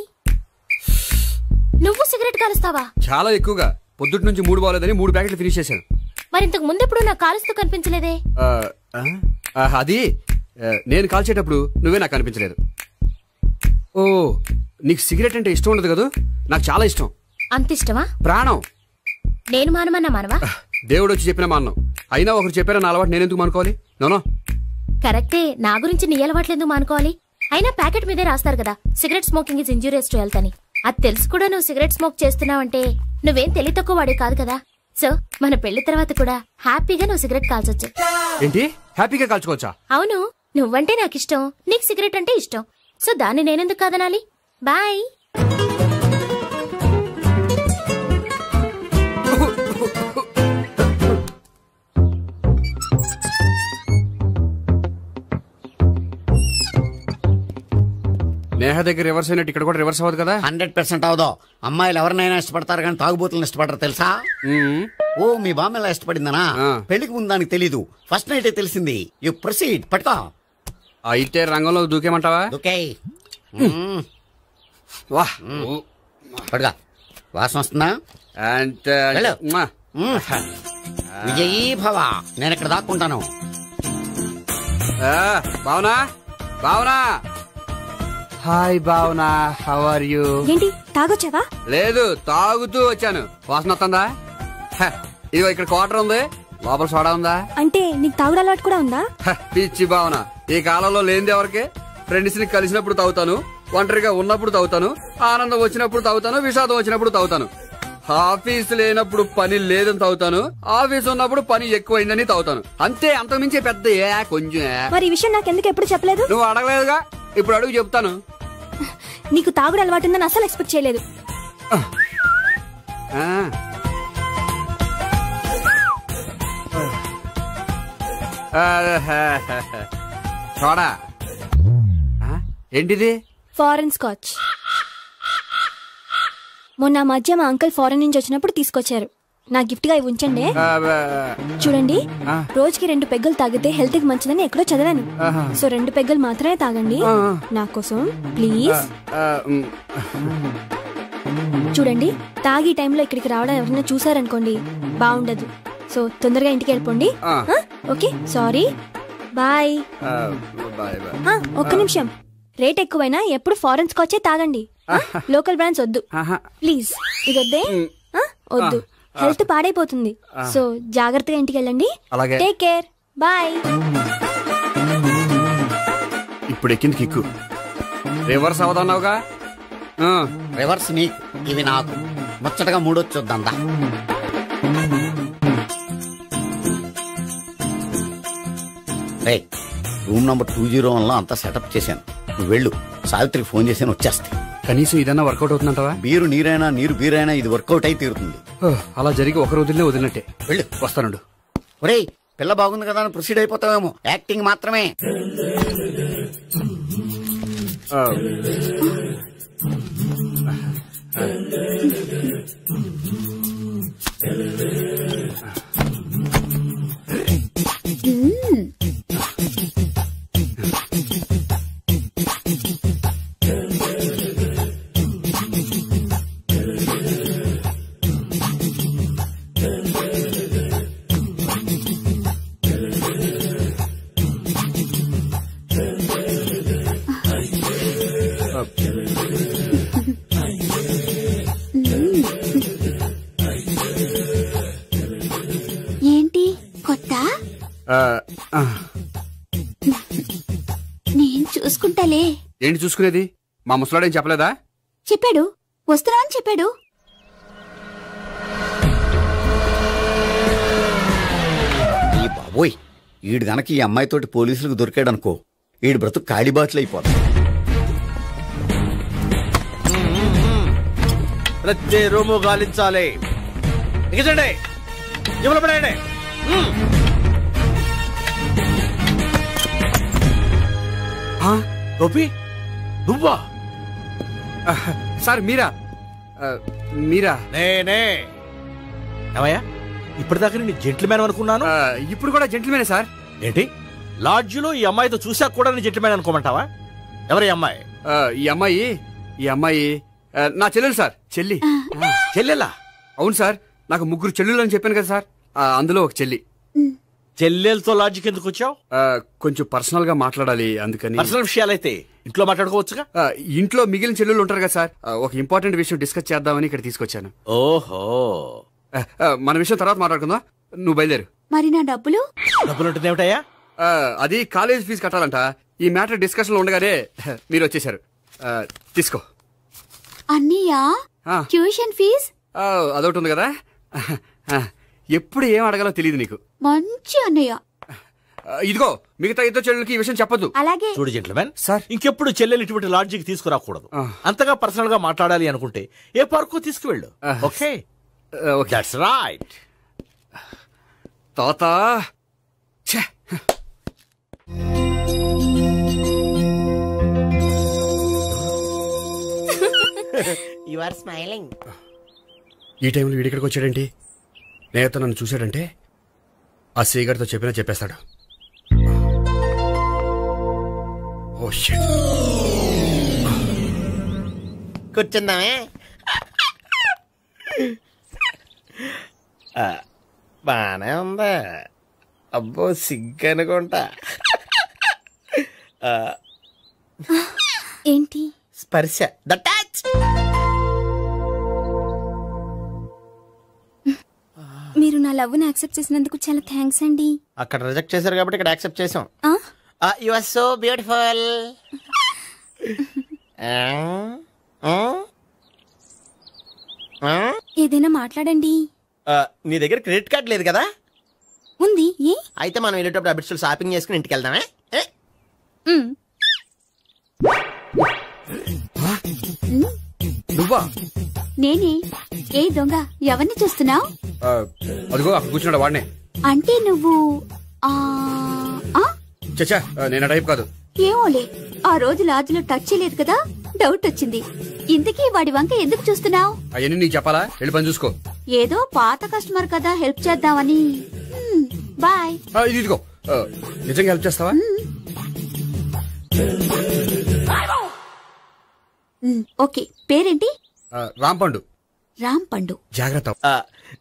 నువ్వు సిగరెట్ కాలుస్తావా? చాలా ఎక్కువగా. పొద్దుటి నుంచి 3 బాలేదని 3 ప్యాకెట్లు ఫినిష్ చేశాను. మరి ఇంతకు ముందెప్పుడు నాకు కాలుస్తూ కనిపించలేదే? అది నేను కాల్చేటప్పుడు నువ్వే నాకు కనిపించలేదు. ఓ, నీకు సిగరెట్ అంటే ఇష్టం ఉండదు కదా? నాకు చాలా ఇష్టం. అంత ఇష్టమా? ప్రాణం. నేను మానమన్నా మానవా? దేవుడు వచ్చి చెప్పిన మానం. అయినా ఒకరు చెప్పారా నా అలవాటు నేనెందుకు మానుకోవాలి? నోనో. కరెక్టే, నా గురించి నీ అలవాట్లు ఎందుకు మానుకోవాలి? అయినా ప్యాకెట్ మీదే రాస్తారు కదా, cigarette smoking is injurious to health అని. అది తెలుసు కూడా నువ్వు సిగరెట్ స్మోక్ చేస్తున్నావంటే నువ్వేం తెలివి తక్కువ వాడే కాదు కదా. సో మన పెళ్లి తర్వాత కూడా హ్యాపీగా నువ్వు సిగరెట్ కాల్చొచ్చు. ఏంటి, హ్యాపీగా కాల్చుకోవచ్చా? అవును, నువ్వంటే నాకు ఇష్టం, నీకు సిగరెట్ అంటే ఇష్టం. సో దాన్ని నేనెందుకు కాదనాలి? బాయ్. నేహ దగ్గర రివర్స్ అయినట్టు ఇక్కడ కూడా రివర్స్ అవ్వదు కదా? 100% అవదో. అమ్మాయిలు ఎవరినైనా ఇష్టపడతారు కానీ తాగుబోతులను ఇష్టపడరు తెలుసా? ఓ, మీ బామ్మ ఎలా ఇష్టపడిందనా? పెళ్లికి ముందు దానికి తెలీదు, ఫస్ట్ నైటే తెలిసింది. You proceed. పట్టుకో. అయితే రంగంలో దూకేమంటావా? దూకే. పడుగా. వాసన వస్తుందా? విజయీ భవ. నేను ఇక్కడ దాక్కుంటాను. Bhavana, Bhavana. Hi Bhavana, how are you? ఏంటి తాగొచ్చావా? లేదు, తాగుతూ వచ్చాను. వాసన వస్తుందా? ఇదిగో ఇక్కడ క్వార్టర్ ఉంది, లోపల సోడా ఉందా? అంటే నీకు తాగుడు అలవాటు కూడా ఉందా? పిచ్చి భావన. ఈ కాలంలో లేనిది ఎవరికి? ఫ్రెండ్స్ ని కలిసినప్పుడు తాగుతాను, ఒంటరిగా ఉన్నప్పుడు తాగుతాను, ఆనందం వచ్చినప్పుడు తాగుతాను, విషాదం వచ్చినప్పుడు తాగుతాను. ఆఫీస్ లేనప్పుడు పని లేదని తాగుతాను, ఆఫీస్ ఉన్నప్పుడు పని ఎక్కువైందని తాగుతాను. అంతే, అంతకుమించే పెద్ద కొంచెం. మరి ఈ విషయం నాకెందుకు ఎప్పుడు చెప్పలేదు? నువ్వు అడగలేదుగా, ఇప్పుడు అడుగు చెప్తాను. నీకు తాగుడు అలవాటు ఉందని అసలు ఎక్స్పెక్ట్ చేయలేదు. చూడా ఏంటిది? Foreign scotch. మొన్న మధ్య మా అంకుల్ ఫారెన్ నుంచి వచ్చినప్పుడు తీసుకొచ్చారు. నా గిఫ్ట్ గా ఇవి ఉంచండి. చూడండి, రోజుకి 2 పెగ్గులు తాగితే హెల్త్ కి మంచిదని ఎక్కడో చదివాను. సో 2 పెగ్గులు మాత్రమే తాగండి నా కోసం ప్లీజ్. చూడండి, తాగి టైంలో ఇక్కడికి రావడం ఎవరైనా చూసారనుకోండి బాగుండదు. సో తొందరగా ఇంటికి వెళ్ళిపోండి. Okay, sorry, bye. ఒక్క నిమిషం, రేట్ ఎక్కువైనా ఎప్పుడు ఫారెన్ స్కాచే తాగండి. లోకల్ బ్రాండ్స్ వద్దు ప్లీజ్. ఇది వద్దే, వద్దు, హెల్త్ పాడైపోతుంది. సో జాగ్రత్తగా ఇంటికి వెళ్ళండి. Take care, bye. ఇప్పుడు ఎక్కింది కిక్కు. రివర్స్ అవదన్నావుగా? రివర్స్ నీకు, ఇవి నాకు. ముచ్చటగా మూడొచ్చొద్దా? రూమ్ నంబర్ 201 లో అంతా సెటప్ చేశాను. నువ్వు వెళ్ళు, సావిత్రికి ఫోన్ చేశాను, వచ్చేస్తే. కనీసం ఇదన్నా వర్కౌట్ అవుతుందంటావా? బీరు నీరైనా, నీరు బీరైనా ఇది వర్కౌట్ అయి తీరుతుంది. అలా జరిగి ఒక రోజులే వదిలినట్టే. వెళ్ళు, వస్తానుండు. ఒరేయ్, పిల్ల బాగుంది కదా అని ప్రొసీడ్ అయిపోతావేమో. యాక్టింగ్ మాత్రమే. ఏంటి కొత్త? నేను చూసుకుంటాలే. ఏంటి చూసుకునేది? మా ముసలాడేం చెప్పలేదా? చెప్పాడు, వస్తున్నా అని చెప్పాడు. ఈ బాబోయ్, ఈడు గనక ఈ అమ్మాయితోటి పోలీసులకు దొరికాడనుకో, ఈడు బ్రతుకు కాళీబాట్లు అయిపోతాడు. ప్రతి రూము గాలించాలి. ఎగచండి, ఇవ్వలు పడండి. గోపి, నువ్వా? సార్ మీరా? మీరా? నేనే. ఏమయ్యా, ఇప్పటిదాకా నేను జెంట్లమ్యాన్ అనుకున్నాను. ఇప్పుడు కూడా జెంట్లమ్యానే సార్. ఏంటి, లాడ్జిలో ఈ అమ్మాయితో చూసాక కూడా నేను జెంట్లమ్యాన్ అనుకోమంటావా? ఎవరి అమ్మాయి? ఈ అమ్మాయి నా చెల్లెలు సార్. చెల్లి. చెల్లెలా? అవును సార్, నాకు 3 చెల్లెలు అని చెప్పాను కదా సార్, అందులో ఒక చెల్లి. చెల్లెలతో లాడ్జికి ఎందుకు వచ్చావు? కొంచెం పర్సనల్ గా మాట్లాడాలి, అందుకని. పర్సనల్ విషయాలైతే ఇంట్లో మాట్లాడుకోవచ్చుగా. ఇంట్లో మిగిలిన చెల్లెలు ఉంటారు కదా సార్, ఒక ఇంపార్టెంట్ విషయం డిస్కస్ చేద్దామని ఇక్కడ తీసుకొచ్చాను. ఓహో, మన విషయం తర్వాత మాట్లాడుకుందాం, నువ్వు బయలుదేరు. మరి నా డబ్బులు? డబ్బులు ఉంటుంది ఏమిటయ్యా? అది కాలేజ్ ఫీజు కట్టాలంట. ఈ మ్యాటర్ డిస్కషన్ లో ఉండగానే మీరు వచ్చేసారు. తీసుకో. అన్నయ్యా, ట్యూషన్ ఫీజ్? అదొకటి ఉంది కదా, ఎప్పుడు ఏం అడగాలో తెలియదు నీకు. మంచి అన్నయ్య. ఇదిగో, మిగతా ఇద్దరు చెల్లెలకి ఈ విషయం చెప్పొద్దు. అలాగే. చూడు జెంట్లమెన్ సార్, ఇంకెప్పుడు చెల్లెలు ఇటువంటి లాడ్జికి తీసుకురాకూడదు. అంతగా పర్సనల్ గా మాట్లాడాలి అనుకుంటే ఏ పార్కు తీసుకువెళ్ళు. Okay, that's right. తాత, యు ఆర్ స్మైలింగ్. ఈ టైంలో వీడిక్కడికి వచ్చాడేంటి? నేత నన్ను చూశాడంటే ఆ సీగారితో చెప్పేస్తాడు. Oh shit. కూర్చుందామే. బానే ఉందా? అబ్బో, సిగ్గనుకుంటా. ఏంటి? స్పర్శ, ద టచ్. లవ్ ని యాక్సెప్ట్ చేసినందుకు చాలా థ్యాంక్స్ అండి. అక్కడ రిజెక్ట్ చేశారు కాబట్టి ఇక్కడ యాక్సెప్ట్ చేసాం. You are so beautiful. ఏదైనా మాట్లాడండి. నీ దగ్గర క్రెడిట్ కార్డ్ లేదు కదా? ఉంది. అయితే మనం వెళ్ళేటప్పుడు అబిడ్స్ షాపింగ్ చేసుకుని ఇంటికి వెళ్దామే. నువ్వా? నేనే. ఏ దొంగ, ఎవరిని చూస్తున్నావు? అదిగో అక్కడ కూర్చున్నాడు వాడినే. అంటే నువ్వు చచ్చా, నేను టైప్ కాదు. ఏమోలే, ఆ రోజు లాడ్జ్లో టచ్ చేయలేదు కదా, డౌట్ వచ్చింది. ఇంతకీ వాడి వంక ఎందుకు చూస్తున్నావు? అవన్నీ నీకు చెప్పాలా? వెళ్ళి పని చూసుకో. ఏదో పాత కస్టమర్ కదా, హెల్ప్ చేద్దామని. బాయ్. ఇదిగో, నిజంగా హెల్ప్ చేస్తావా? ఓకే. పేరేంటి? రాంపండు. రాంపండు. జాగ్రత్త.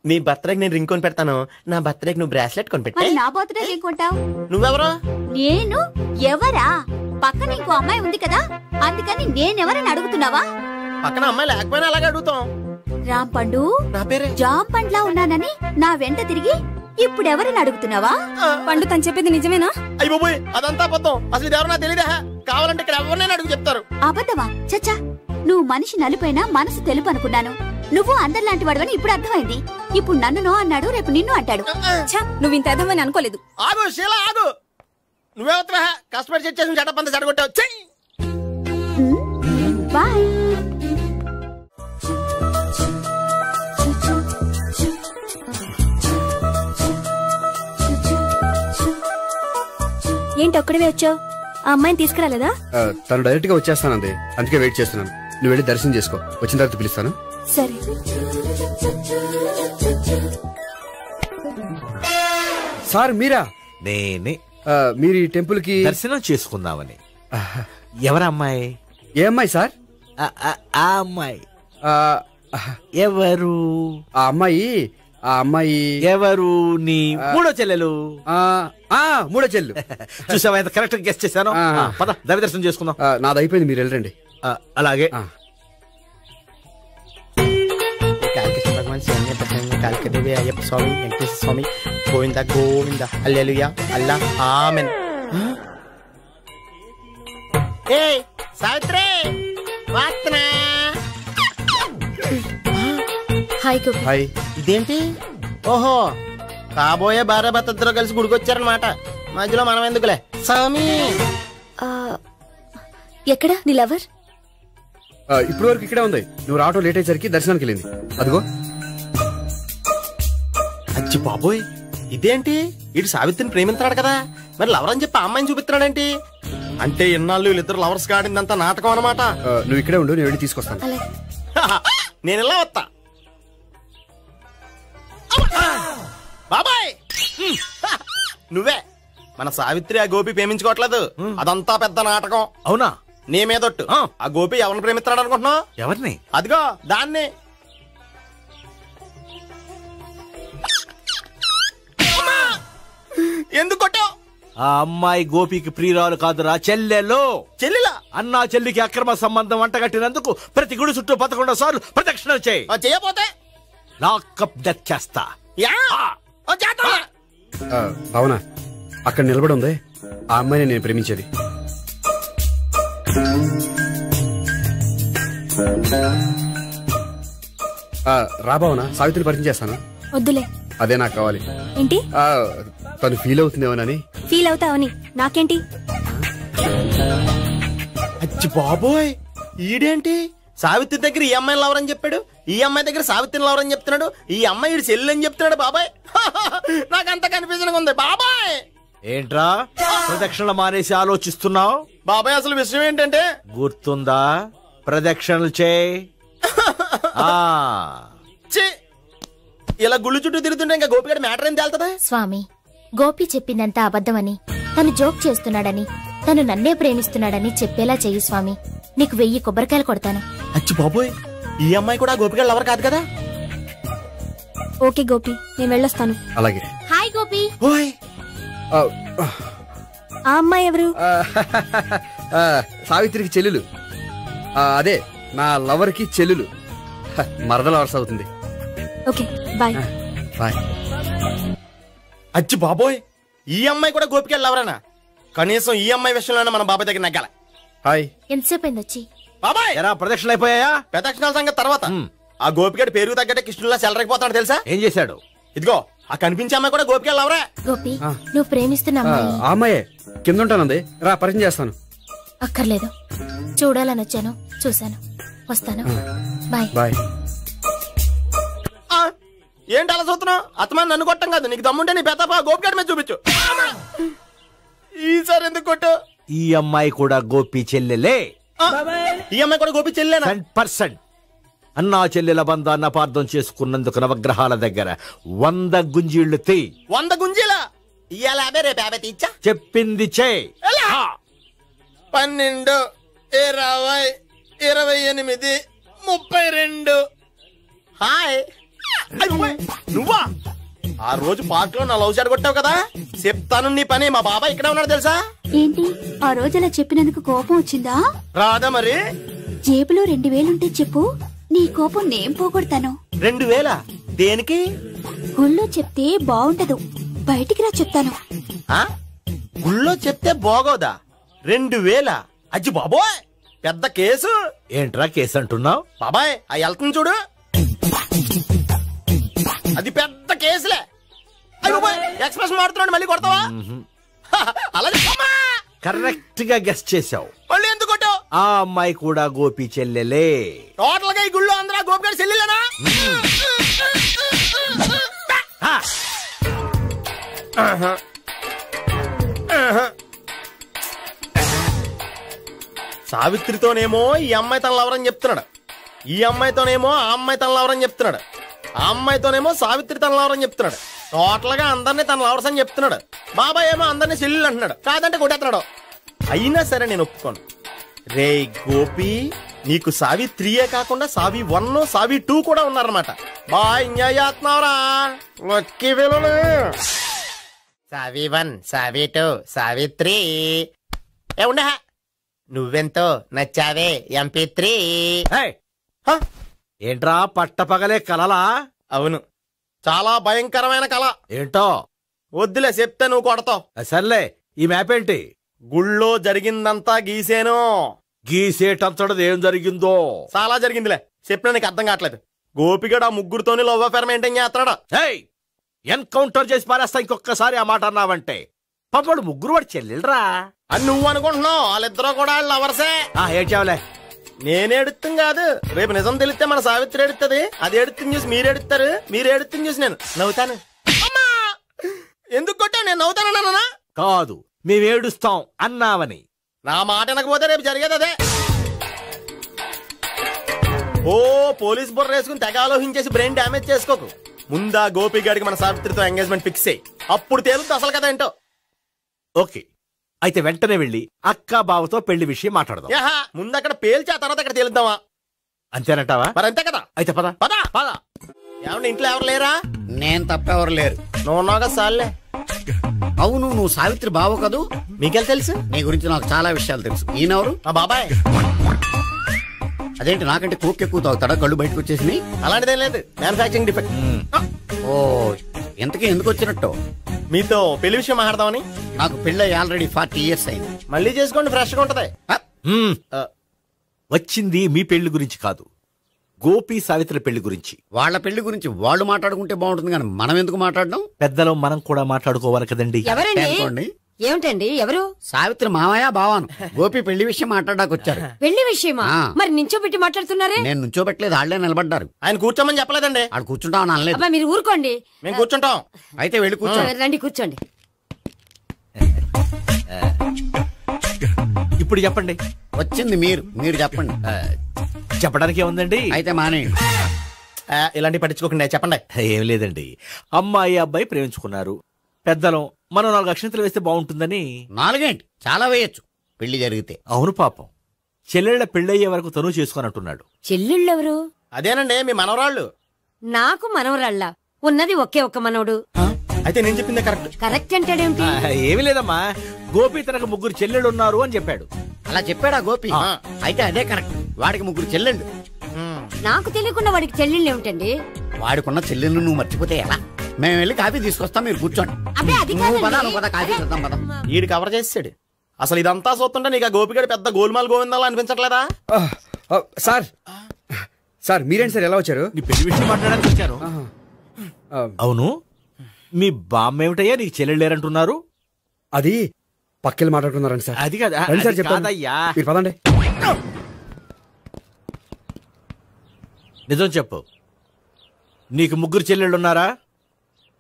నీ బర్త్డేకి నేను రింగ్ కొని పెడతాను, నా బర్త్డేకి నువ్వు బ్రాస్లెట్ కొని పెట్టా. నా బర్త్డేకి ఏం కొంటావు? నువ్వెవరో? నేను ఎవరా? పక్కన ఇంకో అమ్మాయి ఉంది కదా, అందుకని నేనెవరని అడుగుతున్నావా? పక్కన అమ్మాయి లేకపోయినా అలాగే అడుగుతాం. రాంపండు, నా పేరే జామ్ పండ్లా ఉన్నానని నా వెంట తిరిగి ఇప్పుడెవరని అడుగుతున్నావా? పండు తను చెప్పేది నిజమేనా? అయ్య బాబోయ్, అదంతా అబద్ధం. అసలు ఇది ఎవరు నాకు తెలియదా? కావాలంటే ఇక్కడ ఎవరినైనా అడుగు చెప్తారు. అబద్ధమా? చచ్చా, నువ్వు మనిషి నలుపైనా మనసు తెలుపు అనుకున్నాను. నువ్వు అందరిలాంటి వాడవని ఇప్పుడు అర్థమైంది. ఇప్పుడు నన్ను నో అన్నాడు, రేపు నిన్ను అంటాడు. నువ్వు ఇంత అర్థమని అనుకోలేదు. ఆగు శీల, ఆగు. నువ్వేవత్తవా? కష్టపడి చెక్ చేసి చెడ్డ పంత చెడగొట్టావు. బాయ్. ఏంటి ఒక్కడివే వచ్చావు? ఆ అమ్మాయిని తీసుకురాలేదా? తను డైరెక్ట్ గా వచ్చేస్తానంది, అందుకే వెయిట్ చేస్తున్నాను. నువ్వు వెళ్ళి దర్శనం చేసుకో, వచ్చిన తర్వాత పిలుస్తాను. సరే. సార్ మీరా? నేనే. మీరు ఈ టెంపుల్ కి దర్శనం చేసుకుందామని. ఎవరు అమ్మాయి? ఏ అమ్మాయి సార్? ఆ అమ్మాయి ఎవరు? ఆ అమ్మాయి ఎవరు? నీ మూడో చెల్లెలు. మూడో చెల్లు. చూసావా ఎంత కరెక్ట్ గెస్ట్ చేశాను? పద దైవ దర్శనం చేసుకుందాం. నాది అయిపోయింది, మీరు వెళ్ళండి. అలాగే. కాళికాదేవి, అయ్యప్ప స్వామి, వెంకటేశ్వర స్వామి, గోవింద గోవింద, హల్లెలూయా, అల్లా, ఆమెన్. ఏయ్ సావిత్రి, వాత్నా. హాయ్ గోపి. హాయ్. ఇదేంటి? ఓహో, కాబోయే భార్య భర్త ఇద్దరు కలిసి గుడికొచ్చారనమాట. మధ్యలో మనం ఎందుకులే స్వామి. ఎక్కడ నీ లవర్? ఇప్పుడు వరకు ఇక్కడే ఉంది. నువ్వు రావటం లేట్ అయ్యేసరికి దర్శనానికి వెళ్ళింది. అదిగో. అచ్చి బాబోయ్, ఇదేంటి? ఇటు సావిత్రిని ప్రేమిస్తున్నాడు కదా, మరి లవర్ అని చెప్పి అమ్మాయిని చూపిస్తున్నాడేంటి? అంటే ఇన్నాళ్ళు వీళ్ళిద్దరు లవర్స్ కాడిందంతా నాటకం అనమాట. నువ్వు ఇక్కడే ఉండు, నేను వెళ్ళి తీసుకొస్తాను. నేను ఇలా వస్తా. బాబాయ్, నువ్వే. మన సావిత్రి ఆ గోపి ప్రేమించుకోవట్లేదు, అదంతా పెద్ద నాటకం. అవునా? నీ మీదొట్టు. ఆ గోపి ఎవరిని ప్రేమిస్తున్నాడు అనుకుంటున్నావు? ఎవరిని? అదిగో దాన్ని. ఎందుకు కొట్టావు? ఆ అమ్మాయి గోపికి ప్రియురాలు కాదురా, చెల్లెలు. చెల్లెలా? అన్నా చెల్లికి అక్రమ సంబంధం వంటగట్టినందుకు ప్రతి గుడి చుట్టూ 11 సార్లు ప్రదక్షిణ చేయి. చేయపోతే లాకప్ డెత్ చేస్తా. భావన, అక్కడ నిలబడి ఉంది ఆ అమ్మాయిని నేను ప్రేమించేది. రా భావన, సావిత్రిని పరిచయం చేస్తాను. వద్దులే. అదే నాకు కావాలి. ఏంటి? తను ఫీల్ అవుతుందేమోనని. ఫీల్ అవుతావని నాకేంటి? అచ్చి బాబోయ్, ఈడేంటి సావిత్రి దగ్గర ఈ అమ్మాయిని లవరని చెప్పాడు, ఈ అమ్మాయి దగ్గర సావిత్రిని లవరని చెప్తున్నాడు, ఈ అమ్మాయి ఇడు చెల్లి అని చెప్తున్నాడు. బాబాయ్, నాకంత కన్ఫ్యూజన్ ఉంది బాబాయ్. ఏంట్రా ప్రదక్షిణ మానేసి ఆలోచిస్తున్నావు? బాబాయ్, అసలు విషయం ఏంటంటే, గుర్తుందా? ప్రదక్షిణలు చేయి. ఇలా గుళ్ళు చుట్టూ తిరుగుతుంటే ఇంకా గోపిగడ మ్యాటర్ ఏం తేలుతుందా? స్వామి, గోపి చెప్పిందంతా అబద్ధమని, తను జోక్ చేస్తున్నాడని, తను నన్నే ప్రేమిస్తున్నాడని చెప్పేలా చెయ్యి స్వామి. నీకు 1000 కొబ్బరికాయలు కొడతాను. అచ్చి బాబోయ్, ఈ అమ్మాయి కూడా గోపిగడ లవర్ కాదు కదా? ఓకే గోపి, నేను వెళ్ళొస్తాను. అలాగే. హాయ్ గోపి. ఆ అమ్మాయి ఎవరు? సావిత్రికి చెల్లెలు. అదే నా లవర్ కి చెల్లెలు. మరద లవర్స్ అవుతుంది. Okay bye. బాయ్. అచ్చి బాబోయ్, ఈ అమ్మాయి కూడా గోపికెళ్ళి ఎవరైనా కనీసం ఈ అమ్మాయి విషయంలోనే మన బాబాయ్ దగ్గర నగ్గాల. హాయ్ ఎంతసేపు అయింది వచ్చి? బాబాయ్ ఎరా ప్రదక్షిణలు అయిపోయాయా? ప్రదక్షిణాల సంగతి తర్వాత. ఆ గోపిగడి పేరు తగ్గట్టే కృష్ణులా చెలరకపోతాడు తెలుసా? ఏం చేశాడు? ఇదిగో ఆ కనిపించే అమ్మాయి కూడా గోపికెళ్ళి ఎవరా? గోపి, నువ్వు ప్రేమిస్తున్న అమ్మాయి అమ్మాయే కింద ఉంటానంది, రా పరిచయం చేస్తాను. అక్కర్లేదు, చూడాలని వచ్చాను, చూశాను, వస్తాను. Bye bye. ఏంటి అలా చూస్తున్నావు? అత్తమాని నన్ను కొట్టం కాదు, నీకు దమ్ముంటే నీ పెద్దపా గోపిగడి మీద చూపించు. ఈసారి ఎందుకు కొట్టు? ఈ అమ్మాయి కూడా గోపి చెల్లెలే. ఈ అమ్మాయి కూడా గోపి చెల్లెనా? 100%. అన్నా చెల్లెల బంధాన్ని అపార్థం చేసుకున్నందుకు నవగ్రహాల దగ్గర 100 గుంజీళ్లు తీ. 100 గుంజీలా? ఇవాళ 50, రేపు 50 తీచ్చా. చెప్పింది చే. 12, 20, 28, 32. హాయ్. నువ్వా? ఆ రోజు పార్క్ లో నా లవ్ షాట్ కొట్టావు కదా, చెప్తాను నీ పని. మా బాబాయ్ ఇక్కడే ఉన్నాడు తెలుసా? ఏంటి ఆ రోజు అలా చెప్పినందుకు కోపం వచ్చిందా? రాదా మరి? జేబులో 2000 ఉంటే చెప్పు, నీ కోపం నేను పోగొడతాను. 2000? దేనికి? గుళ్ళో చెప్తే బాగుంటదు, బయటికి రా చెప్తాను. గుళ్ళో చెప్తే బాగోదా? 2000? అజ్జి బాబోయ్, పెద్ద కేసు. ఏంట్రా కేసు అంటున్నావు? బాబాయ్ ఆ వెళ్తుంది చూడు, అది పెద్ద కేసులే. ఎక్స్ప్రెస్ మారుతున్నాడు, మళ్ళీ కొడతావా? అలా కరెక్ట్ గా గెస్ట్ చేశావు. మళ్ళీ ఎందుకు కొట్టావు? ఆ అమ్మాయి కూడా గోపి చెల్లెలే. టోటల్ గా ఈ గుళ్ళో అందరూ గోపిగాడి చెల్లెలేనా? సావిత్రితోనేమో ఈ అమ్మాయి తన లవరని చెప్తున్నాడు, ఈ అమ్మాయితోనేమో ఆ అమ్మాయి తన లవరని చెప్తున్నాడు, ఆ అమ్మాయితోనేమో సావిత్రి తన లవరని చెప్తున్నాడు. టోటల్ గా అందరినీ తన లవర్స్ అని చెప్తున్నాడు. బాబాయ్ ఏమో అందరినీ చెల్లెలు అంటున్నాడు, కాదంటే కొట్టేస్తున్నాడు. అయినా సరే నేను ఒప్పుకోను. రే గోపి, నీకు సావి 3 కాకుండా సావి 1, సావి 2 కూడా ఉన్నారన్నమాట. బాయ్ ఎంజాయ్ చేస్తున్నావురా. లక్కీ పిల్లలు. సావి 1, సావి 2, సావి 3. ఏ ఉండే, నువ్వెంతో నచ్చావే MP3. ఏంట్రా పట్టపగలే కలలా? అవును, చాలా భయంకరమైన కళ. ఏంటో? వద్దులే, చెప్తే నువ్వు కొడతావు. సర్లే, ఈ మ్యాప్ ఏంటి? గుళ్ళో జరిగిందంతా గీసేను. గీసేటంతటది ఏం జరిగిందో? చాలా జరిగిందిలే, చెప్పినా నీకు అర్థం కావట్లేదు. గోపిగడు ఆ ముగ్గురుతోని లవ్ అఫేర్ మెయింటైన్ చేస్తున్నాడు. ఎన్కౌంటర్ చేసి పారేస్తా ఇంకొకసారి ఆ మాట అన్నావంటే. పాపడు ముగ్గురు వాడు చెల్లెలరా అని నువ్వు అనుకుంటున్నావు, వాళ్ళిద్దరూ కూడా లవర్సే. ఏడ్చావులే. నేనే ఎడుతుంది కాదు, రేపు నిజం తెలిస్తే మన సావిత్రి ఎడుతుంది. అది ఎడుతుంది చూసి మీరు ఎడుతారు, మీరు ఎడుతుంది చూసి నేను నవ్వుతాను. ఎందుకు కొట్టావు? నేను నవ్వుతానన్నా? కాదు, మేమేడుస్తాం అన్నావని. నా మాట వినకపోతే రేపు జరిగేది అదే. ఓ పోలీస్ బుర్ర వేసుకుని తెగ ఆలోచించేసి బ్రెయిన్ డ్యామేజ్ చేసుకోకు. ముందా గోపి గారికి మన సావిత్రితో ఎంగేజ్మెంట్ ఫిక్స్ అయ్యి అప్పుడు తేలుతుంది అసలు కదా ఏంటో. ఓకే, అయితే వెంటనే వెళ్ళి అక్క బావతో పెళ్లి విషయం మాట్లాడదాం. ముందు అక్కడ పేల్చి ఆ తర్వాత అక్కడ తేలుద్దామా? అంతేనంటావా? మరి అంతే కదా. అయితే పద పద పద. ఏమన్నా ఇంట్లో ఎవరు లేరా? నేను తప్పెవరు లేరు. నువ్వు ఉన్నావు కదా సార్లే. అవును, నువ్వు సావిత్రి బావ కదూ? మీకెళ్ళి తెలుసు? నీ గురించి నాకు చాలా విషయాలు తెలుసు. ఈయనెవరు? మా బాబాయ్. అదేంటి నాకంటే కోక్ ఎక్కువ తాగుతాడా? కళ్ళు బయటకు వచ్చేసి? అలాంటిదేం లేదు, మ్యానుఫాక్చరింగ్ డిఫెక్ట్. ఓ, ఇంతకీ ఎందుకు వచ్చినట్టు? మీతో పెళ్లి విషయం మాట్లాడదామని. నాకు పెళ్ళి ఆల్రెడీ 40 years అయింది. మళ్ళీ చేసుకోండి, ఫ్రెష్ గా ఉంటది. వచ్చింది మీ పెళ్లి గురించి కాదు, గోపి సావిత్రి పెళ్లి గురించి. వాళ్ళ పెళ్లి గురించి వాళ్ళు మాట్లాడుకుంటే బాగుంటుంది, కానీ మనం ఎందుకు మాట్లాడడం? పెద్దలో మనం కూడా మాట్లాడుకోవాలి కదండి. ఎవరండి? ఏమిటండి? ఎవరు? సావిత్రి మామయ్య బావాను. గోపి పెళ్లి విషయం మాట్లాడడానికి వచ్చారు. పెళ్లి విషయమా? మరి నించోబెట్టి మాట్లాడుతున్నారే? నేను నుంచోబెట్టలేదు, ఆళ్లే నిలబడ్డారు. ఆయన కూర్చోమని చెప్పలేదండి. ఆడు కూర్చుంటామని అనలేదు. అబ్బా మీరు ఊరుకోండి. మేము కూర్చుంటాం. అయితే వెళ్ళి కూర్చోండి. రండి కూర్చోండి. ఇప్పుడు చెప్పండి. వచ్చింది మీరు చెప్పండి. చెప్పడానికి ఏముందండి? అయితే మానేయండి. ఇలాంటి పట్టించుకోకండి, చెప్పండి. ఏం లేదండి, అమ్మాయి అబ్బాయి ప్రేమించుకున్నారు. పెద్దలం మనం 4 అక్షంతలు వేస్తే బాగుంటుందని. 4 ఏంటి, చాలా వేయచ్చు పెళ్లి జరిగితే. అవును పాపం, చెల్లెళ్ళ పెళ్ళయ్యే వరకు తను చేసుకొని అంటున్నాడు. చెల్లెళ్ళెవరు? అదేనండి మీ మనవరాళ్ళు. నాకు మనవరాళ్ళ ఉన్నది ఒకే ఒక్క మనవడు. అయితే నేను చెప్పిందే కరెక్ట్. కరెక్ట్ అంటాడేమిటి? ఏమి లేదమ్మా, గోపి తనకు 3 చెల్లెళ్ళు ఉన్నారు అని చెప్పాడు. అలా చెప్పాడా గోపి? అయితే అదే కరెక్ట్. వాడికి 3 చెల్లెళ్ళు. నాకు తెలియకుండా వాడికి చెల్లెళ్ళు ఏమిటండి? వాడికున్న చెల్లెళ్ళు నువ్వు మర్చిపోతే ఎలా? మేము వెళ్ళి కాఫీ తీసుకొస్తాం, మీరు కూర్చోండి. నువ్వు పద, నువ్వు పద, కాఫీ చేద్దాం పద. ఈడు కవర్ చేసాడు. అసలు ఇదంతా చూస్తుంటే నీకు ఆ గోపిగడు పెద్ద గోల్మాల్ గోవిందాలు అనిపించట్లేదా? సార్ సార్ మీరేంటి సార్ ఎలా వచ్చారు? నీ పెళ్లి విషయం మాట్లాడడానికి వచ్చాను. అవును, మీ బామ్మ ఏమిటయ్యా నీకు చెల్లెళ్ళు లేరంటున్నారు? అది పక్కెళ్ళి మాట్లాడుకున్నారండి సార్. అది కదా రండి సార్, చెప్తాను. మీరు పదండి. నిజం చెప్పు, నీకు ముగ్గురు చెల్లెళ్ళు ఉన్నారా?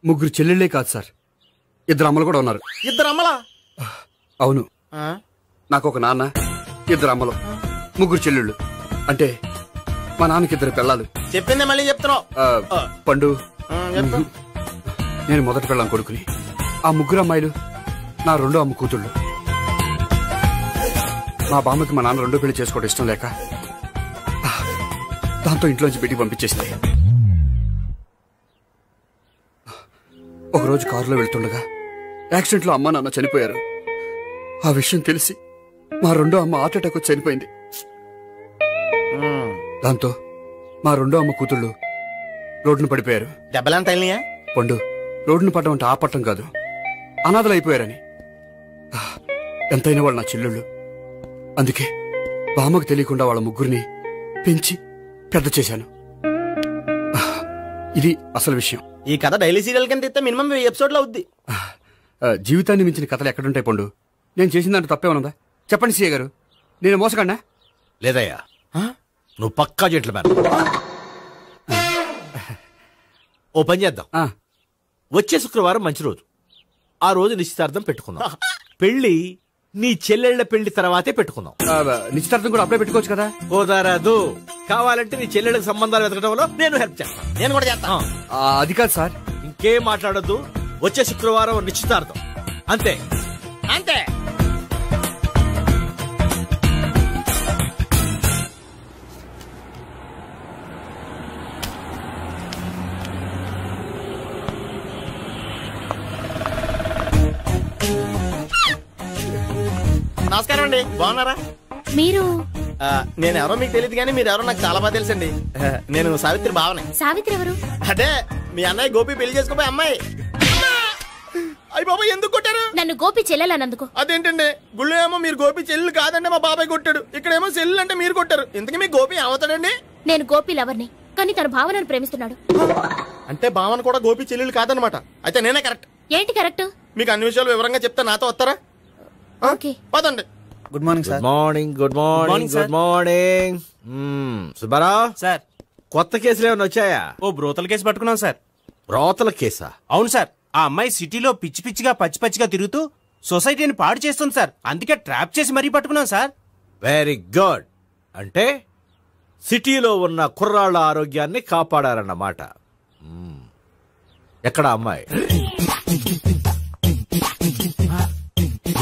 ముగ్గురు చెల్లెళ్ళే కాదు సార్, ఇద్దరు అమ్మలు కూడా ఉన్నారు. ఇద్దరు అమ్మలా? అవును, నాకు ఒక నాన్న, ఇద్దరు అమ్మలు, ముగ్గురు చెల్లెళ్ళు. అంటే మా నాన్నకి ఇద్దరు పిల్లలు. చెప్పిందే మళ్ళీ చెప్తున్నావు. పండు, నేను మొదటి పిల్లం కొడుకుని. ఆ ముగ్గురు అమ్మాయిలు నా రెండో అమ్మ కూతుళ్ళు. మా బామ్మకి మా నాన్న రెండో పెళ్లి చేసుకోవడం ఇష్టం లేక దాంతో ఇంట్లోంచి పెట్టి పంపించేసింది. ఒకరోజు కారులో వెళ్తుండగా యాక్సిడెంట్లో అమ్మ నాన్న చనిపోయారు. ఆ విషయం తెలిసి మా రెండో అమ్మ హార్ట్ అటాక్ వచ్చి చనిపోయింది. దాంతో మా రెండో అమ్మ కూతుళ్ళు రోడ్డును పడిపోయారు. దెబ్బలంత పండు, రోడ్డును పడ్డం అంటే ఆపట్టం కాదు, అనాథలు అయిపోయారని. ఎంతైనా వాళ్ళు నా చెల్లెళ్ళు. అందుకే బామ్మకు తెలియకుండా వాళ్ళ ముగ్గురిని పెంచి పెద్ద చేశాను. ఇది అసలు విషయం. ఈ కథ డైలీ సీరియల్ కింద ఇస్తే మినిమం 1000 ఎపిసోడ్లు అవుద్ది. జీవితాన్ని మించిన కథలు ఎక్కడుంటాయి పండు? నేను చేసిన దాంట్లో తప్పేమనుందా? చెప్పండి సీఏ గారు, నేను మోసగండా? లేదయ్యా, నువ్వు పక్కా జెంట్లమన్. ఓ పని చేద్దాం, వచ్చే శుక్రవారం మంచి రోజు, ఆ రోజు నిశ్చితార్థం పెట్టుకుందాం. పెళ్లి నీ చెల్లెళ్ల పెళ్లి తర్వాతే పెట్టుకుందాం. నిశ్చితార్థం కూడా అప్పుడే పెట్టుకోవచ్చు కదా? కుదరదు, కావాలంటే నీ చెల్లెళ్ళకి సంబంధాలు వెతకడంలో నేను హెల్ప్ చేస్తాను. నేను కూడా చేస్తాను. అది కాదు సార్. ఇంకేం మాట్లాడొద్దు, వచ్చే శుక్రవారం నిశ్చితార్థం, అంతే అంతే. నమస్కారం అండి, బాగున్నారా? మీరు నేను ఎవరో మీకు తెలియదు కానీ మీరు ఎవరో నాకు చాలా బాగా తెలుసండి. నేను సావిత్రి బావనే. సావిత్రి ఎవరు? అదే మీ అన్నయ్య గోపి పెళ్లి చేసుకోపోయి అమ్మాయి. అయ్యి బాబాయ్, ఎందుకు కొట్టారు? నన్ను గోపి చెల్లెలన్నందుకు. అదేంటండి, గుళ్ళు ఏమో మీరు గోపి చెల్లు కాదండి మా బాబాయ్ కొట్టాడు, ఇక్కడేమో చెల్లు అంటే మీరు కొట్టారు. ఇంతకీ మీ గోపి ఏమవుతాడండి? నేను గోపి లవర్ని, కానీ తన భావనను ప్రేమిస్తున్నాడు. అంటే భావన కూడా గోపి చెల్లెలు కాదనమాట. అయితే నేనే కరెక్ట్. ఏంటి కరెక్ట్? మీకు అన్ని విషయాలు వివరంగా చెప్తా, నాతో వస్తారా? ఓకే, పదండి. Good morning sir. Morning, good morning, good morning. Subbarao sir, కొత్త కేసులు ఏమైనా వచ్చాయా? ఓ బ్రోతల కేసు పట్టుకున్నాం సార్. బ్రోతల కేసా? అవును సార్, ఆ అమ్మాయి సిటీలో పిచ్చి పిచ్చిగా పచ్చి పచ్చిగా తిరుగుతూ సొసైటీని పాడు చేస్తుంది సార్. అందుకే ట్రాప్ చేసి మరీ పట్టుకున్నాం సార్. Very good. అంటే సిటీలో ఉన్న కుర్రాళ్ళ ఆరోగ్యాన్ని కాపాడారన్నమాట. ఎక్కడ అమ్మాయి?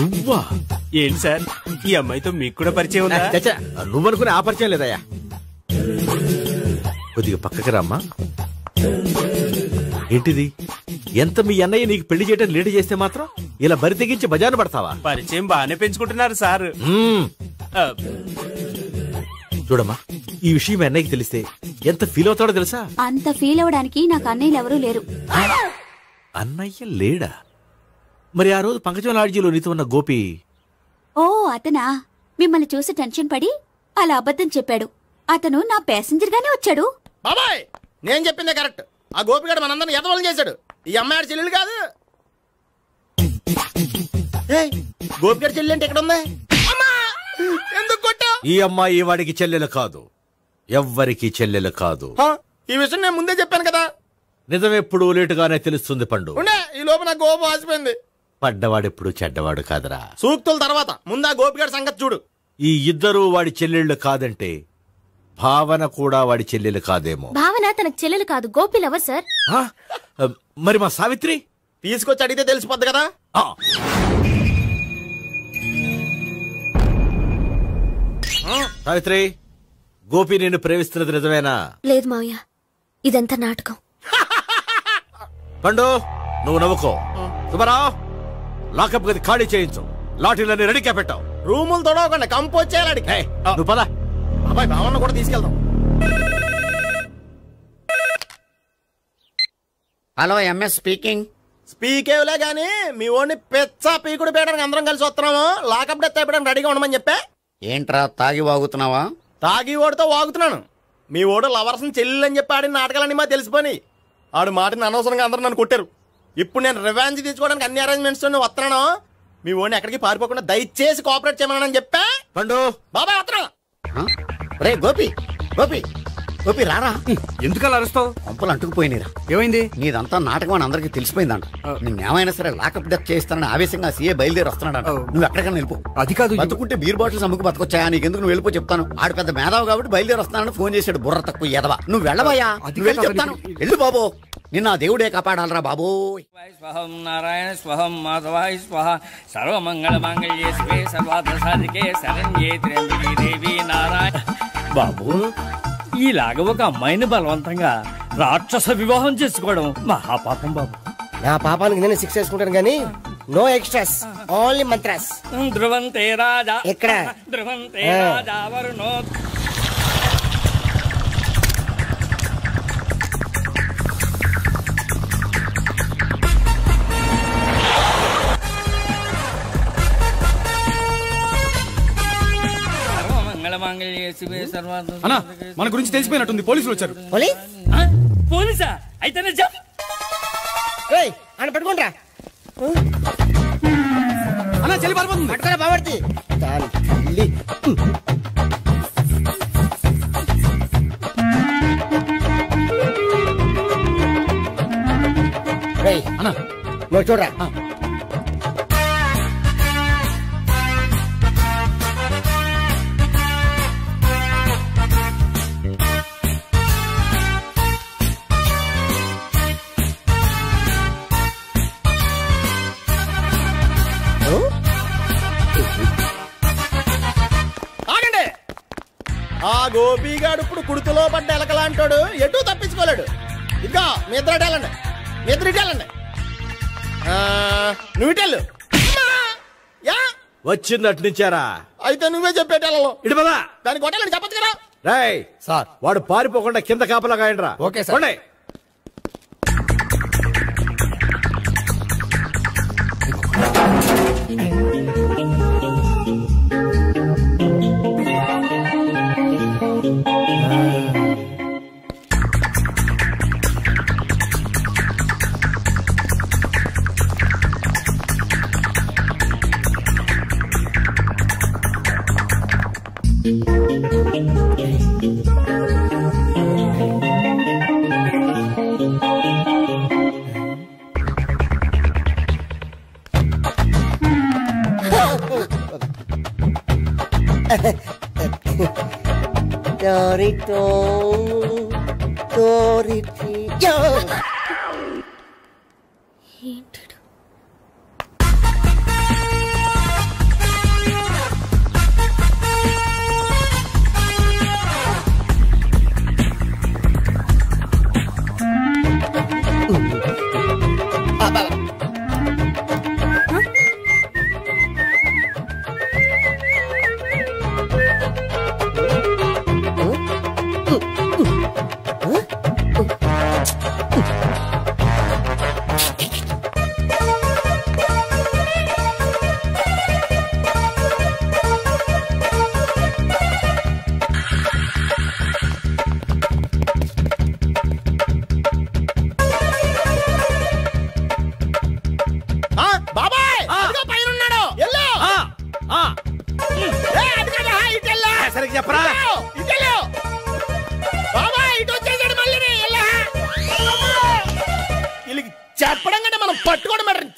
నువ్వా? ఏంటి సార్, ఈ అమ్మాయితో మీకు కూడా పరిచయం ఉందా? నువ్వనుకునే ఆ పరిచయం లేదయ్యా. కొద్దిగా పక్కకి రామ్మా. ఏంటిది? ఎంత మీ అన్నయ్య నీకు పెళ్లి చేయడం లేట్ చేస్తే మాత్రం ఇలా బరి తెగించి బజారు పడతావా? పరిచయం బాగానే పెంచుకుంటున్నారు సార్. చూడమ్మా, ఈ విషయం మీ అన్నయ్యకి తెలిస్తే ఎంత ఫీల్ అవుతాడో తెలుసా? అంత ఫీల్ అవడానికి నాకు అన్నయ్యలు ఎవరూ లేరు. అన్నయ్య లేడా? మరి ఆ రోజు పంకజం లాడ్జీలో నీతో ఉన్న గోపి? ఓ అతనా, మిమ్మల్ని చూసి టెన్షన్ పడి అలా అబద్ధం చెప్పాడు. అతను నా ప్యాసింజర్ గానే వచ్చాడు. బాబాయ్, నేను చెప్పిందే కరెక్ట్. ఆ గోపిగాడు మనందరిని ఎదవలం చేశాడు. ఈ అమ్మాయి చెల్లెలు కాదు. గోపిగాడి చెల్లెలు అంటే ఎక్కడ ఉంది? ఎందుకు కొట్టా? ఈ అమ్మాయి వాడికి చెల్లెలు కాదు, ఎవ్వరికి చెల్లెలు కాదు. ఈ విషయం నేను ముందే చెప్పాను కదా. నిజమెప్పుడు లేటుగానే తెలుస్తుంది పండు. ఈ లోపు నా గోపు ఆసిపోయింది. పడ్డవాడెప్పుడు చెడ్డవాడు కాదురా. సూక్తుల తర్వాత ముందు ఆ గోపిగాడి సంగతి చూడు. ఈ ఇద్దరు వాడి చెల్లెళ్ళు కాదంటే భావన కూడా వాడి చెల్లెలు కాదేమో. భావన తనకు చెల్లెలు కాదు, గోపి లవర్ సార్. మరి మా సావిత్రి? తీసుకొచ్చి అడిగితే తెలిసిపోద్ది కదా. సావిత్రి, గోపి నేను ప్రేమిస్తున్నది నిజమేనా? లేదు మావయ్య, ఇదంతా నాటకం. పండు, నువ్వు నవ్వుకో. సుబ్బారావు, లాకప్ గది ఖాళీ చేయించు, లాఠీలన్నీ రెడీగా పెట్టావు. రూములు తొడవకుండా కంపోజ్ చేయాలి. నువ్వు పద. అబ్బాయి, భావన కూడా తీసుకెళ్దాం. Hello MS speaking. స్పీకేవ్లే గానీ మీ ఓడిని పెచ్చ పీకుడు పీయడానికి అందరం కలిసి వస్తున్నాము. లాకప్ డెత్ అయిపోవడానికి రెడీగా ఉండమని చెప్పే. ఏంట్రా తాగి వాగుతున్నావా? తాగి ఓడితో వాగుతున్నాను. మీ ఓడు లవర్స్ని చెల్లెలు అని చెప్పి ఆడిన నాటకాలన్నీ మా తెలిసిపోయి ఆడు మాటని అనవసరంగా అందరూ నన్ను కొట్టారు. ఇప్పుడు నేను రివెంజ్ తీసుకోవడానికి అన్ని అరేంజ్మెంట్స్ వస్తున్నాను. మీ ఓడిని ఎక్కడికి పారిపోకుండా దయచేసి కోఆపరేట్ చేయమని చెప్పా. పండు బాబాయ్ వస్తున్నా. రే గోపి గోపి గోపి రారా. ఎందుకలా అరుస్తావు? పంపులు అంటుకుపోయినరా. ఏమైంది? నీదంతా నాటకం అని అందరికి తెలిసిపోయిందంట. నిన్నేమైనా సరే లాకప్ డెత్ చేస్తానని ఆవేశంగా సీఏ బయలుదేరి వస్తున్నాడంట. నువ్వు ఎక్కడికైనా వెళ్ళిపో. అది కాదు, బతుకుంటే బీర్ బాటిల్స్ అమ్ముకు బతకొచ్చాయా? నీకెందుకు నువ్వు వెళ్ళిపో చెప్తాను. ఆడు పెద్ద మేధావు కాబట్టి బయలుదేరి వస్తానని ఫోన్ చేశాడు. బుర్ర తక్కువ ఎదవా. నువ్వు వెళ్ళబోయా? చెప్తాను వెళ్ళు బాబో. నిన్న దేవుడే కాపాడాలరా బాబో. స్వహం నారాయణ స్వహం మాధవాయ స్వహ సర్వమంగళ మాంగళ్యే శివే సర్వార్థ సాధికే శరణ్యే త్ర్యంబకే దేవి నారాయణ. బాబు, ఈలాగ ఒక అమ్మాయిని బలవంతంగా రాక్షస వివాహం చేసుకోవడం మహాపాపం బాబు. నా పాపానికి నేను శిక్ష చేసుకుంటాను కానీ నో ఎక్స్ట్రాస్, ఓన్లీ మంత్రాస్. ధ్రువంతే రాజా ఎక్కడ? ధ్రువంతే రాజా వరుణో. అన్నా, మన గురించి తెలిసిపోయినట్టుంది. పోలీసులు వచ్చారు. పోలీసా? అయితేనే జప్. ఆయన పట్టుకుంటా అన్నా, చెల్లి పారిపోతుంది. పట్టుకోరా బావర్తి. దాని తల్లి. అన్నా నువ్వు చూడరా. ఆ గోపిగాడు ఇప్పుడు కుడుతులో పడ్డ ఎలకలాంటాడు. ఎటు తప్పించుకోలేడు. ఇదిగా మీ ఇద్దరు ఇటెళ్ళండి. మీ ఇద్దరు ఇటెళ్ళండి. నువ్వు ఇటెళ్ళు. వచ్చింది అటు నుంచారా? అయితే నువ్వే చెప్పేటెళ్ళలో ఇటు పదా. దానికి కొట్టాలని చెప్పచ్చు కదా. రాయ్ సార్, వాడు పారిపోకుండా కింద కాపలా కాయండిరా. Okay sir. సరిగ్గా చెప్పరా? చెప్పడం కంటే మనం పట్టుకోవడం బెటర్.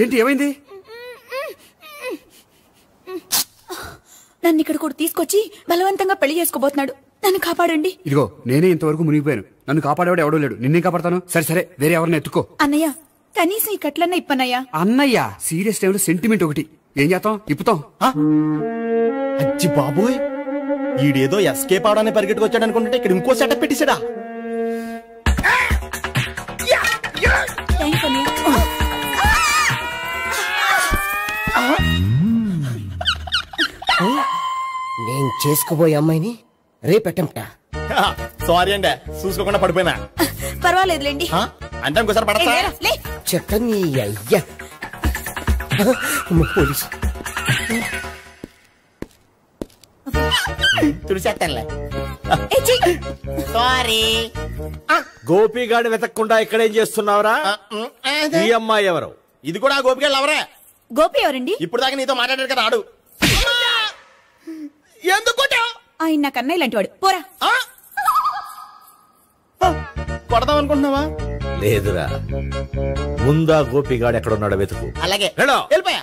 ఏంటి ఏమైంది? నన్ను ఇక్కడ కూడా తీసుకొచ్చి బలవంతంగా పెళ్లి చేసుకోబోతున్నాడు. నన్ను కాపాడండి. ఇదిగో నేనే ఇంతవరకు మునిగిపోయాను. నన్ను కాపాడేవాడు ఎవడో లేడు. నిన్నే కాపాడతాను. సరే సరే, వేరే ఎవరిని ఎత్తుకో. అన్నయ్య, కనీసం ఈ కట్లన్నా ఇప్పనయ్యా. అన్నయ్య సీరియస్ టైంలో సెంటిమెంట్ ఒకటి. ఏం చేస్తాం ఇప్పుతాం అచ్చి బాబోయ్ ఈడేదో ఎస్కేప్ అవడానికి పరిగెట్టుకొచ్చాడు అనుకుంటే ఇక్కడ ఇంకో సెటప్ పెట్టేశాడా నేను చేసుకోబోయే అమ్మాయిని రేపెట్టంటా. సారీ అండి చూసుకోకుండా పడిపోయినా. పర్వాలేదులేండి. అంటే ఇంకోసారి పడతా చెత్త నీ అయ్యా. పోలీసు తుడిచేస్తానులే. సారీ. గోపిగాడిని వెతకకుండా ఇక్కడేం చేస్తున్నావురా? ఈ అమ్మాయి ఎవరు? ఇది కూడా గోపిగాడు ఎవరే? గోపి ఎవరండి? ఇప్పుడు దాకా నీతో మాట్లాడాడు కదా ఆడు. ఎందుకు ఆయన నాకు అన్నయ్య లాంటి వాడు. పోరా. కొడదాం అనుకుంటున్నావా? లేదురా, ముందా గోపిగాడు ఎక్కడున్నాడో వెతుకు. అలాగే వెళ్ళో. వెళ్ళిపోయా.